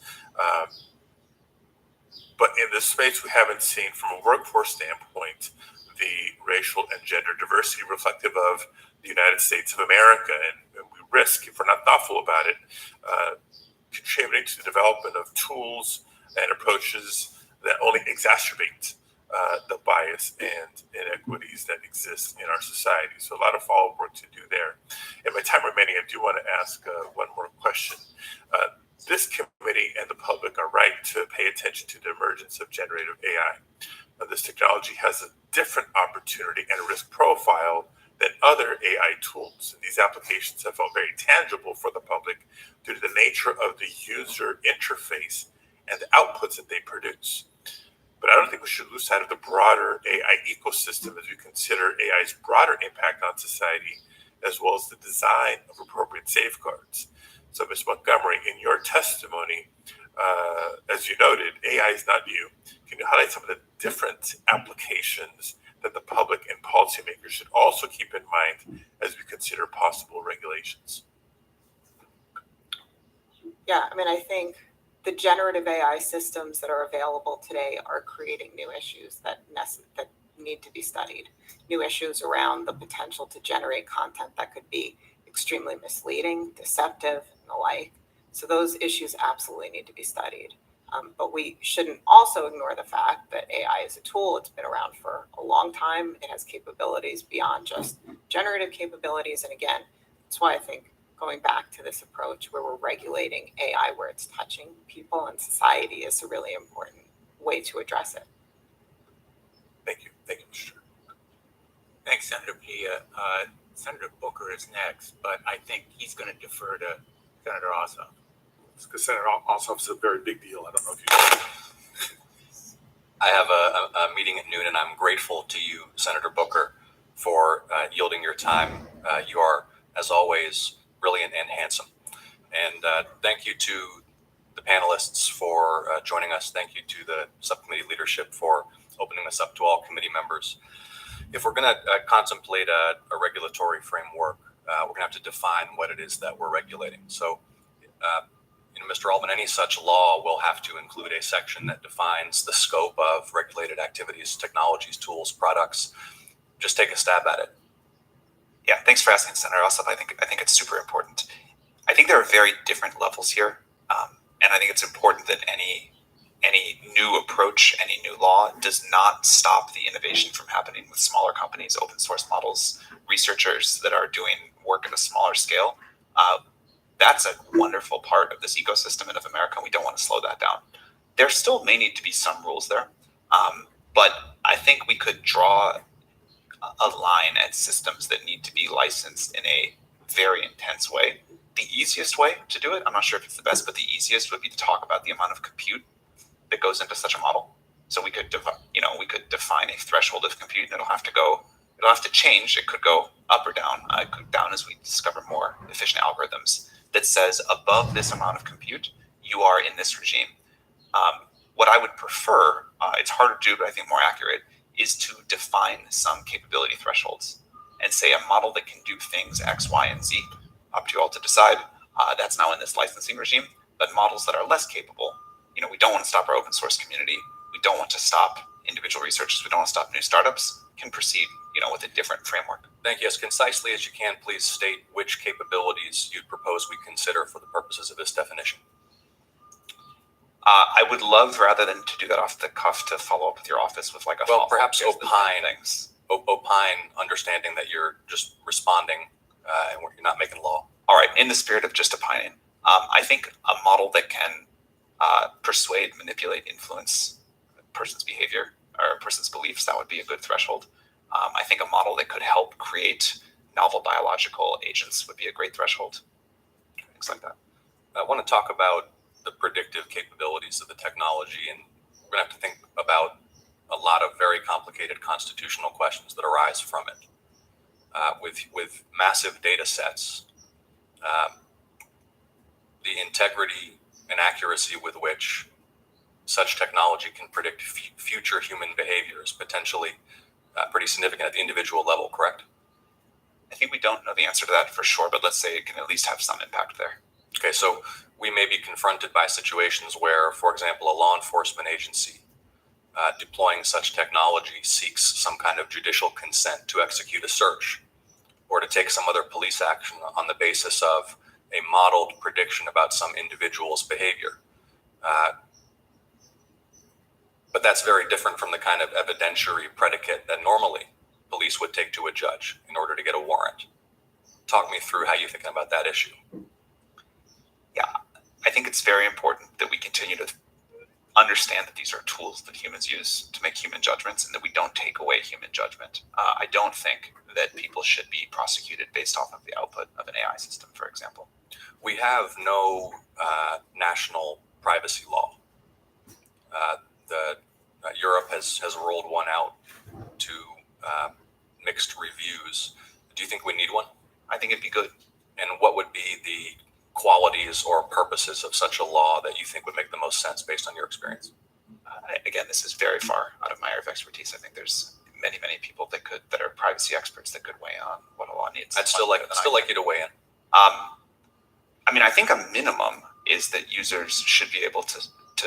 But in this space, we haven't seen, from a workforce standpoint, the racial and gender diversity reflective of the United States of America. And we risk, if we're not thoughtful about it, contributing to the development of tools and approaches that only exacerbate the bias and inequities that exist in our society. So a lot of follow-up work to do there. In my time remaining, I do want to ask one more question. This committee and the public are right to pay attention to the emergence of generative AI. This technology has a different opportunity and risk profile than other AI tools. And these applications have felt very tangible for the public due to the nature of the user interface and the outputs that they produce. But I don't think we should lose sight of the broader AI ecosystem as we consider AI's broader impact on society, as well as the design of appropriate safeguards. So, Ms. Montgomery, in your testimony, as you noted, AI is not new. Can you highlight some of the different applications that the public and policymakers should also keep in mind as we consider possible regulations? Yeah, I think the generative AI systems that are available today are creating new issues that need to be studied. New issues around the potential to generate content that could be extremely misleading, deceptive, and the like. So those issues absolutely need to be studied. But we shouldn't also ignore the fact that AI is a tool. It's been around for a long time. It has capabilities beyond just generative capabilities. And again, that's why I think going back to this approach where we're regulating AI where it's touching people and society is a really important way to address it. Thank you. Thank you, Mr. Chair. Thanks, Senator Pia. Senator Booker is next, but I think he's going to defer to Senator Ossoff. It's because Senator Ossoff is a very big deal. I don't know if you I have a meeting at noon, and I'm grateful to you, Senator Booker, for yielding your time. You are, as always, brilliant and handsome. And thank you to the panelists for joining us. Thank you to the subcommittee leadership for opening us up to all committee members. If we're going to contemplate a regulatory framework, we're going to have to define what it is that we're regulating. So, Mr. Altman, any such law will have to include a section that defines the scope of regulated activities, technologies, tools, products. Just take a stab at it. Yeah, thanks for asking, Senator Ossoff. I think it's super important. I think there are very different levels here, and I think it's important that any new approach, any new law does not stop the innovation from happening with smaller companies, open source models, researchers that are doing work at a smaller scale. That's a wonderful part of this ecosystem and of America, and we don't want to slow that down. There still may need to be some rules there, but I think we could draw a line at systems that need to be licensed in a very intense way. The easiest way to do it, I'm not sure if it's the best, but the easiest would be to talk about the amount of compute that goes into such a model. So we could define a threshold of compute, and it'll have to change. It could go up or down. It could go down as we discover more efficient algorithms that says above this amount of compute, you are in this regime. What I would prefer, it's harder to do, but I think more accurate, is to define some capability thresholds and say a model that can do things X, Y, and Z, up to you all to decide. That's now in this licensing regime, but models that are less capable, we don't want to stop our open source community. We don't want to stop individual researchers. We don't want to stop new startups, can proceed, with a different framework. Thank you. As concisely as you can, please state which capabilities you propose we consider for the purposes of this definition. I would love, rather than to do that off the cuff, to follow up with your office with like a perhaps opine, understanding that you're just responding and you're not making law. All right. In the spirit of just opining, I think a model that can persuade, manipulate, influence a person's behavior or a person's beliefs, that would be a good threshold. I think a model that could help create novel biological agents would be a great threshold. Things like that. I want to talk about the predictive capabilities of the technology, and we're going to have to think about a lot of very complicated constitutional questions that arise from it. With massive data sets, the integrity and accuracy with which such technology can predict future human behavior is potentially pretty significant at the individual level, correct? I think we don't know the answer to that for sure, but let's say it can at least have some impact there. Okay, so we may be confronted by situations where, for example, a law enforcement agency deploying such technology seeks some kind of judicial consent to execute a search or to take some other police action on the basis of a modeled prediction about some individual's behavior. But that's very different from the kind of evidentiary predicate that normally police would take to a judge in order to get a warrant. Talk me through how you're thinking about that issue. Yeah, I think it's very important that we continue to understand that these are tools that humans use to make human judgments and that we don't take away human judgment. I don't think that people should be prosecuted based off of the output of an AI system, for example. We have no national privacy law. Europe has rolled one out to mixed reviews. Do you think we need one? I think it'd be good. And what would be the qualities or purposes of such a law that you think would make the most sense based on your experience? Again, this is very far out of my area of expertise. I think there's many people that are privacy experts that could weigh on what a law needs. I'd still like you to weigh in. I think a minimum is that users should be able to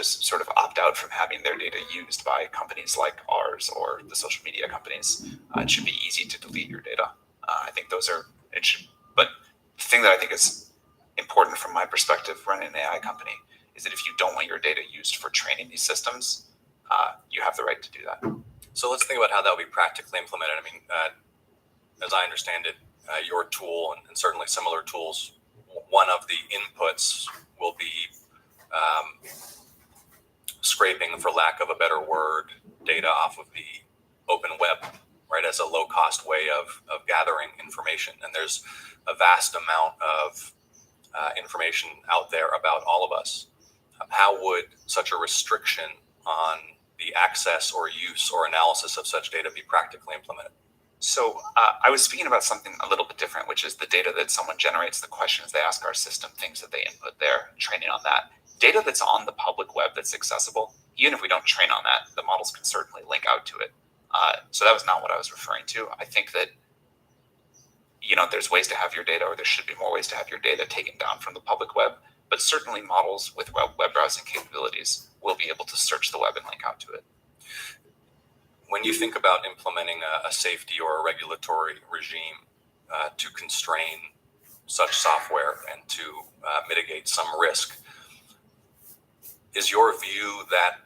sort of opt out from having their data used by companies like ours or the social media companies. It should be easy to delete your data. I think but the thing that I think is important from my perspective running an AI company is that if you don't want your data used for training these systems, you have the right to do that. So let's think about how that will be practically implemented. As I understand it, your tool and certainly similar tools one of the inputs will be scraping, for lack of a better word, data off of the open web, right, as a low-cost way of gathering information. And there's a vast amount of information out there about all of us. How would such a restriction on the access or use or analysis of such data be practically implemented? So I was speaking about something a little bit different, which is the data that someone generates, the questions they ask our system, things that they input there, training on that. Data that's on the public web that's accessible, even if we don't train on that, the models can certainly link out to it. So that was not what I was referring to. I think that, there's ways to have your data, or there should be more ways to have your data taken down from the public web, but certainly models with web browsing capabilities will be able to search the web and link out to it. When you think about implementing a safety or a regulatory regime to constrain such software and to mitigate some risk, is your view that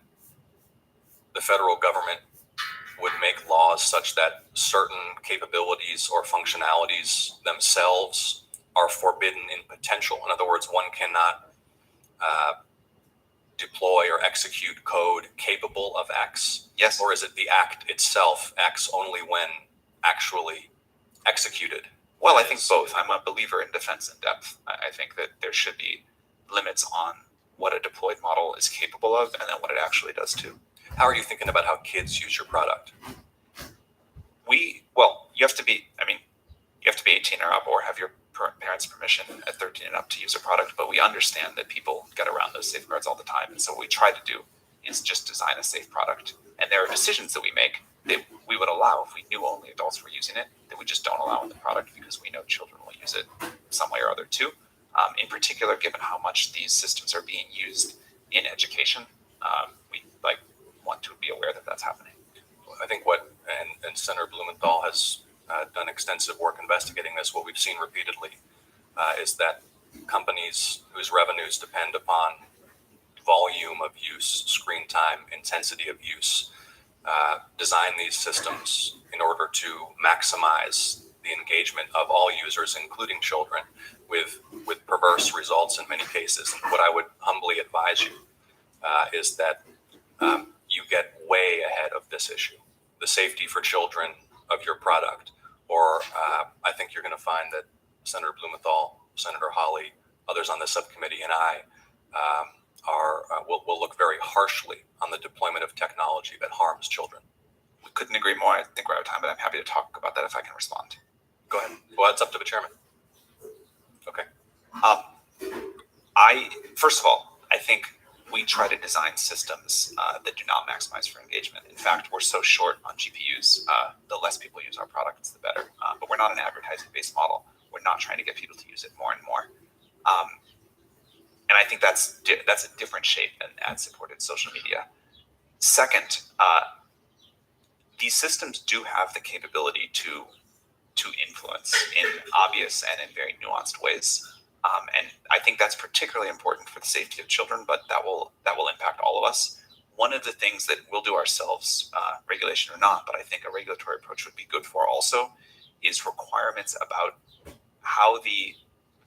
the federal government would make laws such that certain capabilities or functionalities themselves are forbidden in potential? In other words, one cannot deploy or execute code capable of X? Yes. Or is it the act itself X only when actually executed? Well, I think both. I'm a believer in defense in depth. I think that there should be limits on what a deployed model is capable of and then what it actually does too. How are you thinking about how kids use your product? You have to be 18 or up or have your parents' permission at 13 and up to use a product, but we understand that people get around those safeguards all the time. And so what we try to do is just design a safe product. And there are decisions that we make that we would allow if we knew only adults were using it, that we just don't allow in the product because we know children will use it some way or other too. In particular, given how much these systems are being used in education, we want to be aware that that's happening. I think and Senator Blumenthal has done extensive work investigating this. What we've seen repeatedly is that companies whose revenues depend upon volume of use, screen time, intensity of use, design these systems in order to maximize the engagement of all users, including children, with perverse results in many cases. And what I would humbly advise you is that you get way ahead of this issue, the safety for children of your product. Or I think you're going to find that Senator Blumenthal, Senator Hawley, others on the subcommittee, and I will look very harshly on the deployment of technology that harms children. We couldn't agree more. I think we're out of time, but I'm happy to talk about that if I can respond. Go ahead. Well, it's up to the chairman. Okay. First of all, I think we try to design systems that do not maximize for engagement. In fact, we're so short on GPUs, the less people use our products, the better. But we're not an advertising-based model. We're not trying to get people to use it more and more. And I think that's a different shape than ad-supported social media. Second, these systems do have the capability to influence in obvious and in very nuanced ways. And I think that's particularly important for the safety of children, but that will impact all of us. One of the things that we'll do ourselves, regulation or not, but I think a regulatory approach would be good for also, is requirements about how the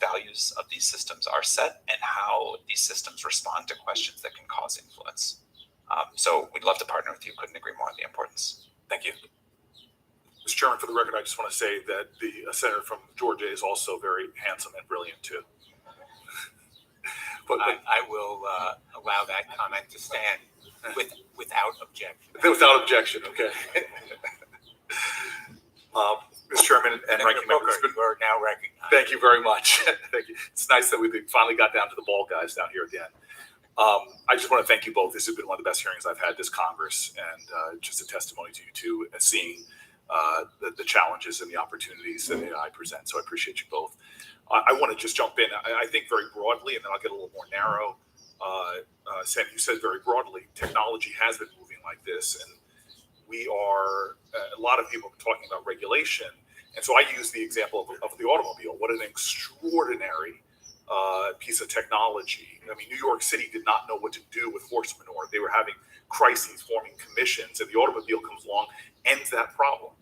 values of these systems are set and how these systems respond to questions that can cause influence. So we'd love to partner with you. Couldn't agree more on the importance. Thank you. Mr. Chairman, for the record, I just want to say that the senator from Georgia is also very handsome and brilliant too. But I will allow that comment to stand without objection. Without objection, okay. Mr. Chairman and Ranking Member, you are now recognized. Thank you very much. Thank you. It's nice that we finally got down to the ball guys down here again. I just want to thank you both. This has been one of the best hearings I've had this Congress, and just a testimony to you two, seeing the challenges and the opportunities that AI presents. So I appreciate you both. I want to just jump in. I think very broadly, and then I'll get a little more narrow. Sam, you said very broadly, technology has been moving like this, and we are, a lot of people talking about regulation. And so I use the example of the automobile. What an extraordinary piece of technology. I mean, New York City did not know what to do with horse manure. They were having crises, forming commissions, and the automobile comes along, ends that problem.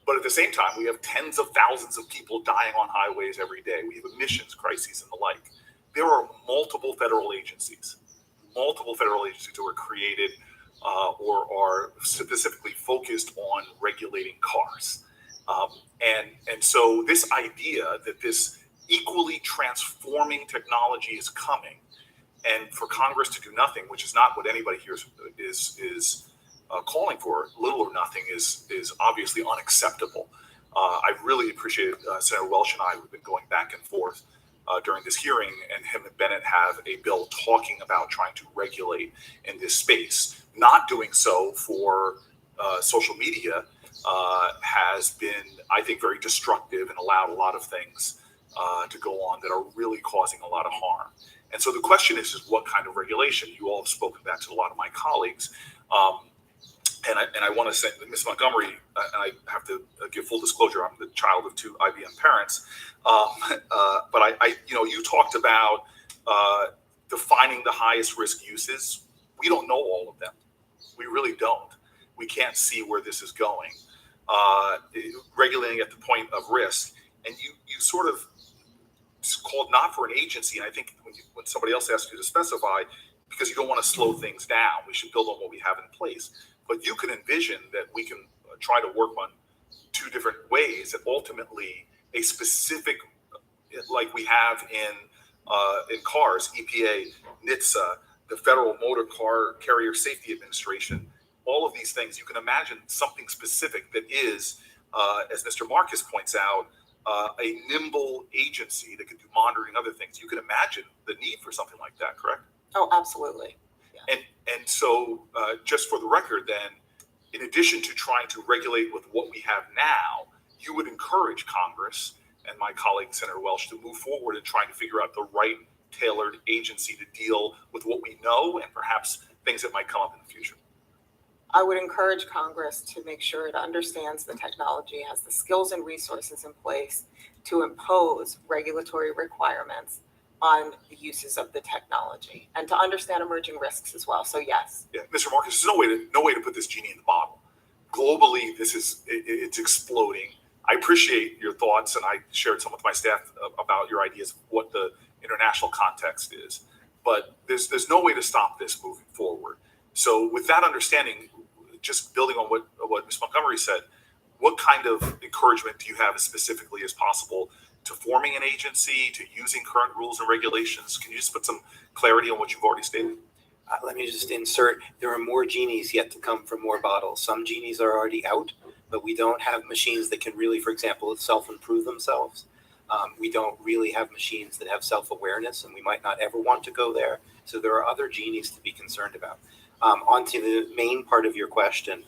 But at the same time, we have tens of thousands of people dying on highways every day. We have emissions crises and the like. There are multiple federal agencies who are created or are specifically focused on regulating cars. And so this idea that this equally transforming technology is coming, and for Congress to do nothing, which is not what anybody here is calling for, little or nothing, is obviously unacceptable. I really appreciate Senator Welch and I, who've been going back and forth during this hearing, and him and Bennett have a bill talking about trying to regulate in this space. Not doing so for social media has been, I think, very destructive and allowed a lot of things to go on that are really causing a lot of harm. And so the question is what kind of regulation? You all have spoken back to a lot of my colleagues. And I want to say, Ms. Montgomery, and I have to give full disclosure, I'm the child of two IBM parents. But you talked about defining the highest risk uses. We don't know all of them. We really don't. We can't see where this is going. Regulating at the point of risk, and you sort of called not for an agency. And I think when somebody else asks you to specify, because you don't want to slow things down, we should build on what we have in place. But you can envision that we can try to work on two different ways, and ultimately a specific, like we have in cars, EPA, NHTSA, the Federal Motor Car Carrier Safety Administration, all of these things, you can imagine something specific that is, as Mr. Marcus points out, a nimble agency that can do monitoring, other things. You can imagine the need for something like that, correct? Oh, absolutely. Yeah. And so just for the record then, in addition to trying to regulate with what we have now, you would encourage Congress and my colleague, Senator Welch, to move forward in trying to figure out the right tailored agency to deal with what we know and perhaps things that might come up in the future. I would encourage Congress to make sure it understands the technology, has the skills and resources in place to impose regulatory requirements on the uses of the technology and to understand emerging risks as well. So yes. Yeah, Mr. Marcus, there's no way to put this genie in the bottle. Globally, it's exploding. I appreciate your thoughts, and I shared some with my staff about your ideas of what the international context is. But there's no way to stop this moving forward. So with that understanding, just building on what Ms. Montgomery said, what kind of encouragement do you have as specifically as possible to forming an agency, to using current rules and regulations? Can you just put some clarity on what you've already stated? Let me just insert, there are more genies yet to come from more bottles. Some genies are already out, but we don't have machines that can really, for example, self-improve themselves. We don't really have machines that have self-awareness, and we might not ever want to go there. So there are other genies to be concerned about. On to the main part of your question,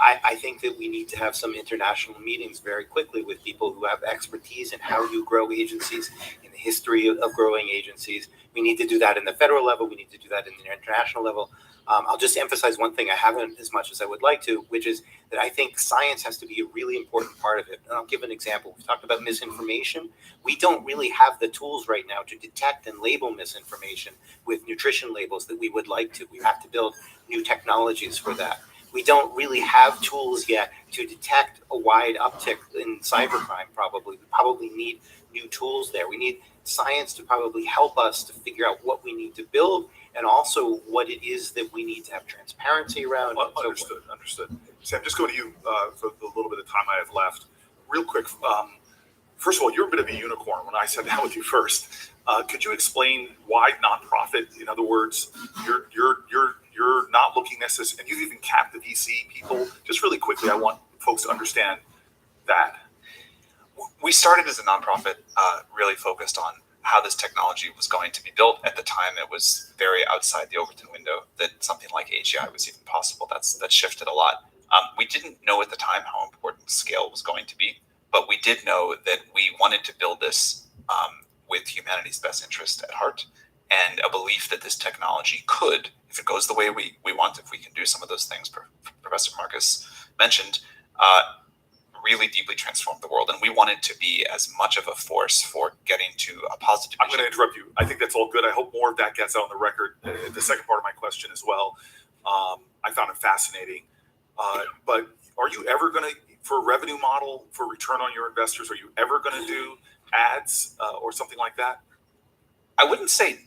I think that we need to have some international meetings very quickly with people who have expertise in how you grow agencies, in the history of growing agencies. We need to do that in the federal level. We need to do that in the international level. I'll just emphasize one thing I haven't as much as I would like to, which is that I think science has to be a really important part of it. And I'll give an example. We've talked about misinformation. We don't really have the tools right now to detect and label misinformation with nutrition labels that we would like to. We have to build new technologies for that. We don't really have tools yet to detect a wide uptick in cybercrime, probably. We probably need new tools there. We need science to probably help us to figure out what we need to build and also what it is that we need to have transparency around. Well, understood. Sam, just go to you for the little bit of time I have left. Real quick, first of all, you're a bit of a unicorn when I sat down with you first. Could you explain why nonprofit? In other words, you're not looking necessarily, and you've even capped the VC people. Just really quickly, I want folks to understand that. We started as a nonprofit, really focused on how this technology was going to be built. At the time, it was very outside the Overton window that something like AGI was even possible. That's shifted a lot. We didn't know at the time how important scale was going to be, but we did know that we wanted to build this with humanity's best interest at heart, and a belief that this technology could, if it goes the way we want, if we can do some of those things Professor Marcus mentioned, really deeply transform the world. And we wanted to be as much of a force for getting to a positive. I'm going to interrupt you. I think that's all good. I hope more of that gets out on the record. The second part of my question as well, I found it fascinating. But are you ever going to, for a revenue model for return on your investors? Are you ever going to do ads or something like that? I wouldn't say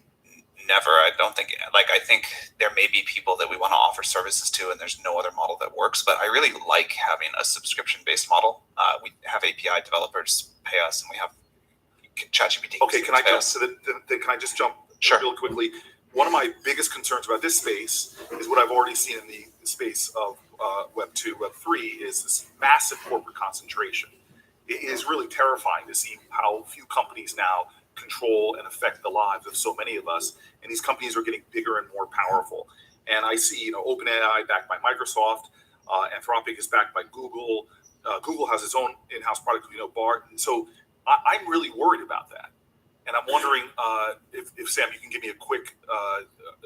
never. I don't think, I think there may be people that we want to offer services to and there's no other model that works, but I really like having a subscription-based model. We have API developers pay us and we have ChatGPT. Okay, can I just jump real quickly? One of my biggest concerns about this space is what I've already seen in the space of Web 2, Web 3 is this massive corporate concentration. It is really terrifying to see how few companies now control and affect the lives of so many of us. And these companies are getting bigger and more powerful. And I see, OpenAI backed by Microsoft, Anthropic is backed by Google. Google has its own in-house product, BART. And so I'm really worried about that. And I'm wondering if Sam, you can give me a quick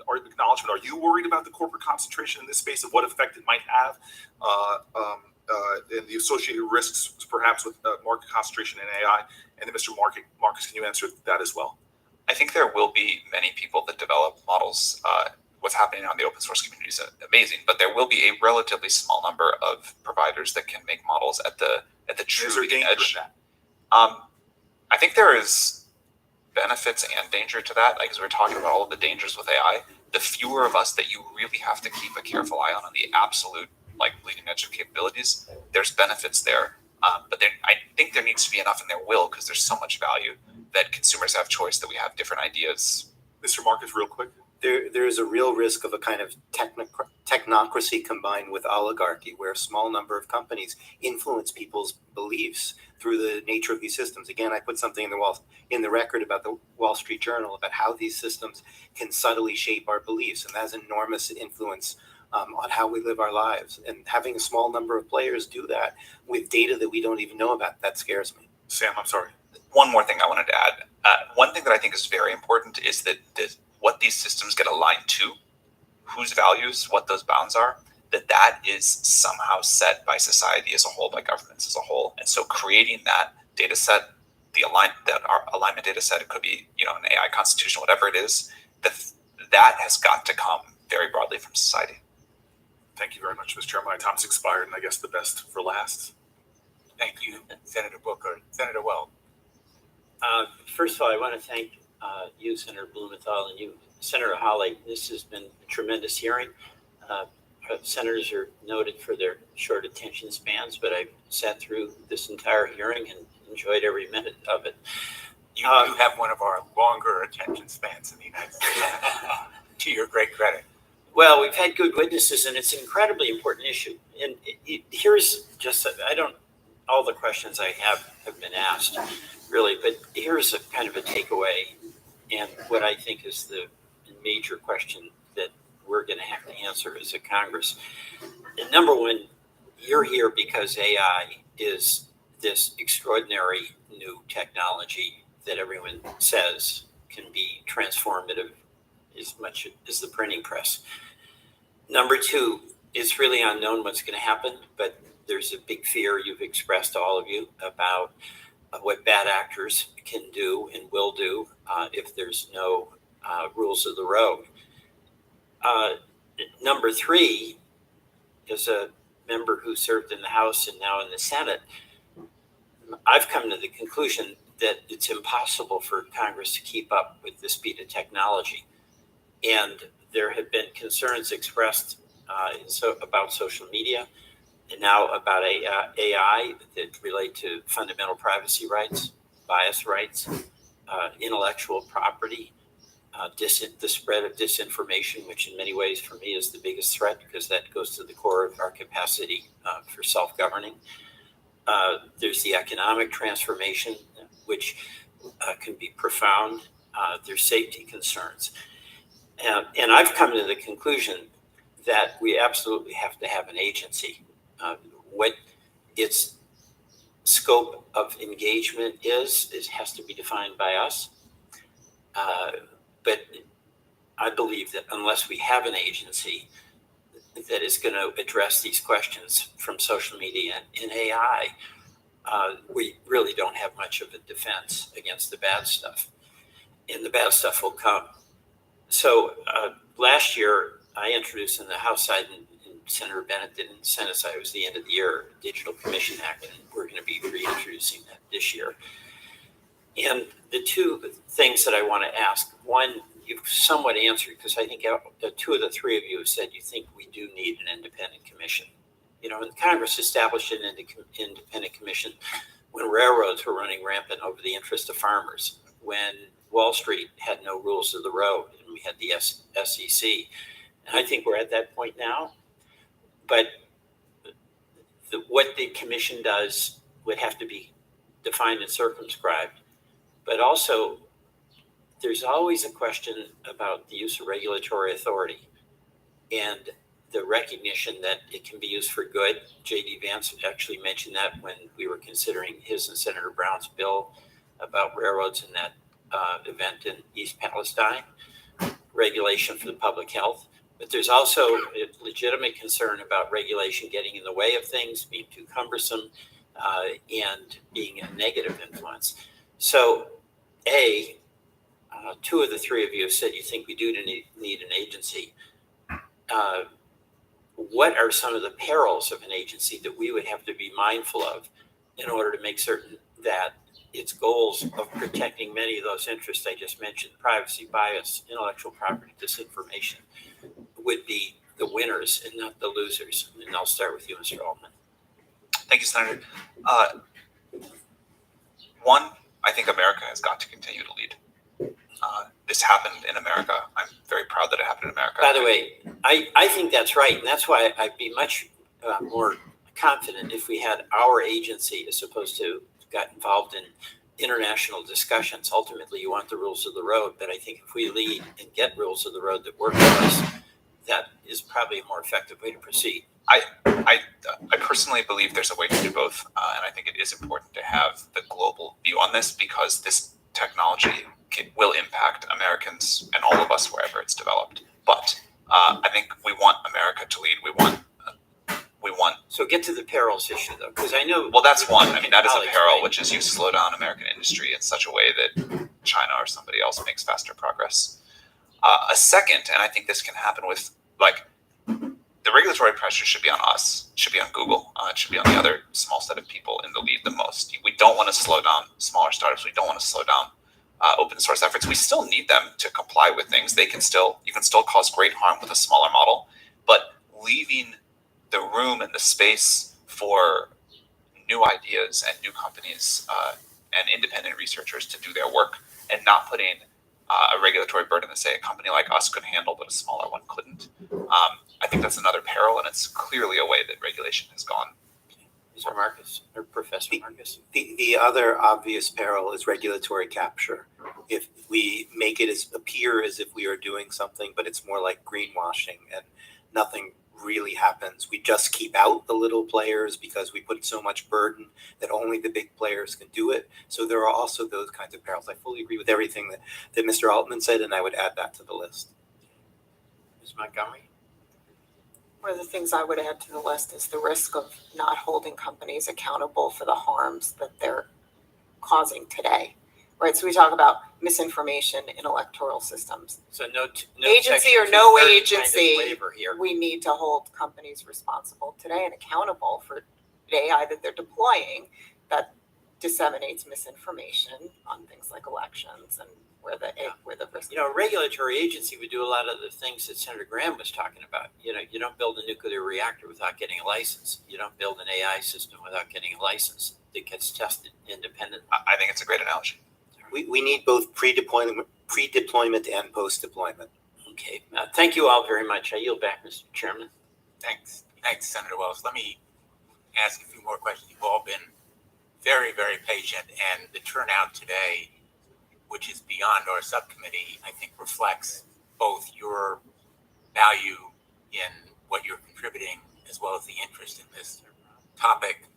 acknowledgement. Are you worried about the corporate concentration in this space and what effect it might have and the associated risks, perhaps, with market concentration in AI? And then, Mr. Marcus, can you answer that as well? I think there will be many people that develop models. What's happening on the open source community is amazing, but there will be a relatively small number of providers that can make models at the true leading edge. I think there is benefits and danger to that. Like, as we're talking about all of the dangers with AI, the fewer of us that you really have to keep a careful eye on the absolute leading edge of capabilities, there's benefits there. But I think there needs to be enough, and there will, because there's so much value that consumers have choice, that we have different ideas. Mr. Marcus, real quick. There is a real risk of a kind of technocracy combined with oligarchy, where a small number of companies influence people's beliefs through the nature of these systems. Again, I put something in the record about the Wall Street Journal about how these systems can subtly shape our beliefs, and that has enormous influence on how we live our lives. And having a small number of players do that with data that we don't even know about, that scares me. Sam, I'm sorry. One more thing I wanted to add. One thing that I think is very important is that what these systems get aligned to, whose values, what those bounds are, that is somehow set by society as a whole, by governments as a whole. And so creating that data set, our alignment data set, it could be an AI constitution, whatever it is, that has got to come very broadly from society. Thank you very much, Mr. Chairman. My time's expired, and I guess the best for last. Thank you, Senator Booker. Senator Weld. First of all, I want to thank you, Senator Blumenthal, and you, Senator Hawley. This has been a tremendous hearing. Senators are noted for their short attention spans, but I've sat through this entire hearing and enjoyed every minute of it. You do have one of our longer attention spans in the United States, to your great credit. Well, we've had good witnesses, and it's an incredibly important issue. And here's just, all the questions I have been asked, really, but here's a kind of a takeaway, and what I think is the major question that we're going to have to answer as a Congress. And number one, you're here because AI is this extraordinary new technology that everyone says can be transformative as much as the printing press. Number two, it's really unknown what's going to happen, but there's a big fear you've expressed, all of you, about what bad actors can do and will do if there's no rules of the road. Number three, as a member who served in the House and now in the Senate, I've come to the conclusion that it's impossible for Congress to keep up with the speed of technology. And there have been concerns expressed about social media and now about AI that relate to fundamental privacy rights, bias rights, intellectual property, the spread of disinformation, which in many ways for me is the biggest threat because that goes to the core of our capacity for self-governing. There's the economic transformation, which can be profound. There's safety concerns. And I've come to the conclusion that we absolutely have to have an agency. What its scope of engagement is has to be defined by us. But I believe that unless we have an agency that is going to address these questions from social media and AI, we really don't have much of a defense against the bad stuff. And the bad stuff will come. So last year, I introduced in the House side, and Senator Bennett didn't send us, it was the end of the year, Digital Commission Act, and we're going to be reintroducing that this year. And the two things that I want to ask, one, you've somewhat answered, because I think two of the three of you have said you think we do need an independent commission. You know, and Congress established an independent commission when railroads were running rampant over the interest of farmers, when Wall Street had no rules of the road, and we had the SEC. And I think we're at that point now. But what the commission does would have to be defined and circumscribed. But also, there's always a question about the use of regulatory authority and the recognition that it can be used for good. J.D. Vance actually mentioned that when we were considering his and Senator Brown's bill about railroads in that event in East Palestine, regulation for the public health. But there's also a legitimate concern about regulation getting in the way of things, being too cumbersome, and being a negative influence. So, two of the three of you have said you think we do need an agency. What are some of the perils of an agency that we would have to be mindful of in order to make certain that its goals of protecting many of those interests I just mentioned, privacy, bias, intellectual property, disinformation, would be the winners and not the losers? And I'll start with you, Mr. Altman. Thank you, Senator. One, I think America has got to continue to lead. This happened in America. I'm very proud that it happened in America. By the way, I think that's right. And that's why I'd be much more confident if we had our agency as opposed to got involved in international discussions. Ultimately, you want the rules of the road. But I think if we lead and get rules of the road that work for us, that is probably a more effective way to proceed. I personally believe there's a way to do both. And I think it is important to have the global view on this because this technology will impact Americans and all of us wherever it's developed. But I think we want America to lead. We want. So get to the perils issue, though, because I know. Well, that's one. I mean, that is a peril, which is you slow down American industry in such a way that China or somebody else makes faster progress. A second, and I think this can happen with the regulatory pressure should be on us, it should be on Google, it should be on the other small set of people in the lead the most. We don't want to slow down smaller startups. We don't want to slow down open source efforts. We still need them to comply with things. You can still cause great harm with a smaller model, but leaving the room and the space for new ideas and new companies and independent researchers to do their work and not putting a regulatory burden that say a company like us could handle but a smaller one couldn't. I think that's another peril, and it's clearly a way that regulation has gone. Mr. Marcus, or Professor Marcus. The other obvious peril is regulatory capture. If we make it appear as if we are doing something, but it's more like greenwashing and nothing really happens. We just keep out the little players because we put so much burden that only the big players can do it. So there are also those kinds of perils. I fully agree with everything that Mr. Altman said, and I would add that to the list. Ms. Montgomery? One of the things I would add to the list is the risk of not holding companies accountable for the harms that they're causing today, right? So we talk about misinformation in electoral systems. So no agency or no agency, we need to hold companies responsible today and accountable for the AI that they're deploying that disseminates misinformation on things like elections and where the risk. A regulatory agency would do a lot of the things that Senator Graham was talking about. You don't build a nuclear reactor without getting a license. You don't build an AI system without getting a license that gets tested independently. I think it's a great analogy. We need both pre-deployment and post-deployment. Okay. Thank you all very much. I yield back, Mr. Chairman. Thanks, Senator Wells. Let me ask a few more questions. You've all been very, very patient, and the turnout today, which is beyond our subcommittee, I think reflects both your value in what you're contributing as well as the interest in this topic.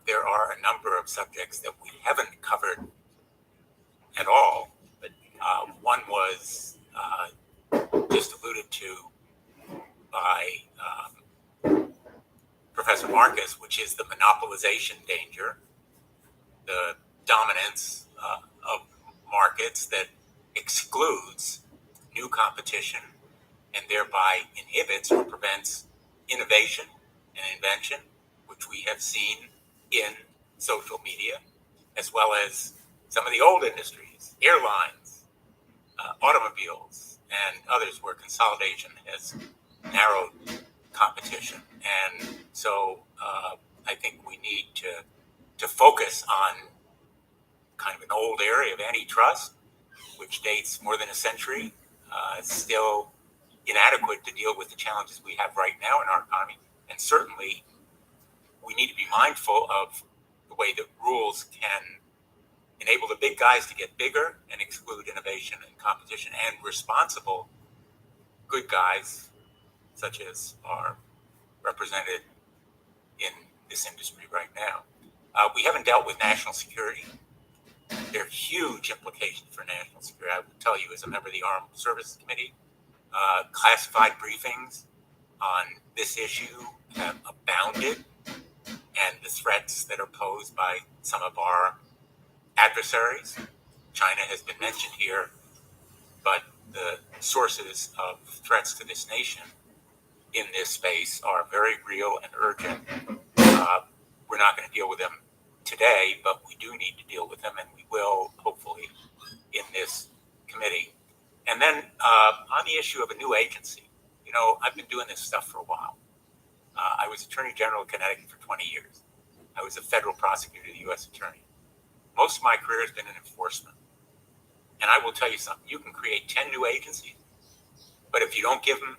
There are a number of subjects that we haven't covered at all, but one was just alluded to by Professor Marcus, which is the monopolization danger, the dominance of markets that excludes new competition and thereby inhibits or prevents innovation and invention, which we have seen in social media, as well as some of the old industries, airlines, automobiles, and others where consolidation has narrowed competition. And so I think we need to focus on kind of an old area of antitrust, which dates more than a century. It's still inadequate to deal with the challenges we have right now in our economy. And certainly, we need to be mindful of the way that rules can enable the big guys to get bigger and exclude innovation and competition, and responsible good guys, such as are represented in this industry right now. We haven't dealt with national security. There are huge implications for national security. I would tell you, as a member of the Armed Services Committee, classified briefings on this issue have abounded, and the threats that are posed by some of our adversaries. China has been mentioned here, but the sources of threats to this nation in this space are very real and urgent. We're not going to deal with them today, but we do need to deal with them, and we will, hopefully, in this committee. And then on the issue of a new agency, you know, I've been doing this stuff for a while. I was Attorney General of Connecticut for 20 years. I was a federal prosecutor, the U.S. Attorney. Most of my career has been in enforcement. And I will tell you something, you can create 10 new agencies, but if you don't give them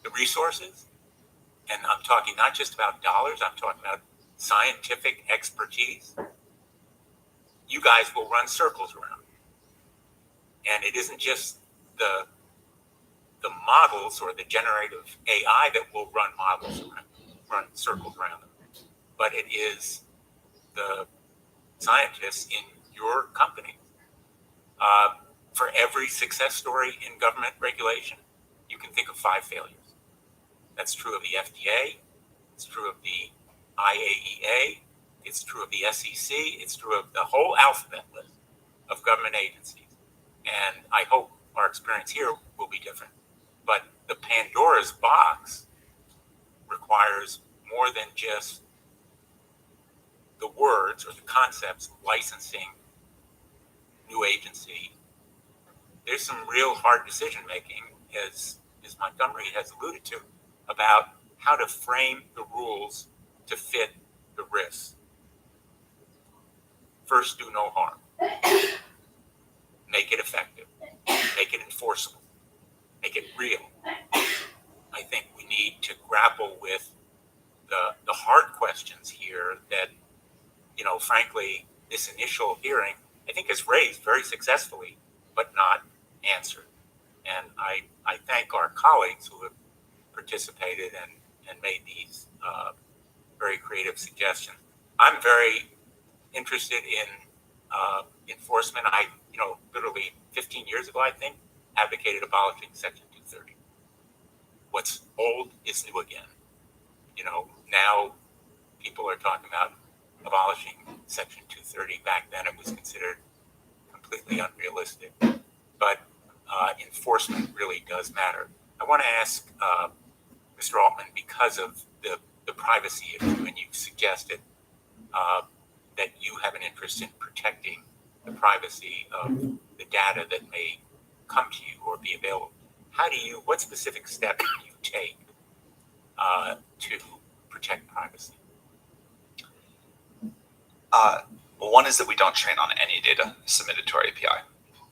the resources, and I'm talking not just about dollars, I'm talking about scientific expertise, you guys will run circles around. And it isn't just the models or the generative AI that will run circles around them, but it is the scientists in your company. For every success story in government regulation, you can think of 5 failures. That's true of the FDA. It's true of the IAEA. It's true of the SEC. It's true of the whole alphabet list of government agencies. And I hope our experience here will be different. But the Pandora's box requires more than just the words or the concepts, licensing, new agency. There's some real hard decision making, as Ms. Montgomery has alluded to, about how to frame the rules to fit the risks. First, do no harm. Make it effective. Make it enforceable. Make it real. I think we need to grapple with the hard questions here that, you know, frankly, this initial hearing, I think, has raised very successfully, but not answered. And I thank our colleagues who have participated and made these very creative suggestions. I'm very interested in enforcement. I, literally 15 years ago, I think, advocated abolishing Section 230. What's old is new again. Now people are talking about abolishing Section 230. Back then, it was considered completely unrealistic. But enforcement really does matter. I want to ask Mr. Altman, because of the privacy issue, and you suggested that you have an interest in protecting the privacy of the data that may come to you or be available. What specific steps do you take to protect privacy? One is that we don't train on any data submitted to our API.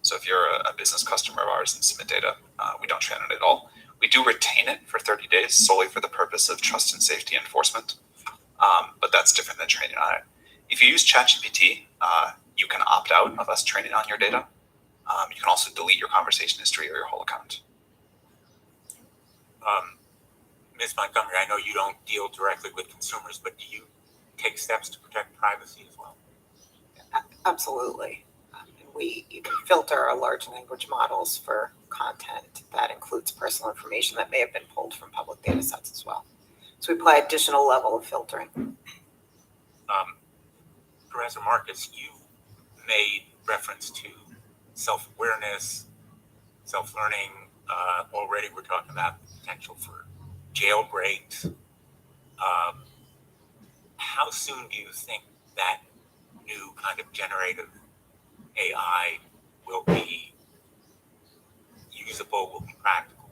So if you're a business customer of ours and submit data, we don't train on it at all. We do retain it for 30 days solely for the purpose of trust and safety enforcement, but that's different than training on it. If you use ChatGPT, you can opt out of us training on your data. You can also delete your conversation history or your whole account. Ms. Montgomery, I know you don't deal directly with consumers, but do you take steps to protect privacy as well? Absolutely. We even filter our large language models for content that includes personal information that may have been pulled from public data sets as well. So we apply additional level of filtering. Professor Marcus, you made reference to self-awareness, self-learning. Already we're talking about the potential for jailbreaks How soon do you think that new kind of generative AI will be usable, will be practical?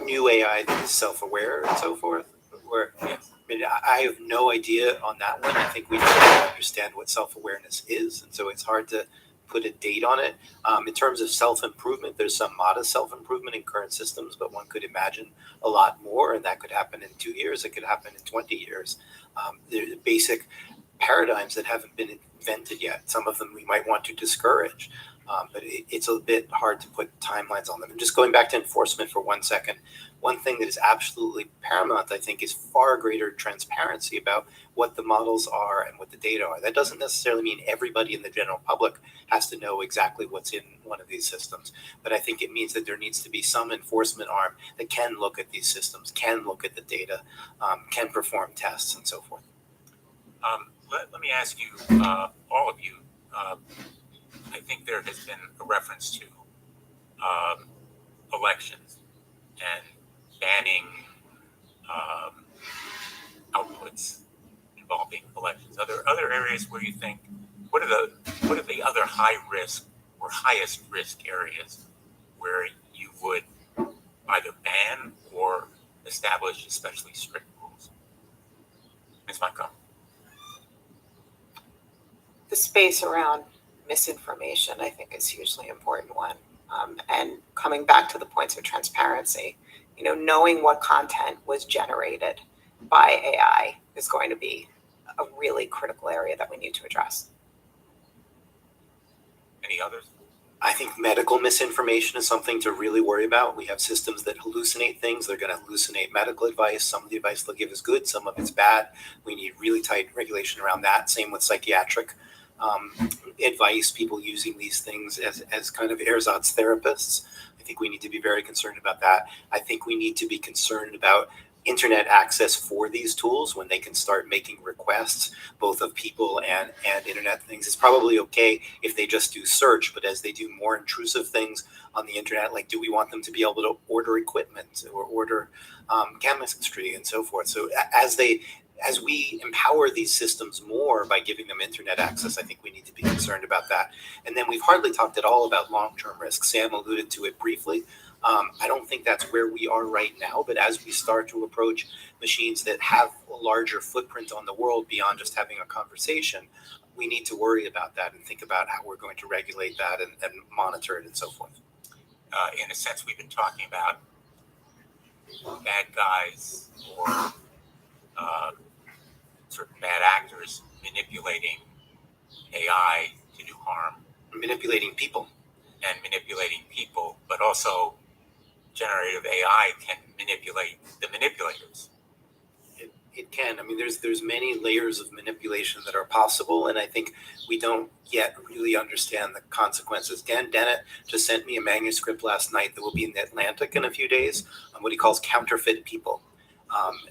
New AI that is self-aware and so forth? Where, Yes. I mean, I have no idea on that one. I think we don't understand what self-awareness is, and so it's hard to put a date on it. In terms of self-improvement, there's some modest self-improvement in current systems, but one could imagine a lot more, and that could happen in 2 years. It could happen in 20 years. There are basic paradigms that haven't been invented yet. Some of them we might want to discourage, but it's a bit hard to put timelines on them. And just going back to enforcement for 1 second, one thing that is absolutely paramount, I think, is far greater transparency about what the models are and what the data are. That doesn't necessarily mean everybody in the general public has to know exactly what's in one of these systems, but I think it means that there needs to be some enforcement arm that can look at these systems, can look at the data, can perform tests and so forth. Let me ask you, all of you, I think there has been a reference to elections and banning outputs involving elections. Are there other areas where you think, what are the other high risk or highest risk areas where you would either ban or establish especially strict rules? Ms. Montgomery. The space around misinformation, I think, is a hugely important one. And coming back to the points of transparency, knowing what content was generated by AI is going to be a really critical area that we need to address. Any others? I think medical misinformation is something to really worry about. We have systems that hallucinate things. They're going to hallucinate medical advice. Some of the advice they'll give is good, some of it's bad. We need really tight regulation around that. Same with psychiatric advice, people using these things as kind of ersatz therapists. I think we need to be very concerned about that. I think we need to be concerned about internet access for these tools when they can start making requests, both of people and internet things. It's probably okay if they just do search, but as they do more intrusive things on the internet, like do we want them to be able to order equipment or order chemistry and so forth? So as we empower these systems more by giving them internet access, I think we need to be concerned about that. And then we've hardly talked at all about long-term risks. Sam alluded to it briefly. I don't think that's where we are right now, but as we start to approach machines that have a larger footprint on the world beyond just having a conversation, we need to worry about that and think about how we're going to regulate that and monitor it and so forth. In a sense, we've been talking about bad guys or sort of bad actors manipulating AI to do harm. Manipulating people. And manipulating people, but also generative AI can manipulate the manipulators. It can. I mean, there's many layers of manipulation that are possible, and I think we don't yet really understand the consequences. Dan Dennett just sent me a manuscript last night that will be in the Atlantic in a few days on what he calls counterfeit people.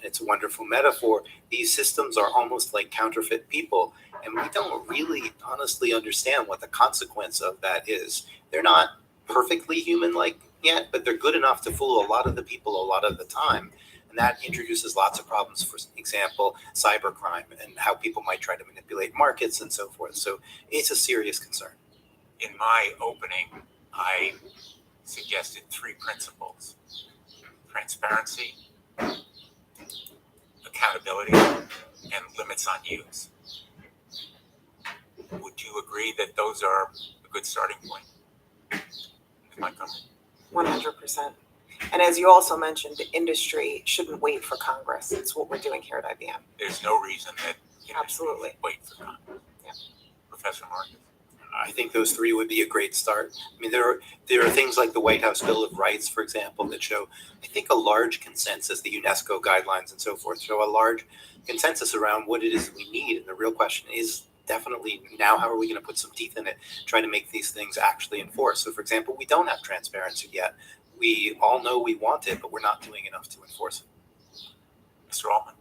It's a wonderful metaphor. These systems are almost like counterfeit people, and we don't really honestly understand what the consequence of that is. They're not perfectly human-like yet, but they're good enough to fool a lot of the people a lot of the time. And that introduces lots of problems, for example, cybercrime and how people might try to manipulate markets and so forth. So it's a serious concern. In my opening, I suggested 3 principles: transparency, accountability, and limits on use. Would you agree that those are a good starting point? 100%. And as you also mentioned, the industry shouldn't wait for Congress. It's what we're doing here at IBM. There's no reason that absolutely wait for Congress. Yeah. Professor Marcus. I think those 3 would be a great start. I mean, there are things like the White House Bill of Rights, for example, that show, I think, a large consensus, the UNESCO guidelines and so forth, show a large consensus around what it is we need. And the real question is definitely now, how are we going to put some teeth in it, try to make these things actually enforced? So, for example, we don't have transparency yet. We all know we want it, but we're not doing enough to enforce it. Mr. Altman?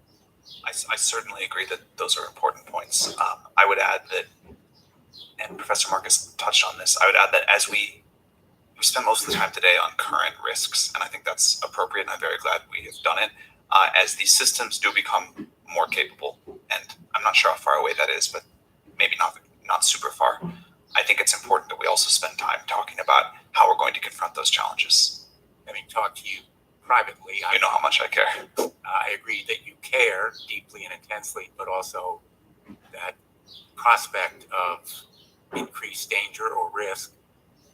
I certainly agree that those are important points. I would add that, and Professor Marcus touched on this, I would add that as we spend most of the time today on current risks, and I think that's appropriate, and I'm very glad we have done it. as these systems do become more capable, and I'm not sure how far away that is, but maybe not super far. I think it's important that we also spend time talking about how we're going to confront those challenges. Having talked to you privately, You know how much I care. I agree that you care deeply and intensely, but also that prospect of increased danger or risk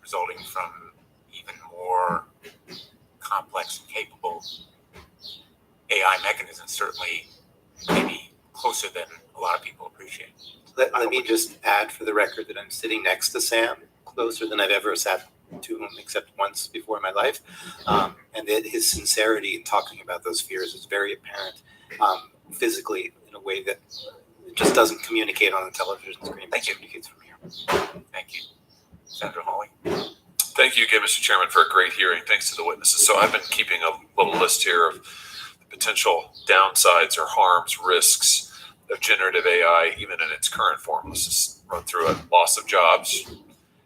resulting from even more complex and capable AI mechanisms certainly may be closer than a lot of people appreciate. Let me just add for the record that I'm sitting next to Sam, closer than I've ever sat to him except once before in my life. And that his sincerity in talking about those fears is very apparent physically in a way that it just doesn't communicate on the television screen. Thank you. Communicates from here. Thank you. Senator Hawley. Thank you again, Mr. Chairman, for a great hearing. Thanks to the witnesses. So I've been keeping a little list here of the potential downsides or harms, risks of generative AI, even in its current form. Let's just run through it. Loss of jobs.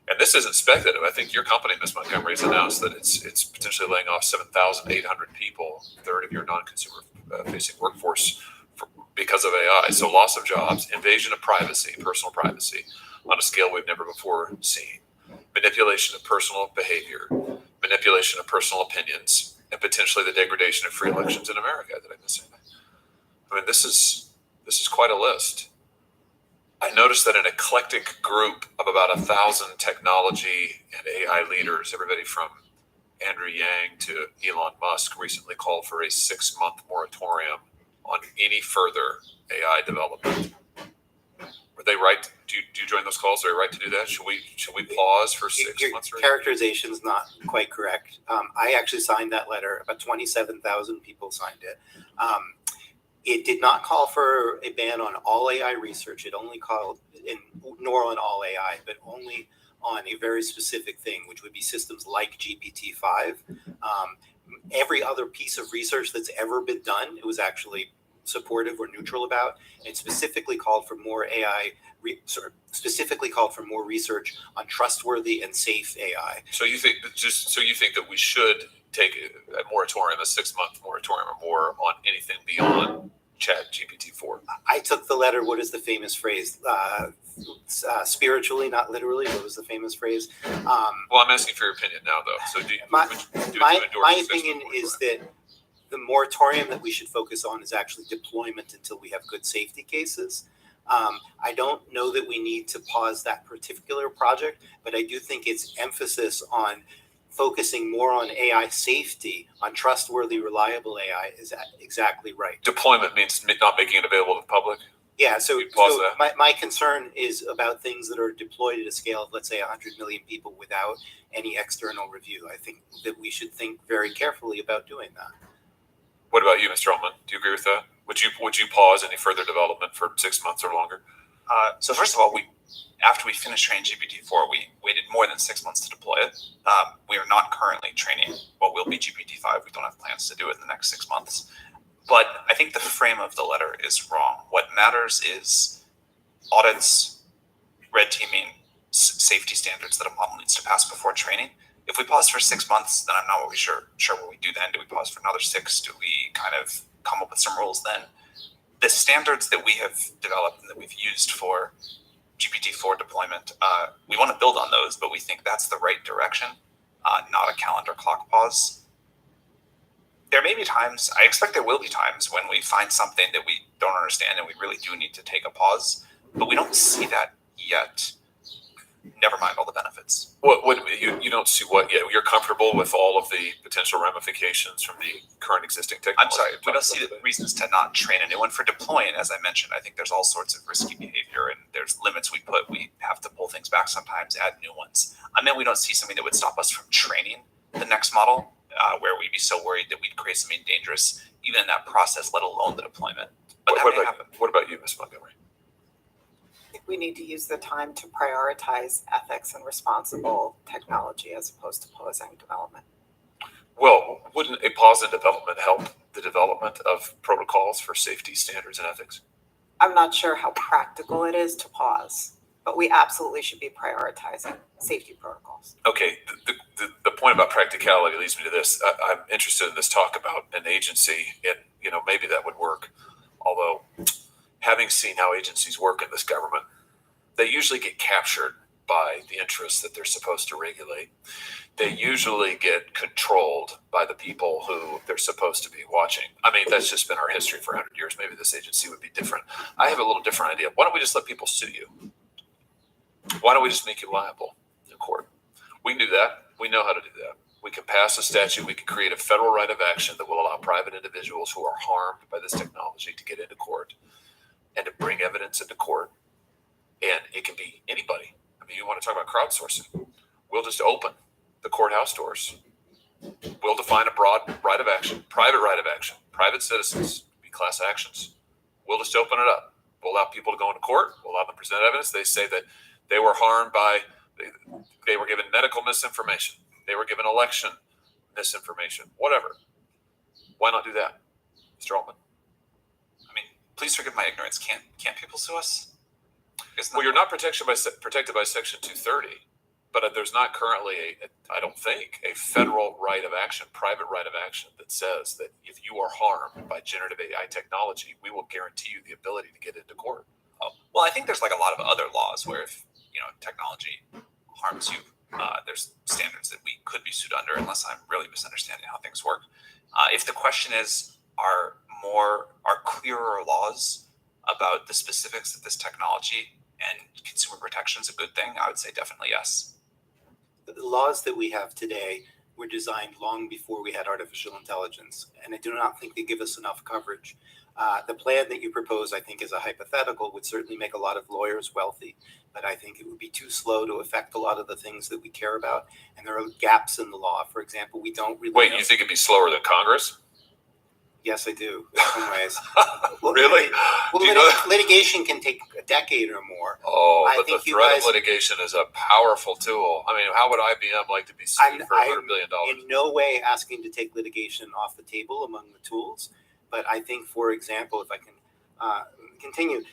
And this isn't speculative. I think your company, Ms. Montgomery, has announced that it's potentially laying off 7,800 people, a third of your non-consumer facing workforce because of AI. So loss of jobs, invasion of privacy, personal privacy, on a scale we've never before seen. Manipulation of personal behavior, manipulation of personal opinions, and potentially the degradation of free elections in America. Did I miss anything? I mean, this is quite a list. I noticed that an eclectic group of about 1,000 technology and AI leaders, everybody from Andrew Yang to Elon Musk, recently called for a 6-month moratorium on any further AI development. Were they right? Do you join those calls? Are they right to do that? Should we pause for 6 months? Your characterization is not quite correct. I actually signed that letter. About 27,000 people signed it. It did not call for a ban on all AI research. It only called, nor on all AI, but only on a very specific thing, which would be systems like GPT-5. Every other piece of research that's ever been done, it was actually supportive or neutral about. It specifically called for more specifically called for more research on trustworthy and safe AI. So you think that we should take a moratorium, a 6-month moratorium or more on anything beyond Chat GPT-4? I took the letter. What is the famous phrase? Spiritually, not literally. What was the famous phrase? Well, I'm asking for your opinion now, though. So my opinion is that the moratorium that we should focus on is actually deployment until we have good safety cases. I don't know that we need to pause that particular project, but I do think its emphasis on focusing more on AI safety, on trustworthy, reliable AI is exactly right. Deployment means not making it available to the public? Yeah, so my concern is about things that are deployed at a scale of, let's say, 100 million people without any external review. I think that we should think very carefully about doing that. What about you, Mr. Ullman? Do you agree with that? Would you pause any further development for 6 months or longer? So first of all, after we finished training GPT-4, we waited more than 6 months to deploy it. We are not currently training what will be GPT-5. We don't have plans to do it in the next 6 months. But I think the frame of the letter is wrong. What matters is audits, red teaming, safety standards that a model needs to pass before training. If we pause for 6 months, then I'm not really sure what we do then. Do we pause for another 6? Do we kind of come up with some rules then? The standards that we have developed and that we've used for GPT-4 deployment, we want to build on those, but we think that's the right direction, not a calendar clock pause. There may be times, I expect there will be times when we find something that we don't understand and we really do need to take a pause, but we don't see that yet. Never mind all the benefits. You don't see what yet? You're comfortable with all of the potential ramifications from the current existing technology? I'm sorry, we don't see the reasons to not train a new one. For deploying, as I mentioned, I think there's all sorts of risky behavior and there's limits we put. We have to pull things back sometimes, add new ones. I mean, we don't see something that would stop us from training the next model, where we'd be so worried that we'd create something dangerous, even in that process, let alone the deployment. But that may happen. What about you, Ms. Montgomery? I think we need to use the time to prioritize ethics and responsible technology as opposed to pausing development. Well, wouldn't a pause in development help the development of protocols for safety standards and ethics? I'm not sure how practical it is to pause, but we absolutely should be prioritizing safety protocols. Okay, the point about practicality leads me to this. I'm interested in this talk about an agency and maybe that would work. Although, having seen how agencies work in this government, they usually get captured by the interests that they're supposed to regulate. They usually get controlled by the people who they're supposed to be watching. I mean, that's just been our history for 100 years. Maybe this agency would be different. I have a little different idea. Why don't we just let people sue you? Why don't we just make you liable in court? We can do that. We know how to do that. We can pass a statute. We can create a federal right of action that will allow private individuals who are harmed by this technology to get into court and to bring evidence into court. And it can be anybody. I mean, you want to talk about crowdsourcing. We'll just open the courthouse doors. We'll define a broad right of action, private right of action, private citizens, be class actions. We'll just open it up. We'll allow people to go into court. We'll allow them to present evidence. They say that they were harmed by, they were given medical misinformation. They were given election misinformation, whatever. Why not do that, Mr. Altman? I mean, please forgive my ignorance. Can't people sue us? Well, you're not protected by Section 230, but there's not currently I don't think, a federal right of action, private right of action that says that if you are harmed by generative AI technology, we will guarantee you the ability to get into court. Oh, well, I think there's like a lot of other laws where if technology harms you, there's standards that we could be sued under, unless I'm really misunderstanding how things work. If the question is, are clearer laws about the specifics of this technology and consumer protection is a good thing, I would say definitely yes. The laws that we have today were designed long before we had artificial intelligence, and I do not think they give us enough coverage. The plan that you propose, I think, is a hypothetical, would certainly make a lot of lawyers wealthy, but I think it would be too slow to affect a lot of the things that we care about, and there are gaps in the law. For example, we don't really Wait, know. you think it'd be slower than Congress? Yes, I do, in some ways. Really? Well, litigation can take a decade or more. Oh, I but the think you threat guys- of litigation is a powerful tool. I mean, how would IBM like to be sued for $100 billion? In no way asking to take litigation off the table among the tools, but I think, for example, if I can continue,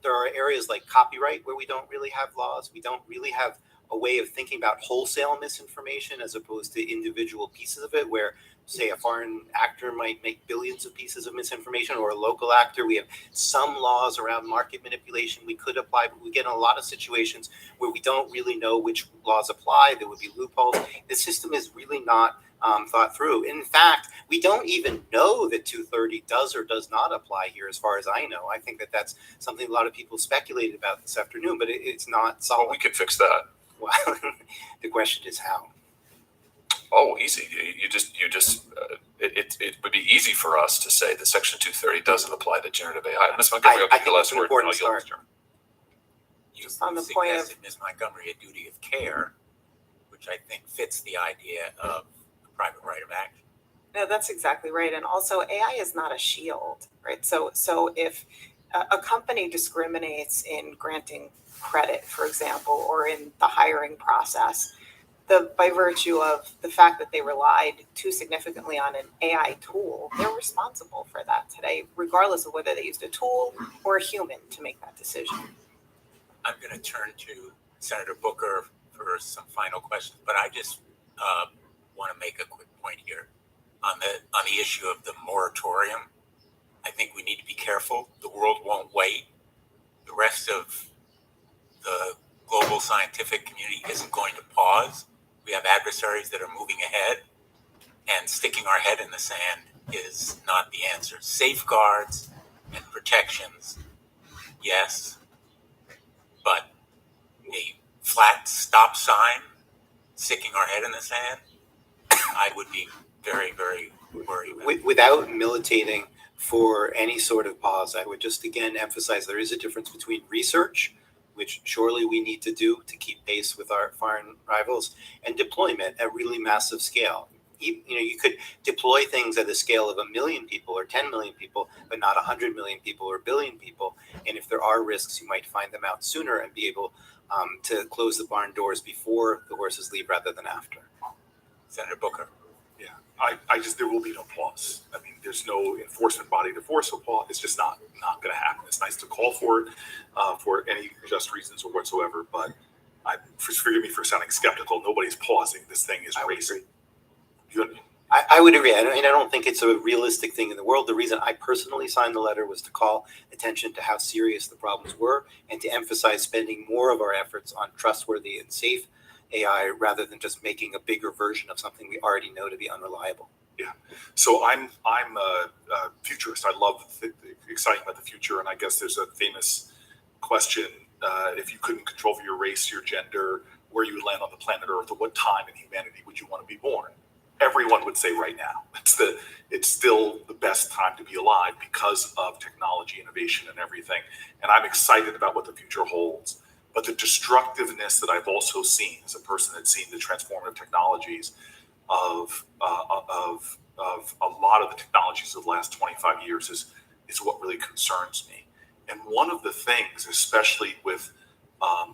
there are areas like copyright where we don't really have laws. We don't really have a way of thinking about wholesale misinformation as opposed to individual pieces of it, where, say, a foreign actor might make billions of pieces of misinformation, or a local actor. We have some laws around market manipulation we could apply, but we get in a lot of situations where we don't really know which laws apply. There would be loopholes. The system is really not thought through. In fact, we don't even know that 230 does or does not apply here, as far as I know. I think that that's something a lot of people speculated about this afternoon, but it's not solid. Well, we could fix that. Well, the question is how. Oh, easy. It would be easy for us to say that Section 230 doesn't apply to generative AI. Ms. Montgomery, I'll give you the last word. Important start. Just on the point of Ms. Montgomery, a duty of care, which I think fits the idea of the private right of action. No, that's exactly right. And also, AI is not a shield, right? So if a company discriminates in granting credit, for example, or in the hiring process, by virtue of the fact that they relied too significantly on an AI tool, they're responsible for that today, regardless of whether they used a tool or a human to make that decision. I'm going to turn to Senator Booker for some final questions, but I just want to make a quick point here on the issue of the moratorium. I think we need to be careful. The world won't wait. The rest of the global scientific community isn't going to pause. We have adversaries that are moving ahead, and sticking our head in the sand is not the answer. Safeguards and protections, yes, but a flat stop sign, sticking our head in the sand, I would be very, very worried about. Without militating for any sort of pause, I would just again emphasize there is a difference between research, which surely we need to do to keep pace with our foreign rivals, and deployment at really massive scale. You could deploy things at the scale of 1 million people or 10 million people, but not 100 million people or 1 billion people. And if there are risks, you might find them out sooner and be able to close the barn doors before the horses leave rather than after. Senator Booker. Yeah, there will be no pause. I mean, there's no enforcement body to force a pause. It's just not going to happen. It's nice to call for it for any just reasons or whatsoever, but forgive me for sounding skeptical. Nobody's pausing. This thing is racing. I would agree. I don't think it's a realistic thing in the world. The reason I personally signed the letter was to call attention to how serious the problems were and to emphasize spending more of our efforts on trustworthy and safe AI rather than just making a bigger version of something we already know to be unreliable. Yeah. So I'm a futurist. I love exciting about the future, and I guess there's a famous question: if you couldn't control your race, your gender, where you would land on the planet Earth, at what time in humanity would you want to be born? Everyone would say right now. It's still the best time to be alive because of technology, innovation, and everything. And I'm excited about what the future holds. But the destructiveness that I've also seen as a person that's seen the transformative technologies of a lot of the technologies of the last 25 years is what really concerns me. And one of the things, especially with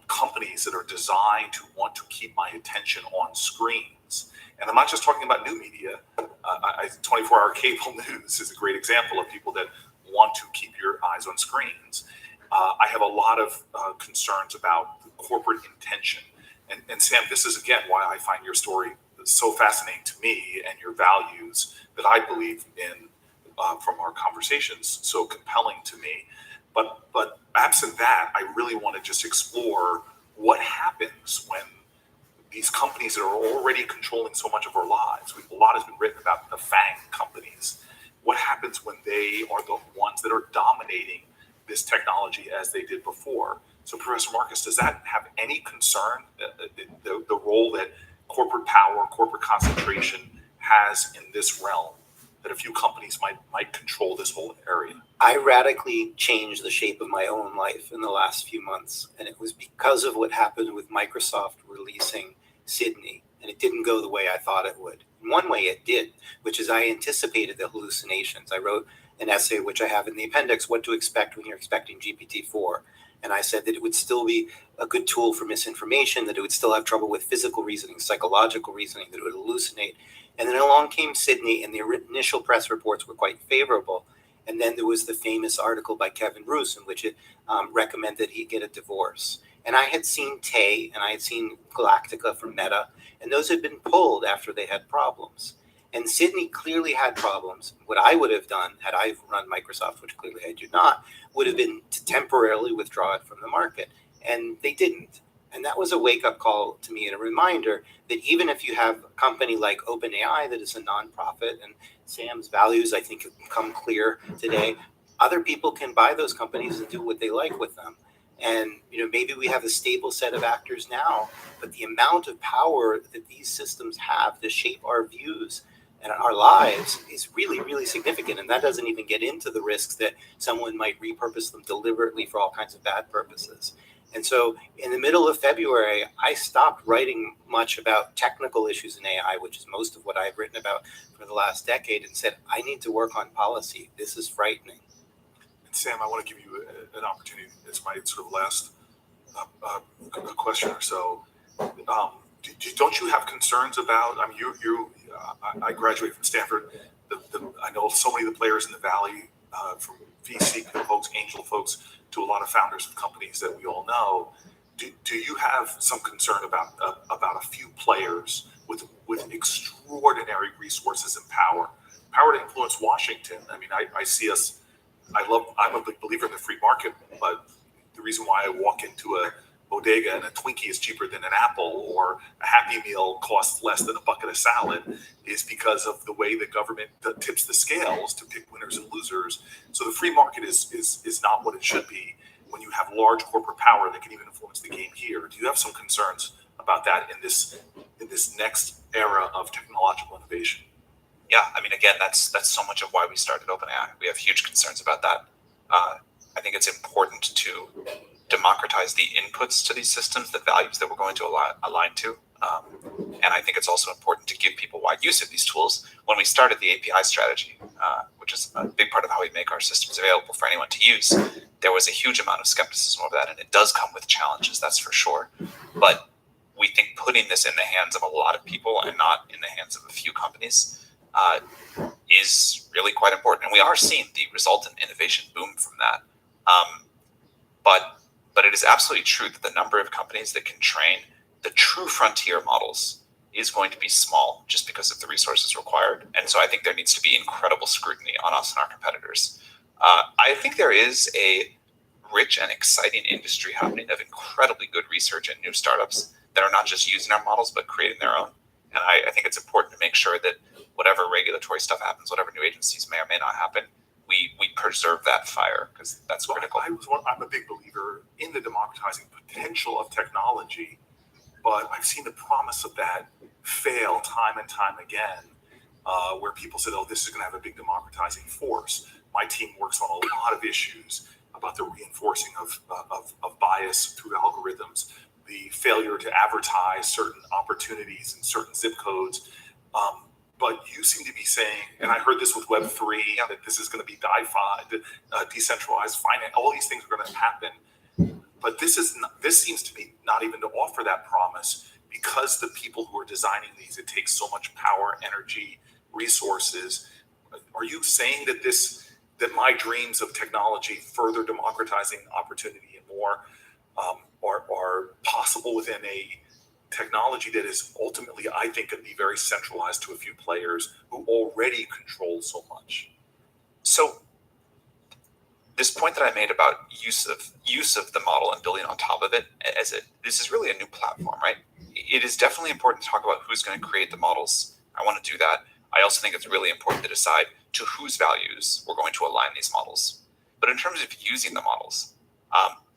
companies that are designed to want to keep my attention on screens, and I'm not just talking about new media. 24-hour cable news is a great example of people that want to keep your eyes on screens. I have a lot of concerns about the corporate intention. And Sam, this is again why I find your story so fascinating to me and your values that I believe in from our conversations so compelling to me. But absent that, I really want to just explore what happens when these companies that are already controlling so much of our lives. A lot has been written about the FANG companies. What happens when they are the ones that are dominating this technology as they did before? So, Professor Marcus, does that have any concern, the role that corporate power, corporate concentration has in this realm, that a few companies might control this whole area? I radically changed the shape of my own life in the last few months, and it was because of what happened with Microsoft releasing Sydney, and it didn't go the way I thought it would. In one way it did, which is I anticipated the hallucinations. I wrote an essay, which I have in the appendix, What to Expect When You're Expecting GPT-4. And I said that it would still be a good tool for misinformation, that it would still have trouble with physical reasoning, psychological reasoning, that it would hallucinate. And then along came Sydney, and the initial press reports were quite favorable. And then there was the famous article by Kevin Roose in which it recommended he get a divorce. And I had seen Tay and I had seen Galactica from Meta, and those had been pulled after they had problems. And Sydney clearly had problems. What I would have done had I run Microsoft, which clearly I do not, would have been to temporarily withdraw it from the market. And they didn't. And that was a wake-up call to me and a reminder that even if you have a company like OpenAI that is a nonprofit, and Sam's values, I think, have become clear today, other people can buy those companies and do what they like with them. And maybe we have a stable set of actors now, but the amount of power that these systems have to shape our views and our lives is really, really significant. And that doesn't even get into the risks that someone might repurpose them deliberately for all kinds of bad purposes. And so in the middle of February, I stopped writing much about technical issues in AI, which is most of what I've written about for the last decade, and said, I need to work on policy. This is frightening. And Sam, I want to give you an opportunity. It's my sort of last question or so. Don't you have concerns about? I mean, I graduated from Stanford. I know so many of the players in the Valley, from VC folks, angel folks, to a lot of founders of companies that we all know. Do you have some concern about a few players with extraordinary resources and power to influence Washington? I mean, I see us. I'm a big believer in the free market, but the reason why I walk into a bodega and a Twinkie is cheaper than an apple, or a Happy Meal costs less than a bucket of salad, is because of the way the government tips the scales to pick winners and losers. So the free market is not what it should be when you have large corporate power that can even influence the game here. Do you have some concerns about that in this next era of technological innovation? Yeah, I mean, again, that's so much of why we started OpenAI. We have huge concerns about that. I think it's important to democratize the inputs to these systems, the values that we're going to align to. And I think it's also important to give people wide use of these tools. When we started the API strategy, which is a big part of how we make our systems available for anyone to use, there was a huge amount of skepticism over that, and it does come with challenges, that's for sure. But we think putting this in the hands of a lot of people and not in the hands of a few companies is really quite important. And we are seeing the resultant innovation boom from that. But it is absolutely true that the number of companies that can train the true frontier models is going to be small just because of the resources required. And so I think there needs to be incredible scrutiny on us and our competitors. I think there is a rich and exciting industry happening of incredibly good research and new startups that are not just using our models, but creating their own. And I think it's important to make sure that whatever regulatory stuff happens, whatever new agencies may or may not happen, we preserve that fire, because that's critical. I'm a big believer in the democratizing potential of technology, but I've seen the promise of that fail time and time again, where people said, oh, this is going to have a big democratizing force. My team works on a lot of issues about the reinforcing of bias through algorithms, the failure to advertise certain opportunities in certain zip codes. But you seem to be saying, and I heard this with Web3, that this is going to be DeFi, decentralized finance, all these things are going to happen. But this seems to be not even to offer that promise, because the people who are designing these, it takes so much power, energy, resources. Are you saying that my dreams of technology, further democratizing opportunity and more, are possible within a technology that is ultimately, I think, going to be very centralized to a few players who already control so much? So this point that I made about use of the model and building on top of it, this is really a new platform, right? It is definitely important to talk about who's going to create the models. I want to do that. I also think it's really important to decide to whose values we're going to align these models. But in terms of using the models,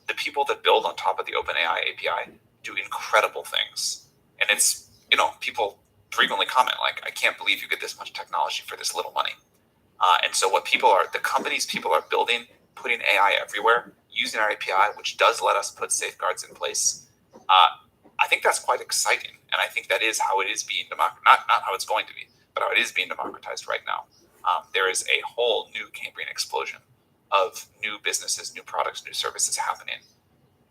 the people that build on top of the OpenAI API do incredible things. And it's, people frequently comment, like, I can't believe you get this much technology for this little money. And so the companies people are building, putting AI everywhere, using our API, which does let us put safeguards in place, I think that's quite exciting. And I think that is how it is being not how it's going to be, but how it is being democratized right now. There is a whole new Cambrian explosion of new businesses, new products, new services happening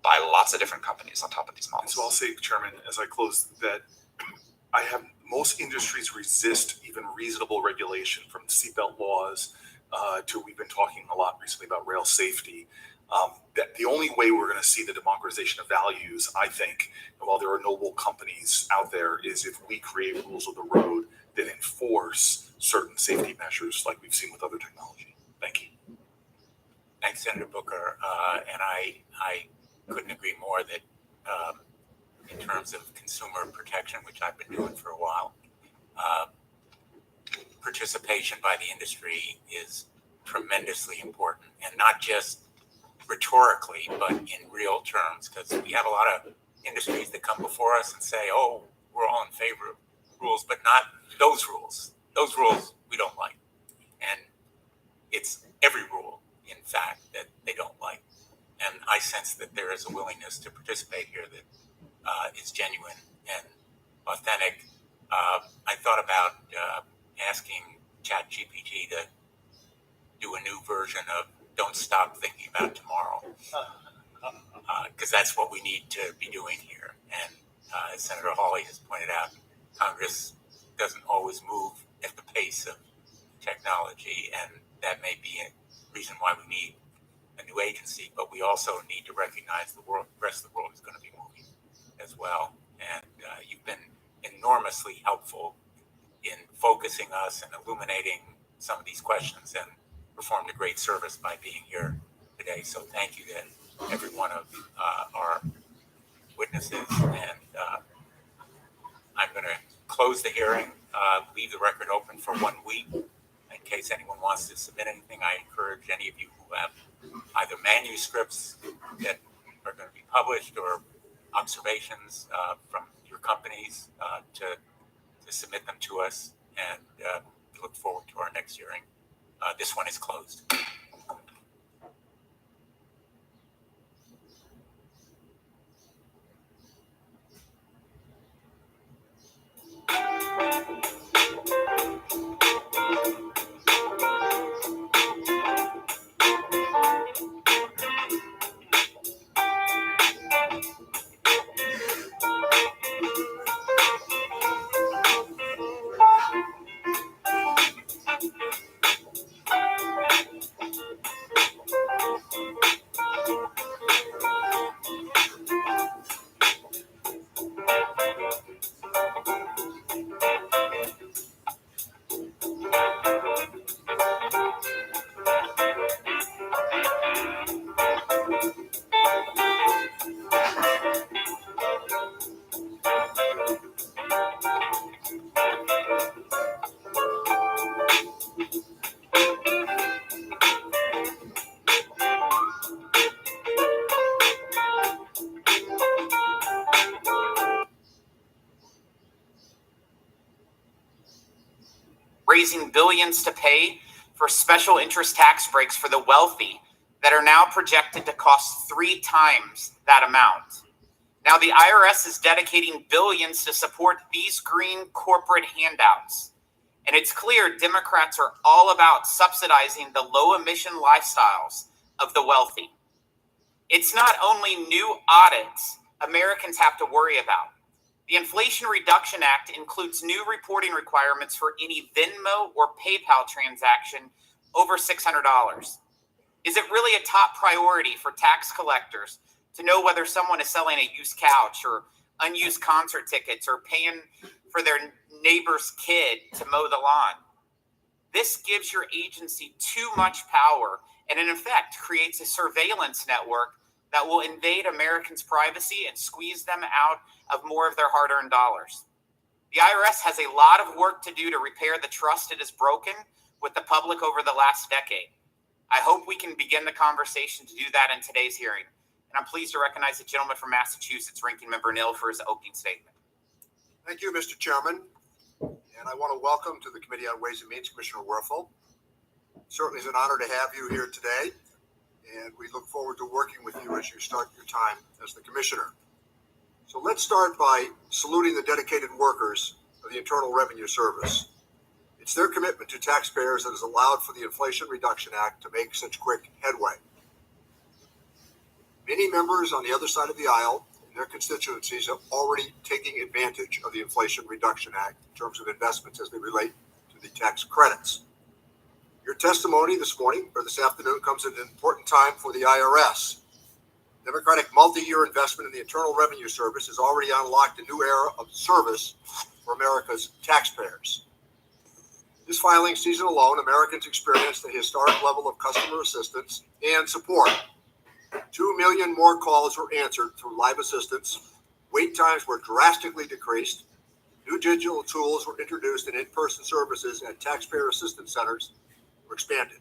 by lots of different companies on top of these models. So I'll say, Chairman, as I close, that most industries resist even reasonable regulation, from seatbelt laws to, we've been talking a lot recently about rail safety. That the only way we're going to see the democratization of values, I think, while there are noble companies out there, is if we create rules of the road that enforce certain safety measures like we've seen with other technology. Thank you. Thanks, Senator Booker. And I couldn't agree more that in terms of consumer protection, which I've been doing for a while, participation by the industry is tremendously important, and not just rhetorically, but in real terms, because we have a lot of industries that come before us and say, oh, we're all in favor of rules, but not those rules. Those rules we don't like. And it's every rule, in fact, that they don't like. And I sense that there is a willingness to participate here that is genuine and authentic. I thought about asking ChatGPT to do a new version of Don't Stop Thinking About Tomorrow, because that's what we need to be doing here. And as Senator Hawley has pointed out, Congress doesn't always move at the pace of technology, and that may be a reason why we need a new agency, but we also need to recognize the rest of the world is going to be moving as well. And you've been enormously helpful in focusing us and illuminating some of these questions, and performed a great service by being here today. So thank you to every one of our witnesses. And I'm going to close the hearing, leave the record open for 1 week. In case anyone wants to submit anything, I encourage any of you who have either manuscripts that are going to be published or observations from your companies to submit them to us, and we look forward to our next hearing. This one is closed. raising billions to pay for special interest tax breaks for the wealthy that are now projected to cost 3 times that amount. Now the IRS is dedicating billions to support these green corporate handouts. And it's clear Democrats are all about subsidizing the low emission lifestyles of the wealthy. It's not only new audits Americans have to worry about. The Inflation Reduction Act includes new reporting requirements for any Venmo or PayPal transaction over $600. Is it really a top priority for tax collectors to know whether someone is selling a used couch or unused concert tickets or paying for their neighbor's kid to mow the lawn? This gives your agency too much power and in effect creates a surveillance network that will invade Americans' privacy and squeeze them out of more of their hard-earned dollars. The IRS has a lot of work to do to repair the trust it has broken with the public over the last decade. I hope we can begin the conversation to do that in today's hearing. And I'm pleased to recognize the gentleman from Massachusetts, Ranking Member Neal, for his opening statement. Thank you, Mr. Chairman. And I want to welcome to the Committee on Ways and Means Commissioner Werfel. Certainly is an honor to have you here today, and we look forward to working with you as you start your time as the Commissioner. So let's start by saluting the dedicated workers of the Internal Revenue Service. It's their commitment to taxpayers that has allowed for the Inflation Reduction Act to make such quick headway. Many members on the other side of the aisle in their constituencies are already taking advantage of the Inflation Reduction Act in terms of investments as they relate to the tax credits. Your testimony this morning or this afternoon comes at an important time for the IRS. Democratic multi-year investment in the Internal Revenue Service has already unlocked a new era of service for America's taxpayers. This filing season alone, Americans experienced a historic level of customer assistance and support. 2 million more calls were answered through live assistance. Wait times were drastically decreased. New digital tools were introduced, and in-person services at taxpayer assistance centers were expanded.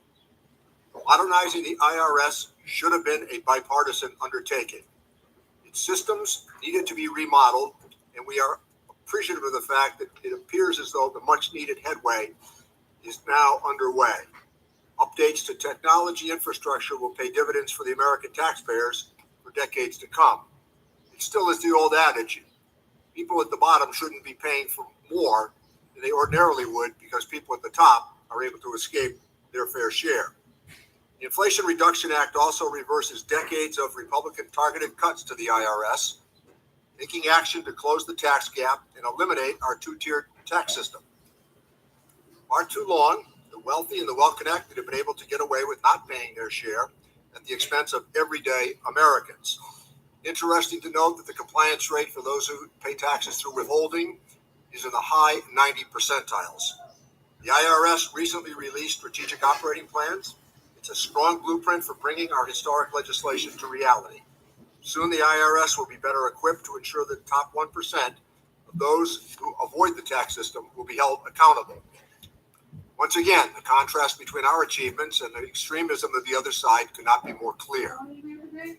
Modernizing the IRS should have been a bipartisan undertaking. Its systems needed to be remodeled, and we are appreciative of the fact that it appears as though the much-needed headway is now underway. Updates to technology infrastructure will pay dividends for the American taxpayers for decades to come. It still is the old adage, people at the bottom shouldn't be paying for more than they ordinarily would because people at the top are able to escape their fair share. The Inflation Reduction Act also reverses decades of Republican targeted cuts to the IRS, taking action to close the tax gap and eliminate our two-tiered tax system. Far too long, the wealthy and the well-connected have been able to get away with not paying their share at the expense of everyday Americans. Interesting to note that the compliance rate for those who pay taxes through withholding is in the high 90 percentiles. The IRS recently released strategic operating plans. It's a strong blueprint for bringing our historic legislation to reality. Soon the IRS will be better equipped to ensure that the top 1% of those who avoid the tax system will be held accountable. Once again, the contrast between our achievements and the extremism of the other side could not be more clear.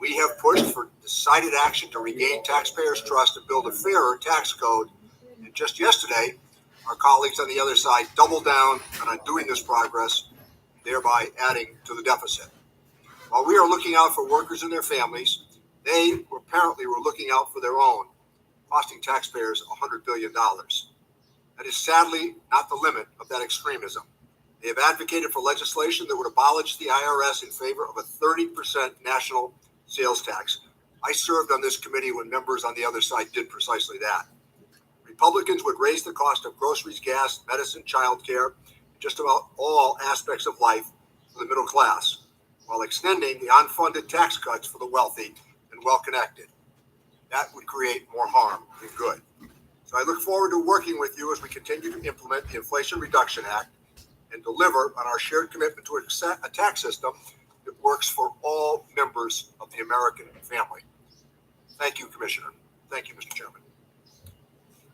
We have pushed for decided action to regain taxpayers' trust and build a fairer tax code. And just yesterday, our colleagues on the other side doubled down on undoing this progress, thereby adding to the deficit. While we are looking out for workers and their families, they apparently were looking out for their own, costing taxpayers $100 billion. That is sadly not the limit of that extremism. They have advocated for legislation that would abolish the IRS in favor of a 30% national sales tax. I served on this committee when members on the other side did precisely that. Republicans would raise the cost of groceries, gas, medicine, childcare, just about all aspects of life for the middle class, while extending the unfunded tax cuts for the wealthy and well-connected. That would create more harm than good. So I look forward to working with you as we continue to implement the Inflation Reduction Act and deliver on our shared commitment to a tax system that works for all members of the American family. Thank you, Commissioner. Thank you, Mr. Chairman.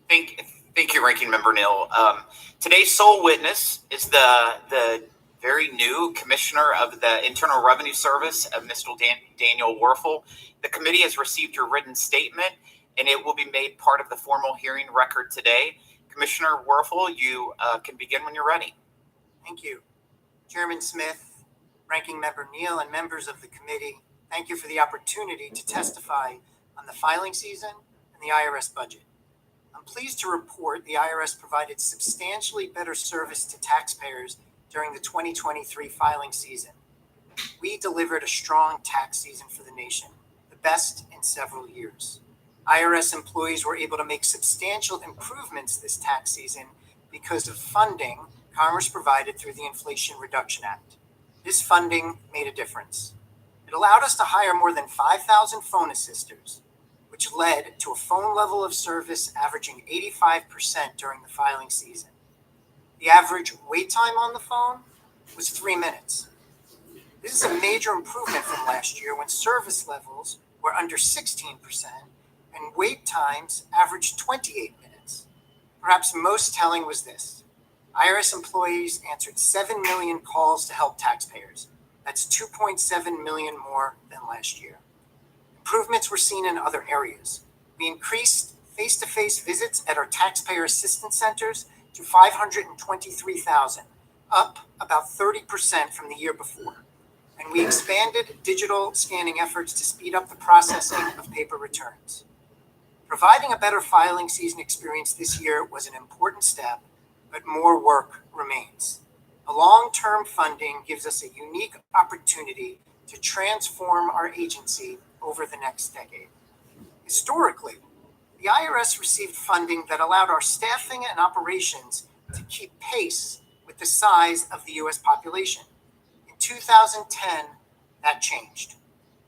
Thank you, Ranking Member Neal. Today's sole witness is the very new Commissioner of the Internal Revenue Service, Mr. Daniel Werfel. The committee has received your written statement, and it will be made part of the formal hearing record today. Commissioner Werfel, you can begin when you're ready. Thank you. Chairman Smith, Ranking Member Neal, and members of the committee, thank you for the opportunity to testify on the filing season and the IRS budget. I'm pleased to report the IRS provided substantially better service to taxpayers during the 2023 filing season. We delivered a strong tax season for the nation, the best in several years. IRS employees were able to make substantial improvements this tax season because of funding Congress provided through the Inflation Reduction Act. This funding made a difference. It allowed us to hire more than 5,000 phone assisters, which led to a phone level of service averaging 85% during the filing season. The average wait time on the phone was 3 minutes. This is a major improvement from last year when service levels were under 16% and wait times averaged 28 minutes. Perhaps most telling was this. IRS employees answered 7 million calls to help taxpayers. That's 2.7 million more than last year. Improvements were seen in other areas. We increased face-to-face visits at our taxpayer assistance centers to 523,000, up about 30% from the year before. And we expanded digital scanning efforts to speed up the processing of paper returns. Providing a better filing season experience this year was an important step, but more work remains. The long-term funding gives us a unique opportunity to transform our agency over the next decade. Historically, the IRS received funding that allowed our staffing and operations to keep pace with the size of the U.S. population. In 2010, that changed.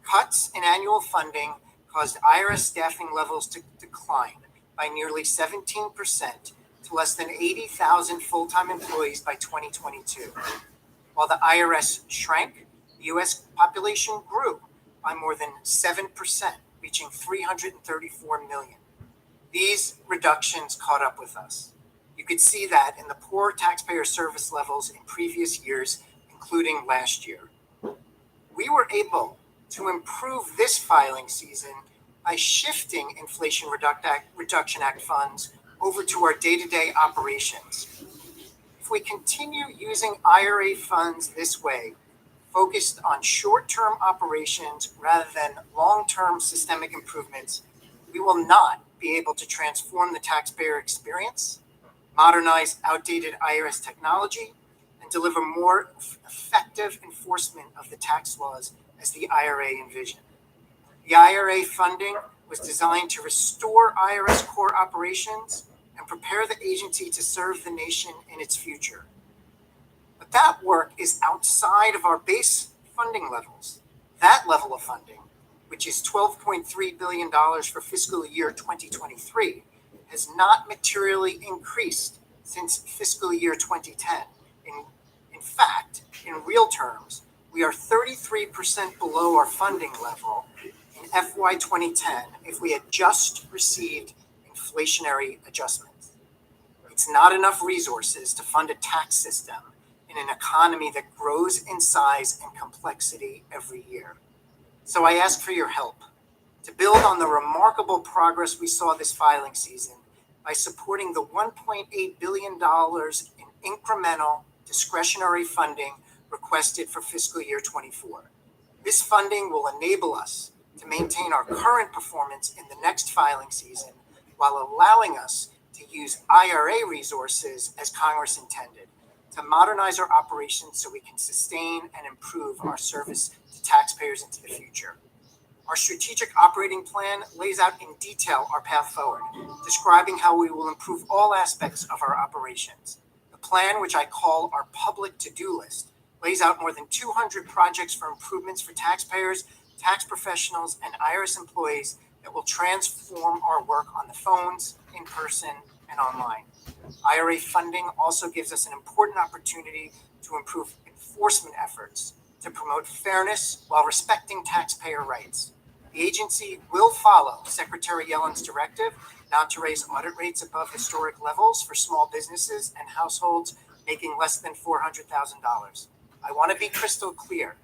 Cuts in annual funding caused IRS staffing levels to decline by nearly 17% to less than 80,000 full-time employees by 2022. While the IRS shrank, the U.S. population grew by more than 7%, reaching 334 million. These reductions caught up with us. You could see that in the poor taxpayer service levels in previous years, including last year. We were able to improve this filing season by shifting Inflation Reduction Act funds over to our day-to-day operations. If we continue using IRA funds this way, focused on short-term operations rather than long-term systemic improvements, we will not be able to transform the taxpayer experience, modernize outdated IRS technology, and deliver more effective enforcement of the tax laws as the IRA envisioned. The IRA funding was designed to restore IRS core operations and prepare the agency to serve the nation in its future. But that work is outside of our base funding levels. That level of funding, which is $12.3 billion for fiscal year 2023, has not materially increased since fiscal year 2010. In fact, in real terms, we are 33% below our funding level in FY 2010 if we had just received inflationary adjustments. It's not enough resources to fund a tax system in an economy that grows in size and complexity every year. So I ask for your help to build on the remarkable progress we saw this filing season by supporting the $1.8 billion in incremental discretionary funding requested for fiscal year 24. This funding will enable us to maintain our current performance in the next filing season while allowing us to use IRA resources as Congress intended to modernize our operations so we can sustain and improve our service to taxpayers into the future. Our strategic operating plan lays out in detail our path forward, describing how we will improve all aspects of our operations. The plan, which I call our public to-do list, lays out more than 200 projects for improvements for taxpayers, tax professionals, and IRS employees that will transform our work on the phones, in person, and online. IRA funding also gives us an important opportunity to improve enforcement efforts to promote fairness while respecting taxpayer rights. The agency will follow Secretary Yellen's directive not to raise audit rates above historic levels for small businesses and households making less than $400,000. I want to be crystal clear.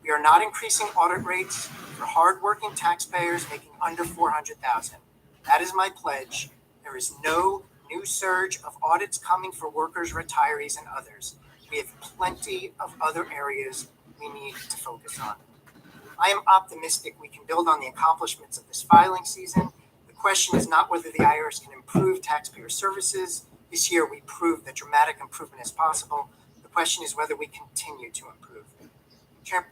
We are not increasing audit rates for hardworking taxpayers making under $400,000. That is my pledge. There is no new surge of audits coming for workers, retirees, and others. We have plenty of other areas we need to focus on. I am optimistic we can build on the accomplishments of this filing season. The question is not whether the IRS can improve taxpayer services. This year, we proved that dramatic improvement is possible. The question is whether we continue to improve. Chair.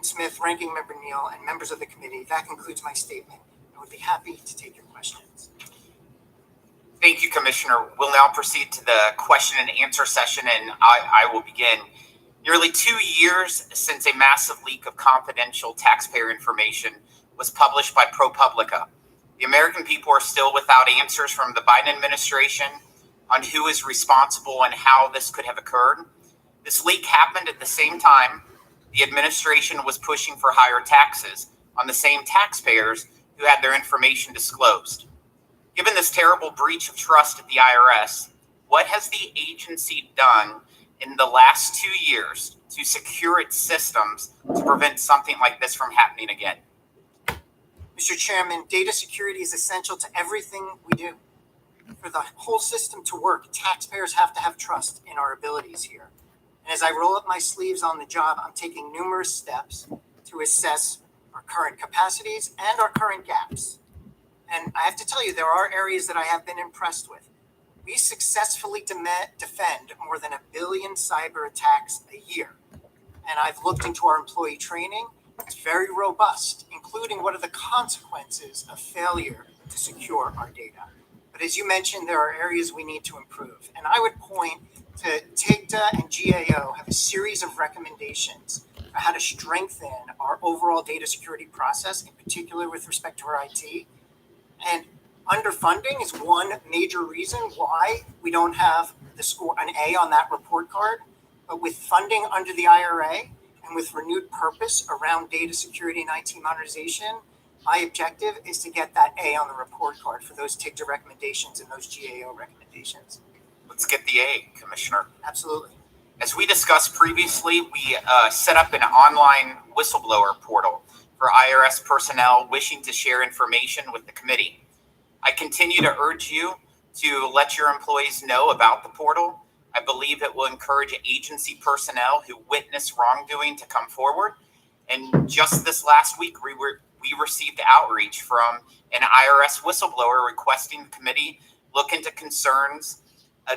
Smith, Ranking Member Neal, and members of the committee, that concludes my statement. I would be happy to take your questions. Thank you, Commissioner. We'll now proceed to the question and answer session, and I will begin. Nearly 2 years since a massive leak of confidential taxpayer information was published by ProPublica, the American people are still without answers from the Biden administration on who is responsible and how this could have occurred. This leak happened at the same time the administration was pushing for higher taxes on the same taxpayers who had their information disclosed. Given this terrible breach of trust at the IRS, what has the agency done in the last 2 years to secure its systems to prevent something like this from happening again? Mr. Chairman, data security is essential to everything we do. For the whole system to work, taxpayers have to have trust in our abilities here. And as I roll up my sleeves on the job, I'm taking numerous steps to assess our current capacities and our current gaps. And I have to tell you, there are areas that I have been impressed with. We successfully defend more than 1 billion cyber attacks a year. And I've looked into our employee training. It's very robust, including what are the consequences of failure to secure our data. But as you mentioned, there are areas we need to improve. And I would point to TIGTA and GAO have a series of recommendations for how to strengthen our overall data security process, in particular with respect to our IT. And underfunding is one major reason why we don't have an A on that report card. But with funding under the IRA and with renewed purpose around data security and IT modernization, my objective is to get that A on the report card for those TIGTA recommendations and those GAO recommendations. Let's get the A, Commissioner. Absolutely. As we discussed previously, we set up an online whistleblower portal for IRS personnel wishing to share information with the committee. I continue to urge you to let your employees know about the portal. I believe it will encourage agency personnel who witness wrongdoing to come forward. And just this last week, we received outreach from an IRS whistleblower requesting the committee look into concerns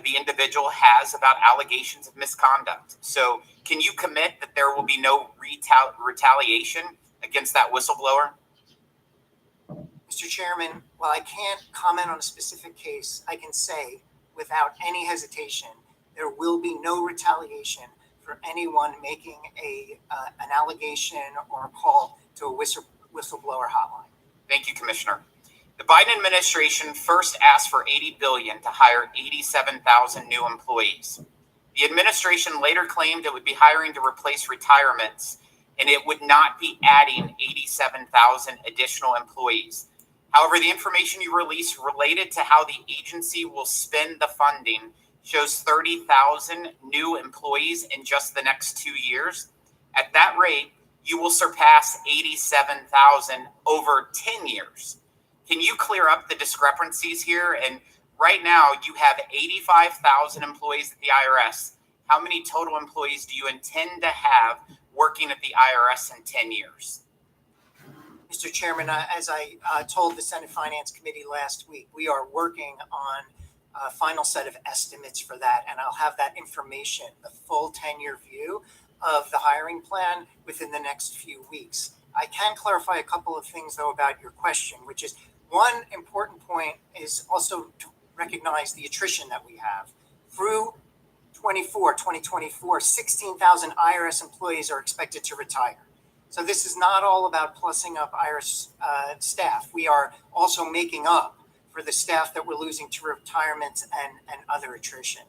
the individual has about allegations of misconduct. So can you commit that there will be no retaliation against that whistleblower? Mr. Chairman, while I can't comment on a specific case, I can say without any hesitation, there will be no retaliation for anyone making an allegation or a call to a whistleblower hotline. Thank you, Commissioner. The Biden administration first asked for $80 billion to hire 87,000 new employees. The administration later claimed it would be hiring to replace retirements, and it would not be adding 87,000 additional employees. However, the information you released related to how the agency will spend the funding shows 30,000 new employees in just the next 2 years. At that rate, you will surpass 87,000 over 10 years. Can you clear up the discrepancies here? And right now, you have 85,000 employees at the IRS. How many total employees do you intend to have working at the IRS in 10 years? Mr. Chairman, as I told the Senate Finance Committee last week, we are working on a final set of estimates for that, and I'll have that information, the full 10-year view of the hiring plan within the next few weeks. I can clarify a couple of things, though, about your question, which is one important point is also to recognize the attrition that we have. Through 2024, 16,000 IRS employees are expected to retire. So this is not all about plussing up IRS staff. We are also making up for the staff that we're losing to retirements and other attrition.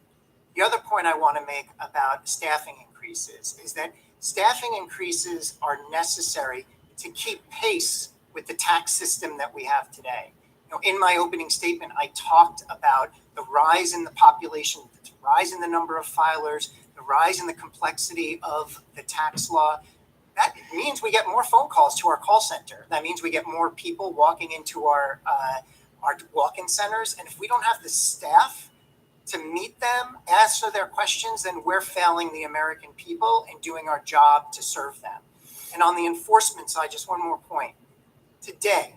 The other point I want to make about staffing increases is that staffing increases are necessary to keep pace with the tax system that we have today. You know, in my opening statement, I talked about the rise in the population, the rise in the number of filers, the rise in the complexity of the tax law. That means we get more phone calls to our call center. That means we get more people walking into our walk-in centers. And if we don't have the staff to meet them, answer their questions, then we're failing the American people in doing our job to serve them. And on the enforcement side, just one more point. Today,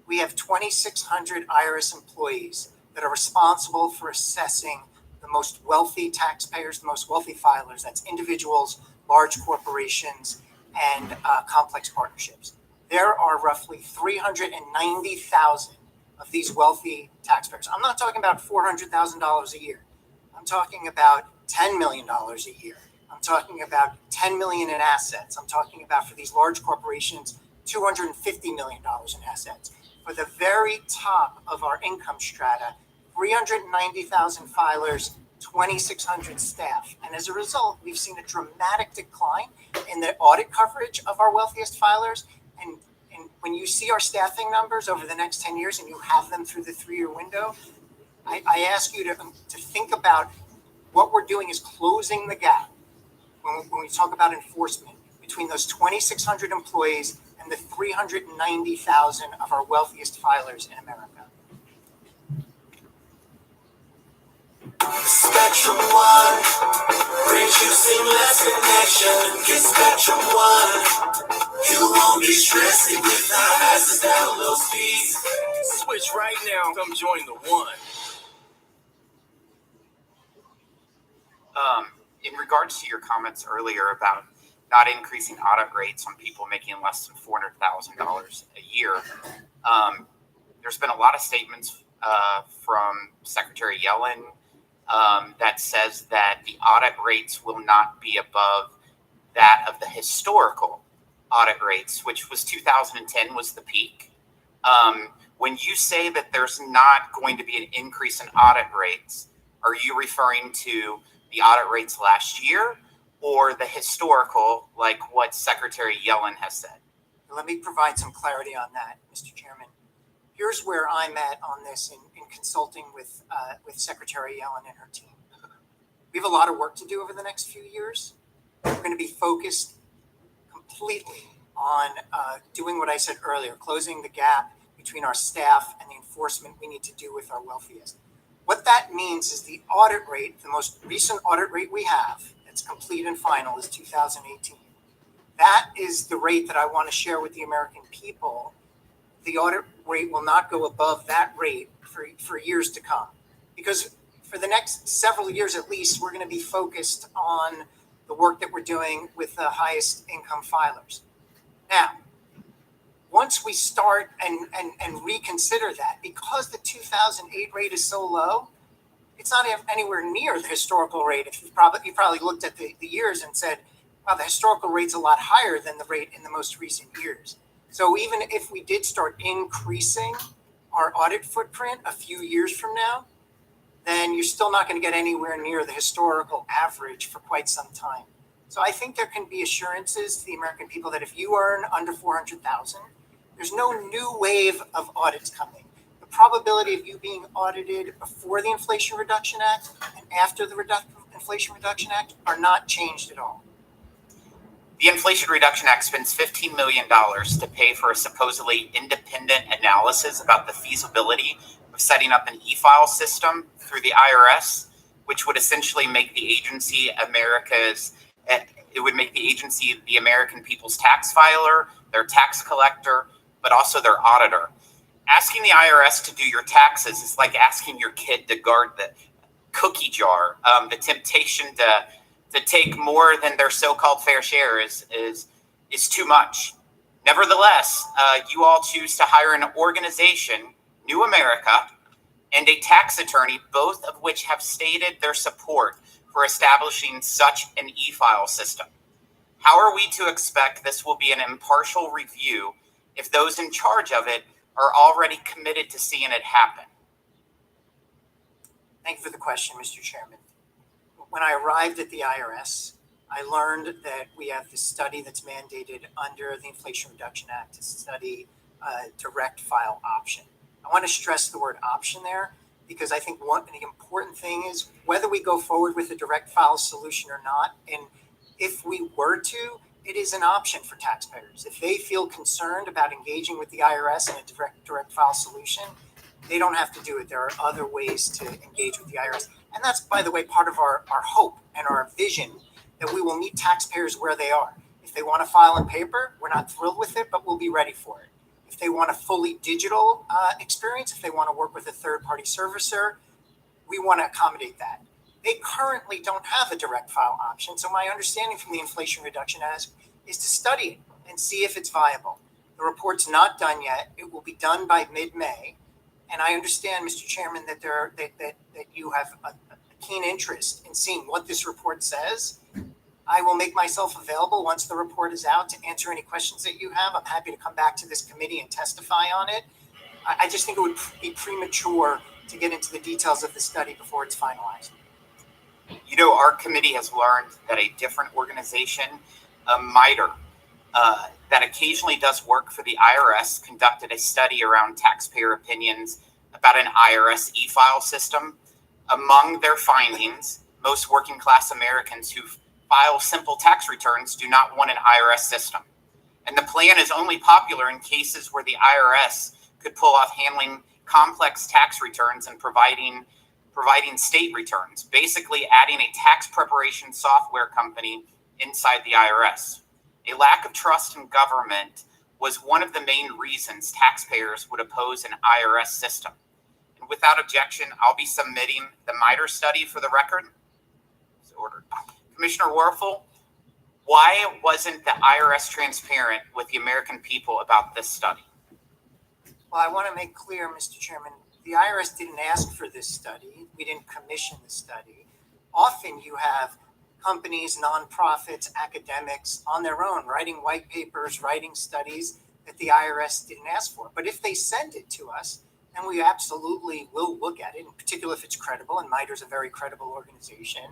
we have 2,600 IRS employees that are responsible for assessing the most wealthy taxpayers, the most wealthy filers. That's individuals, large corporations, and complex partnerships. There are roughly 390,000 of these wealthy taxpayers. I'm not talking about $400,000 a year. I'm talking about $10 million a year. I'm talking about $10 million in assets. I'm talking about, for these large corporations, $250 million in assets. For the very top of our income strata, 390,000 filers, 2,600 staff. And as a result, we've seen a dramatic decline in the audit coverage of our wealthiest filers. And when you see our staffing numbers over the next 10 years and you have them through the 3-year window, I ask you to think about what we're doing is closing the gap when we talk about enforcement between those 2,600 employees and the 390,000 of our wealthiest filers in America. Spectrum One brings you seamless connection. Get Spectrum One. You won't be stressing without hassles, download speeds. Switch right now. Come join the One. In regards to your comments earlier about not increasing audit rates on people making less than $400,000 a year, there's been a lot of statements from Secretary Yellen that says that the audit rates will not be above that of the historical audit rates, which was 2010 was the peak. When you say that there's not going to be an increase in audit rates, are you referring to the audit rates last year or the historical, like what Secretary Yellen has said? Let me provide some clarity on that, Mr. Chairman. Here's where I'm at on this in consulting with Secretary Yellen and her team. We have a lot of work to do over the next few years. We're going to be focused completely on doing what I said earlier, closing the gap between our staff and the enforcement we need to do with our wealthiest. What that means is the audit rate, the most recent audit rate we have, that's complete and final, is 2018. That is the rate that I want to share with the American people. The audit rate will not go above that rate for years to come. Because for the next several years at least, we're going to be focused on the work that we're doing with the highest income filers. Now, once we start and reconsider that, because the 2008 rate is so low, it's not anywhere near the historical rate. If you probably looked at the years and said, wow, the historical rate's a lot higher than the rate in the most recent years. So even if we did start increasing our audit footprint a few years from now, then you're still not going to get anywhere near the historical average for quite some time. So I think there can be assurances to the American people that if you earn under 400,000, there's no new wave of audits coming. The probability of you being audited before the Inflation Reduction Act and after the Inflation Reduction Act are not changed at all. The Inflation Reduction Act spends $15 million to pay for a supposedly independent analysis about the feasibility of setting up an e-file system through the IRS, which would essentially make the agency the American people's tax filer, their tax collector, but also their auditor. Asking the IRS to do your taxes is like asking your kid to guard the cookie jar. The temptation to take more than their so-called fair share is too much. Nevertheless, you all choose to hire an organization, New America, and a tax attorney, both of which have stated their support for establishing such an e-file system. How are we to expect this will be an impartial review if those in charge of it are already committed to seeing it happen? Thank you for the question, Mr. Chairman. When I arrived at the IRS, I learned that we have this study that's mandated under the Inflation Reduction Act to study direct file option. I want to stress the word option there because I think the important thing is whether we go forward with a direct file solution or not, and if we were to, it is an option for taxpayers. If they feel concerned about engaging with the IRS in a direct file solution, they don't have to do it. There are other ways to engage with the IRS. And that's, by the way, part of our hope and our vision that we will meet taxpayers where they are. If they want to file in paper, we're not thrilled with it, but we'll be ready for it. If they want a fully digital experience, if they want to work with a third-party servicer, we want to accommodate that. They currently don't have a direct file option. So my understanding from the Inflation Reduction Act is to study it and see if it's viable. The report's not done yet. It will be done by mid-May. And I understand, Mr. Chairman, that that you have a keen interest in seeing what this report says. I will make myself available once the report is out to answer any questions that you have. I'm happy to come back to this committee and testify on it. I just think it would be premature to get into the details of the study before it's finalized. You know, our committee has learned that a different organization, MITRE, that occasionally does work for the IRS, conducted a study around taxpayer opinions about an IRS e-file system. Among their findings, most working class Americans who file simple tax returns do not want an IRS system. And the plan is only popular in cases where the IRS could pull off handling complex tax returns and providing state returns, basically adding a tax preparation software company inside the IRS. A lack of trust in government was one of the main reasons taxpayers would oppose an IRS system. And without objection, I'll be submitting the MITRE study for the record. It's ordered. Commissioner Werfel, why wasn't the IRS transparent with the American people about this study? Well, I want to make clear, Mr. Chairman, the IRS didn't ask for this study. We didn't commission the study. Often you have companies, nonprofits, academics on their own writing white papers, writing studies that the IRS didn't ask for. But if they send it to us, then we absolutely will look at it, in particular if it's credible, and MITRE is a very credible organization.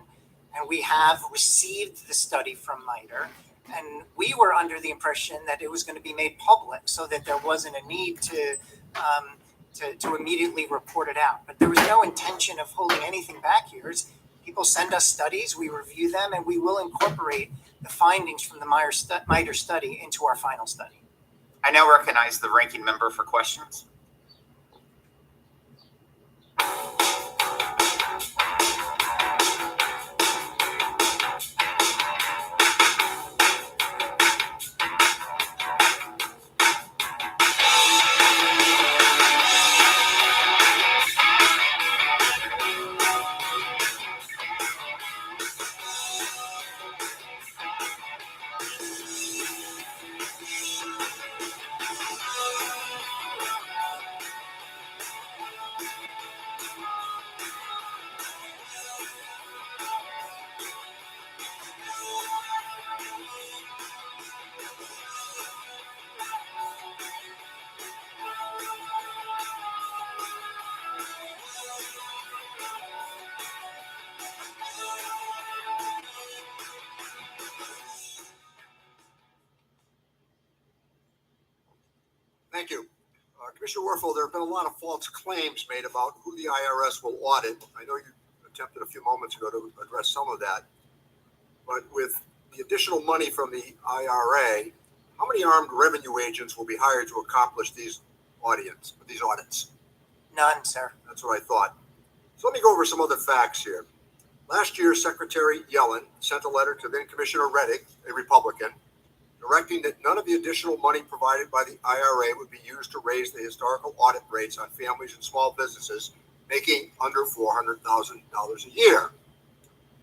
And we have received the study from MITRE, and we were under the impression that it was going to be made public so that there wasn't a need to immediately report it out. But there was no intention of holding anything back here. People send us studies, we review them, and we will incorporate the findings from the MITRE study into our final study. I now recognize the ranking member for questions. Thank you. Commissioner Werfel, there have been a lot of false claims made about who the IRS will audit. I know you attempted a few moments ago to address some of that. But with the additional money from the IRA, how many armed revenue agents will be hired to accomplish these audits? None, sir. That's what I thought. So let me go over some other facts here. Last year, Secretary Yellen sent a letter to then Commissioner Reddick, a Republican, directing that none of the additional money provided by the IRA would be used to raise the historical audit rates on families and small businesses making under $400,000 a year.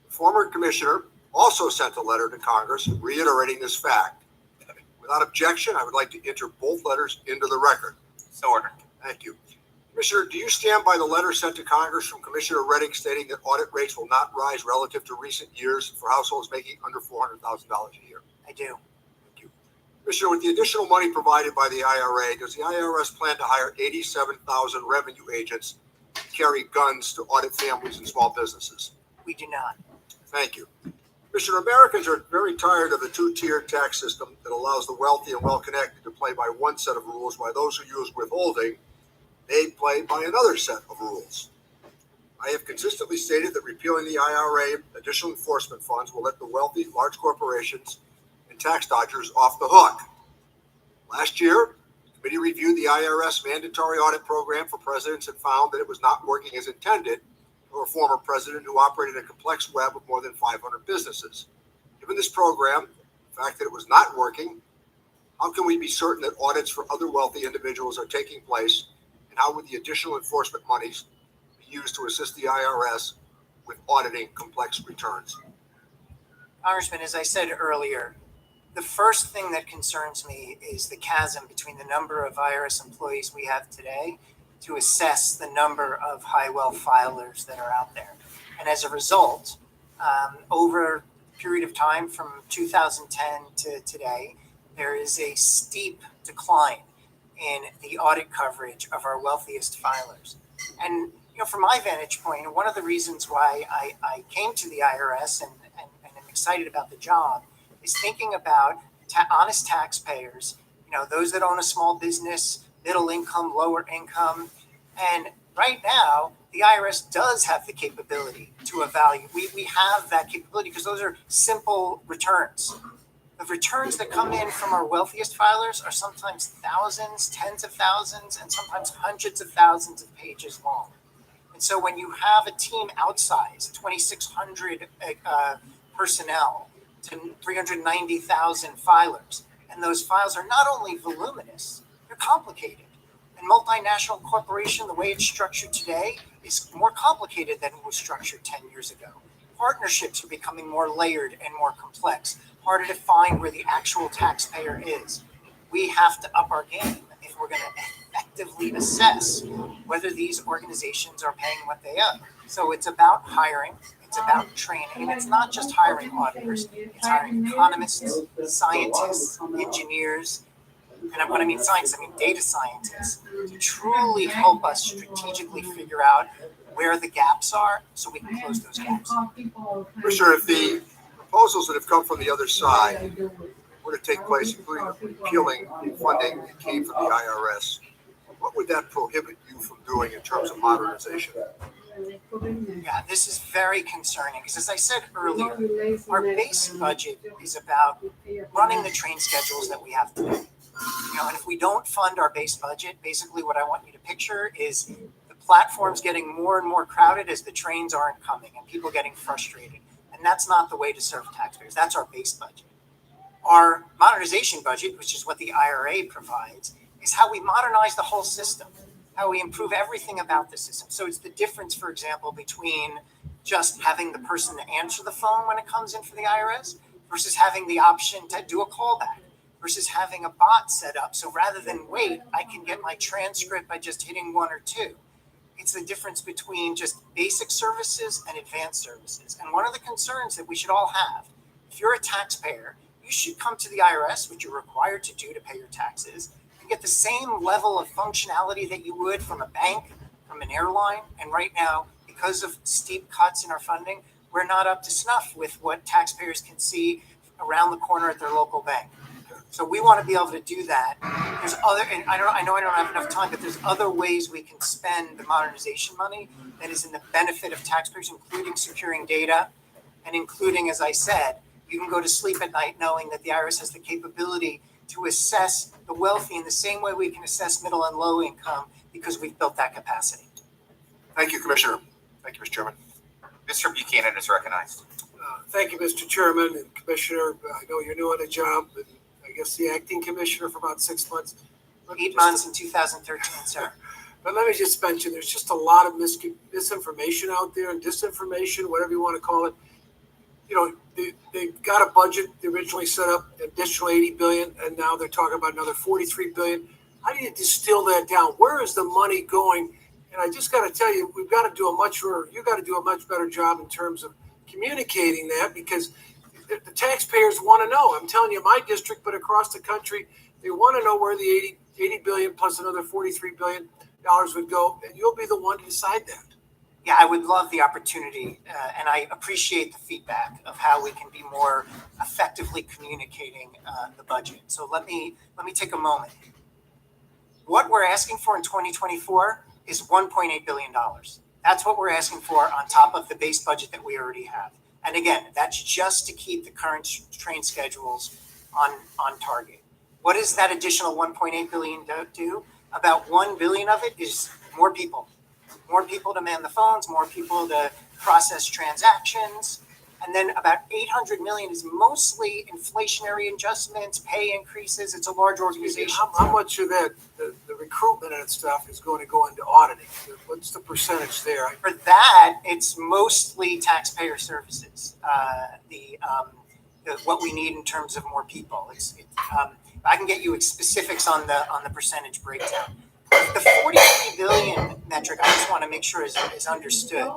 The former commissioner also sent a letter to Congress reiterating this fact. Without objection, I would like to enter both letters into the record. So ordered. Thank you. Commissioner, do you stand by the letter sent to Congress from Commissioner Reddick stating that audit rates will not rise relative to recent years for households making under $400,000 a year? I do. Commissioner, with the additional money provided by the IRA, does the IRS plan to hire 87,000 revenue agents to carry guns to audit families and small businesses? We do not. Thank you. Commissioner, Americans are very tired of the two-tiered tax system that allows the wealthy and well-connected to play by one set of rules, while those who use withholding, they play by another set of rules. I have consistently stated that repealing the IRA additional enforcement funds will let the wealthy, large corporations, and tax dodgers off the hook. Last year, the committee reviewed the IRS mandatory audit program for presidents and found that it was not working as intended for a former president who operated a complex web of more than 500 businesses. Given this program, the fact that it was not working, how can we be certain that audits for other wealthy individuals are taking place, and how would the additional enforcement monies be used to assist the IRS with auditing complex returns? Congressman, as I said earlier, the first thing that concerns me is the chasm between the number of IRS employees we have today to assess the number of high wealth filers that are out there. And as a result, over a period of time from 2010 to today, there is a steep decline in the audit coverage of our wealthiest filers. And from my vantage point, one of the reasons why I came to the IRS and am excited about the job is thinking about honest taxpayers, those that own a small business, middle income, lower income. And right now, the IRS does have the capability to evaluate. We have that capability because those are simple returns. The returns that come in from our wealthiest filers are sometimes thousands, tens of thousands, and sometimes hundreds of thousands of pages long. And so when you have a team outsized, 2,600 personnel to 390,000 filers, and those files are not only voluminous, they're complicated. And multinational corporation, the way it's structured today, is more complicated than it was structured 10 years ago. Partnerships are becoming more layered and more complex, harder to find where the actual taxpayer is. We have to up our game if we're going to effectively assess whether these organizations are paying what they owe. So it's about hiring, it's about training, and it's not just hiring auditors, it's hiring economists, scientists, engineers, and when I mean science, I mean data scientists, to truly help us strategically figure out where the gaps are so we can close those gaps. Commissioner, if the proposals that have come from the other side were to take place, including repealing funding that came from the IRS, what would that prohibit you from doing in terms of modernization? Yeah, this is very concerning because, as I said earlier, our base budget is about running the train schedules that we have today. And if we don't fund our base budget, basically what I want you to picture is the platforms getting more and more crowded as the trains aren't coming and people getting frustrated. And that's not the way to serve taxpayers. That's our base budget. Our modernization budget, which is what the IRA provides, is how we modernize the whole system, how we improve everything about the system. So it's the difference, for example, between just having the person to answer the phone when it comes in for the IRS versus having the option to do a callback versus having a bot set up. So rather than wait, I can get my transcript by just hitting 1 or 2. It's the difference between just basic services and advanced services. And one of the concerns that we should all have, if you're a taxpayer, you should come to the IRS, which you're required to do to pay your taxes, and get the same level of functionality that you would from a bank, from an airline. And right now, because of steep cuts in our funding, we're not up to snuff with what taxpayers can see around the corner at their local bank. So we want to be able to do that. There's other, and I know I don't have enough time, but there's other ways we can spend the modernization money that is in the benefit of taxpayers, including securing data and including, as I said, you can go to sleep at night knowing that the IRS has the capability to assess the wealthy in the same way we can assess middle and low income because we've built that capacity. Thank you, Commissioner. Thank you, Mr. Chairman. Mr. Buchanan is recognized. Thank you, Mr. Chairman and Commissioner. I know you're new on the job, and I guess the acting commissioner for about 6 months. 8 months in 2013, sir. But let me just mention, there's just a lot of misinformation out there and disinformation, whatever you want to call it. You know, they've got a budget. They originally set up an additional $80 billion, and now they're talking about another $43 billion. How do you distill that down? Where is the money going? And I just got to tell you, you got to do a much better job in terms of communicating that, because the taxpayers want to know. I'm telling you, my district, but across the country, they want to know where the 80 billion plus another $43 billion would go, and you'll be the one to decide that. Yeah, I would love the opportunity, and I appreciate the feedback of how we can be more effectively communicating the budget. So let me take a moment. What we're asking for in 2024 is $1.8 billion. That's what we're asking for on top of the base budget that we already have. And again, that's just to keep the current train schedules on target. What does that additional $1.8 billion do? About $1 billion of it is more people to man the phones, more people to process transactions. And then about 800 million is mostly inflationary adjustments, pay increases. It's a large organization. How much of that, the recruitment and stuff, is going to go into auditing? What's the percentage there? For that, it's mostly taxpayer services. What we need in terms of more people. I can get you specifics on the percentage breakdown. The 43 billion metric, I just want to make sure is understood.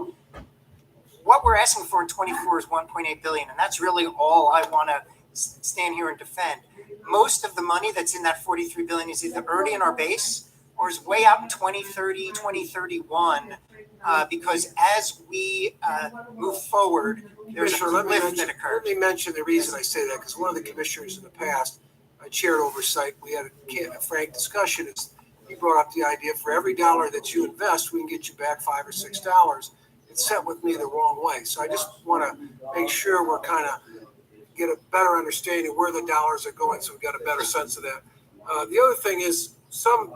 What we're asking for in 24 is 1.8 billion, and that's really all I want to stand here and defend. Most of the money that's in that 43 billion is either already in our base or is way out in 2030, 2031, because as we move forward, there's a lift that occurs. Let me mention the reason I say that, because one of the commissioners in the past, I chaired oversight, we had a frank discussion. He brought up the idea, for every dollar that you invest, we can get you back $5 or $6. It set with me the wrong way. So I just want to make sure we're kind of get a better understanding where the dollars are going, so we've got a better sense of that. The other thing is, some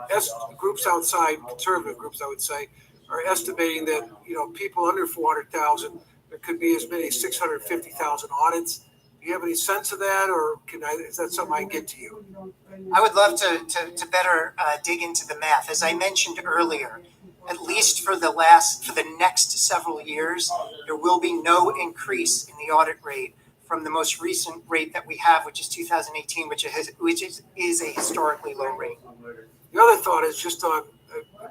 groups outside, conservative groups, I would say, are estimating that, people under 400,000, there could be as many as 650,000 audits. Do you have any sense of that, or is that something I can get to you? I would love to better dig into the math. As I mentioned earlier, at least for the next several years, there will be no increase in the audit rate from the most recent rate that we have, which is 2018, which is a historically low rate. The other thought is just on,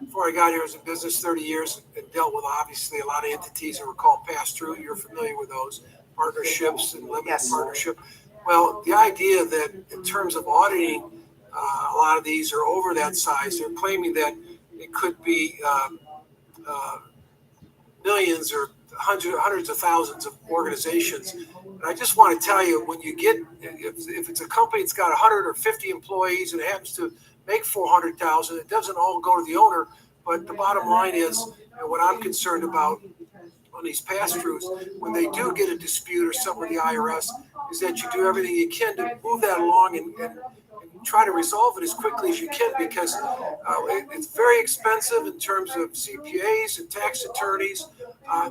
before I got here, I was in business 30 years and dealt with obviously a lot of entities that were called pass-through. You're familiar with those, partnerships and limited partnership. Well, the idea that in terms of auditing, a lot of these are over that size. They're claiming that it could be millions or hundreds of thousands of organizations. And I just want to tell you, when you get, if it's a company that's got 100 or 50 employees and it happens to make 400,000, it doesn't all go to the owner. But the bottom line is, and what I'm concerned about on these pass-throughs, when they do get a dispute or something with the IRS, is that you do everything you can to move that along and try to resolve it as quickly as you can, because it's very expensive in terms of CPAs and tax attorneys,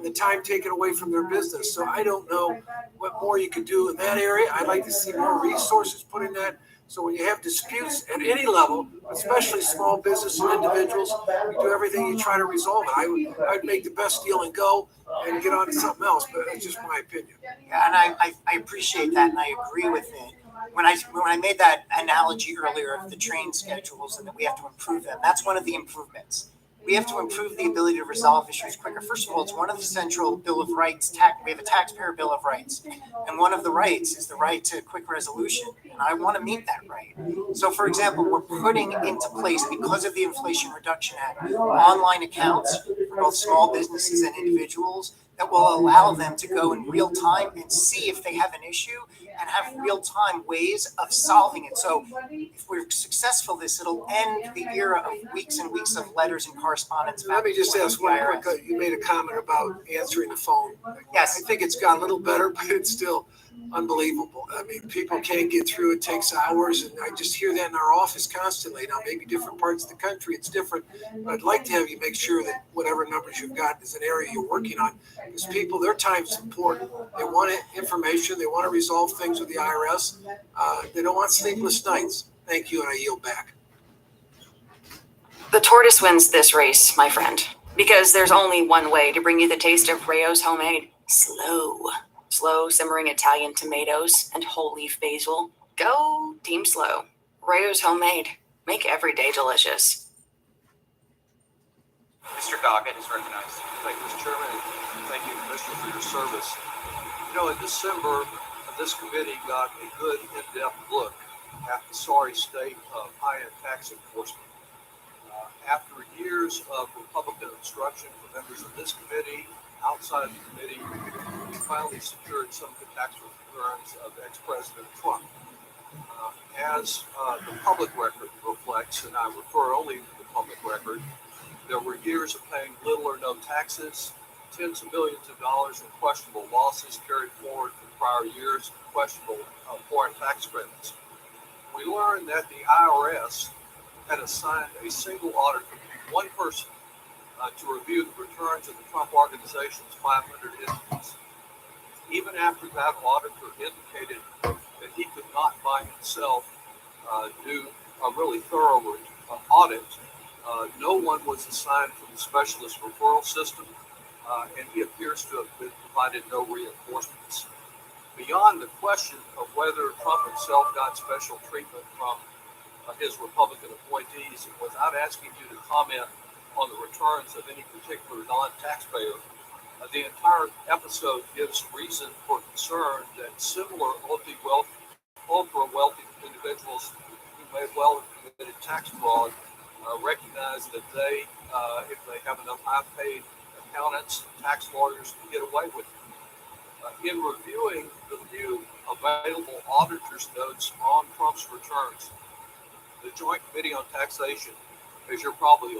the time taken away from their business. So I don't know what more you could do in that area. I'd like to see more resources put in that. So when you have disputes at any level, especially small business and individuals, you do everything you try to resolve it. I'd make the best deal and go and get on to something else, but that's just my opinion. Yeah, and I appreciate that, and I agree with it. When I made that analogy earlier of the train schedules and that we have to improve them, that's one of the improvements. We have to improve the ability to resolve issues quicker. First of all, it's one of the central Bill of Rights. We have a taxpayer Bill of Rights, and one of the rights is the right to quick resolution, and I want to meet that right. So, for example, we're putting into place, because of the Inflation Reduction Act, online accounts for both small businesses and individuals that will allow them to go in real time and see if they have an issue and have real time ways of solving it. So if we're successful, it'll end the era of weeks and weeks of letters and correspondence. Let me just ask one IRS. quick, you made a comment about answering the phone. Yes. I think it's got a little better, but it's still unbelievable. I mean, people can't get through. It takes hours, and I just hear that in our office constantly. Now, maybe different parts of the country, it's different, but I'd like to have you make sure that whatever numbers you've got is an area you're working on, because people, their time's important. They want information. They want to resolve things with the IRS. They don't want sleepless nights. Thank you, and I yield back. The tortoise wins this race, my friend, because there's only one way to bring you the taste of Rayo's homemade. Slow simmering Italian tomatoes and whole leaf basil. Go Team Slow. Rayo's homemade. Make every day delicious. Mr. Goggett is recognized. Thank you, Mr. Chairman, and thank you, Commissioner, for your service. You know, in December, this committee got a good in-depth look at the sorry state of high-end tax enforcement. After years of Republican obstruction from members of this committee, outside of the committee, we finally secured some of the tax returns of ex-President Trump. As the public record reflects, and I refer only to the public record, there were years of paying little or no taxes, tens of millions of dollars in questionable losses carried forward from prior years, questionable foreign tax credits. We learned that the IRS had assigned a single auditor, one person, to review the returns of the Trump Organization's 500 entities. Even after that auditor indicated that he could not by himself do a really thorough audit, no one was assigned from the specialist referral system, and he appears to have been provided no reinforcements. Beyond the question of whether Trump himself got special treatment from his Republican appointees, and without asking you to comment on the returns of any particular non-taxpayer, the entire episode gives reason for concern that similar ultra-wealthy individuals who may well have committed tax fraud recognize that they, if they have enough high-paid accountants, tax lawyers, can get away with it. In reviewing the few available auditor's notes on Trump's returns, the Joint Committee on Taxation, as you're probably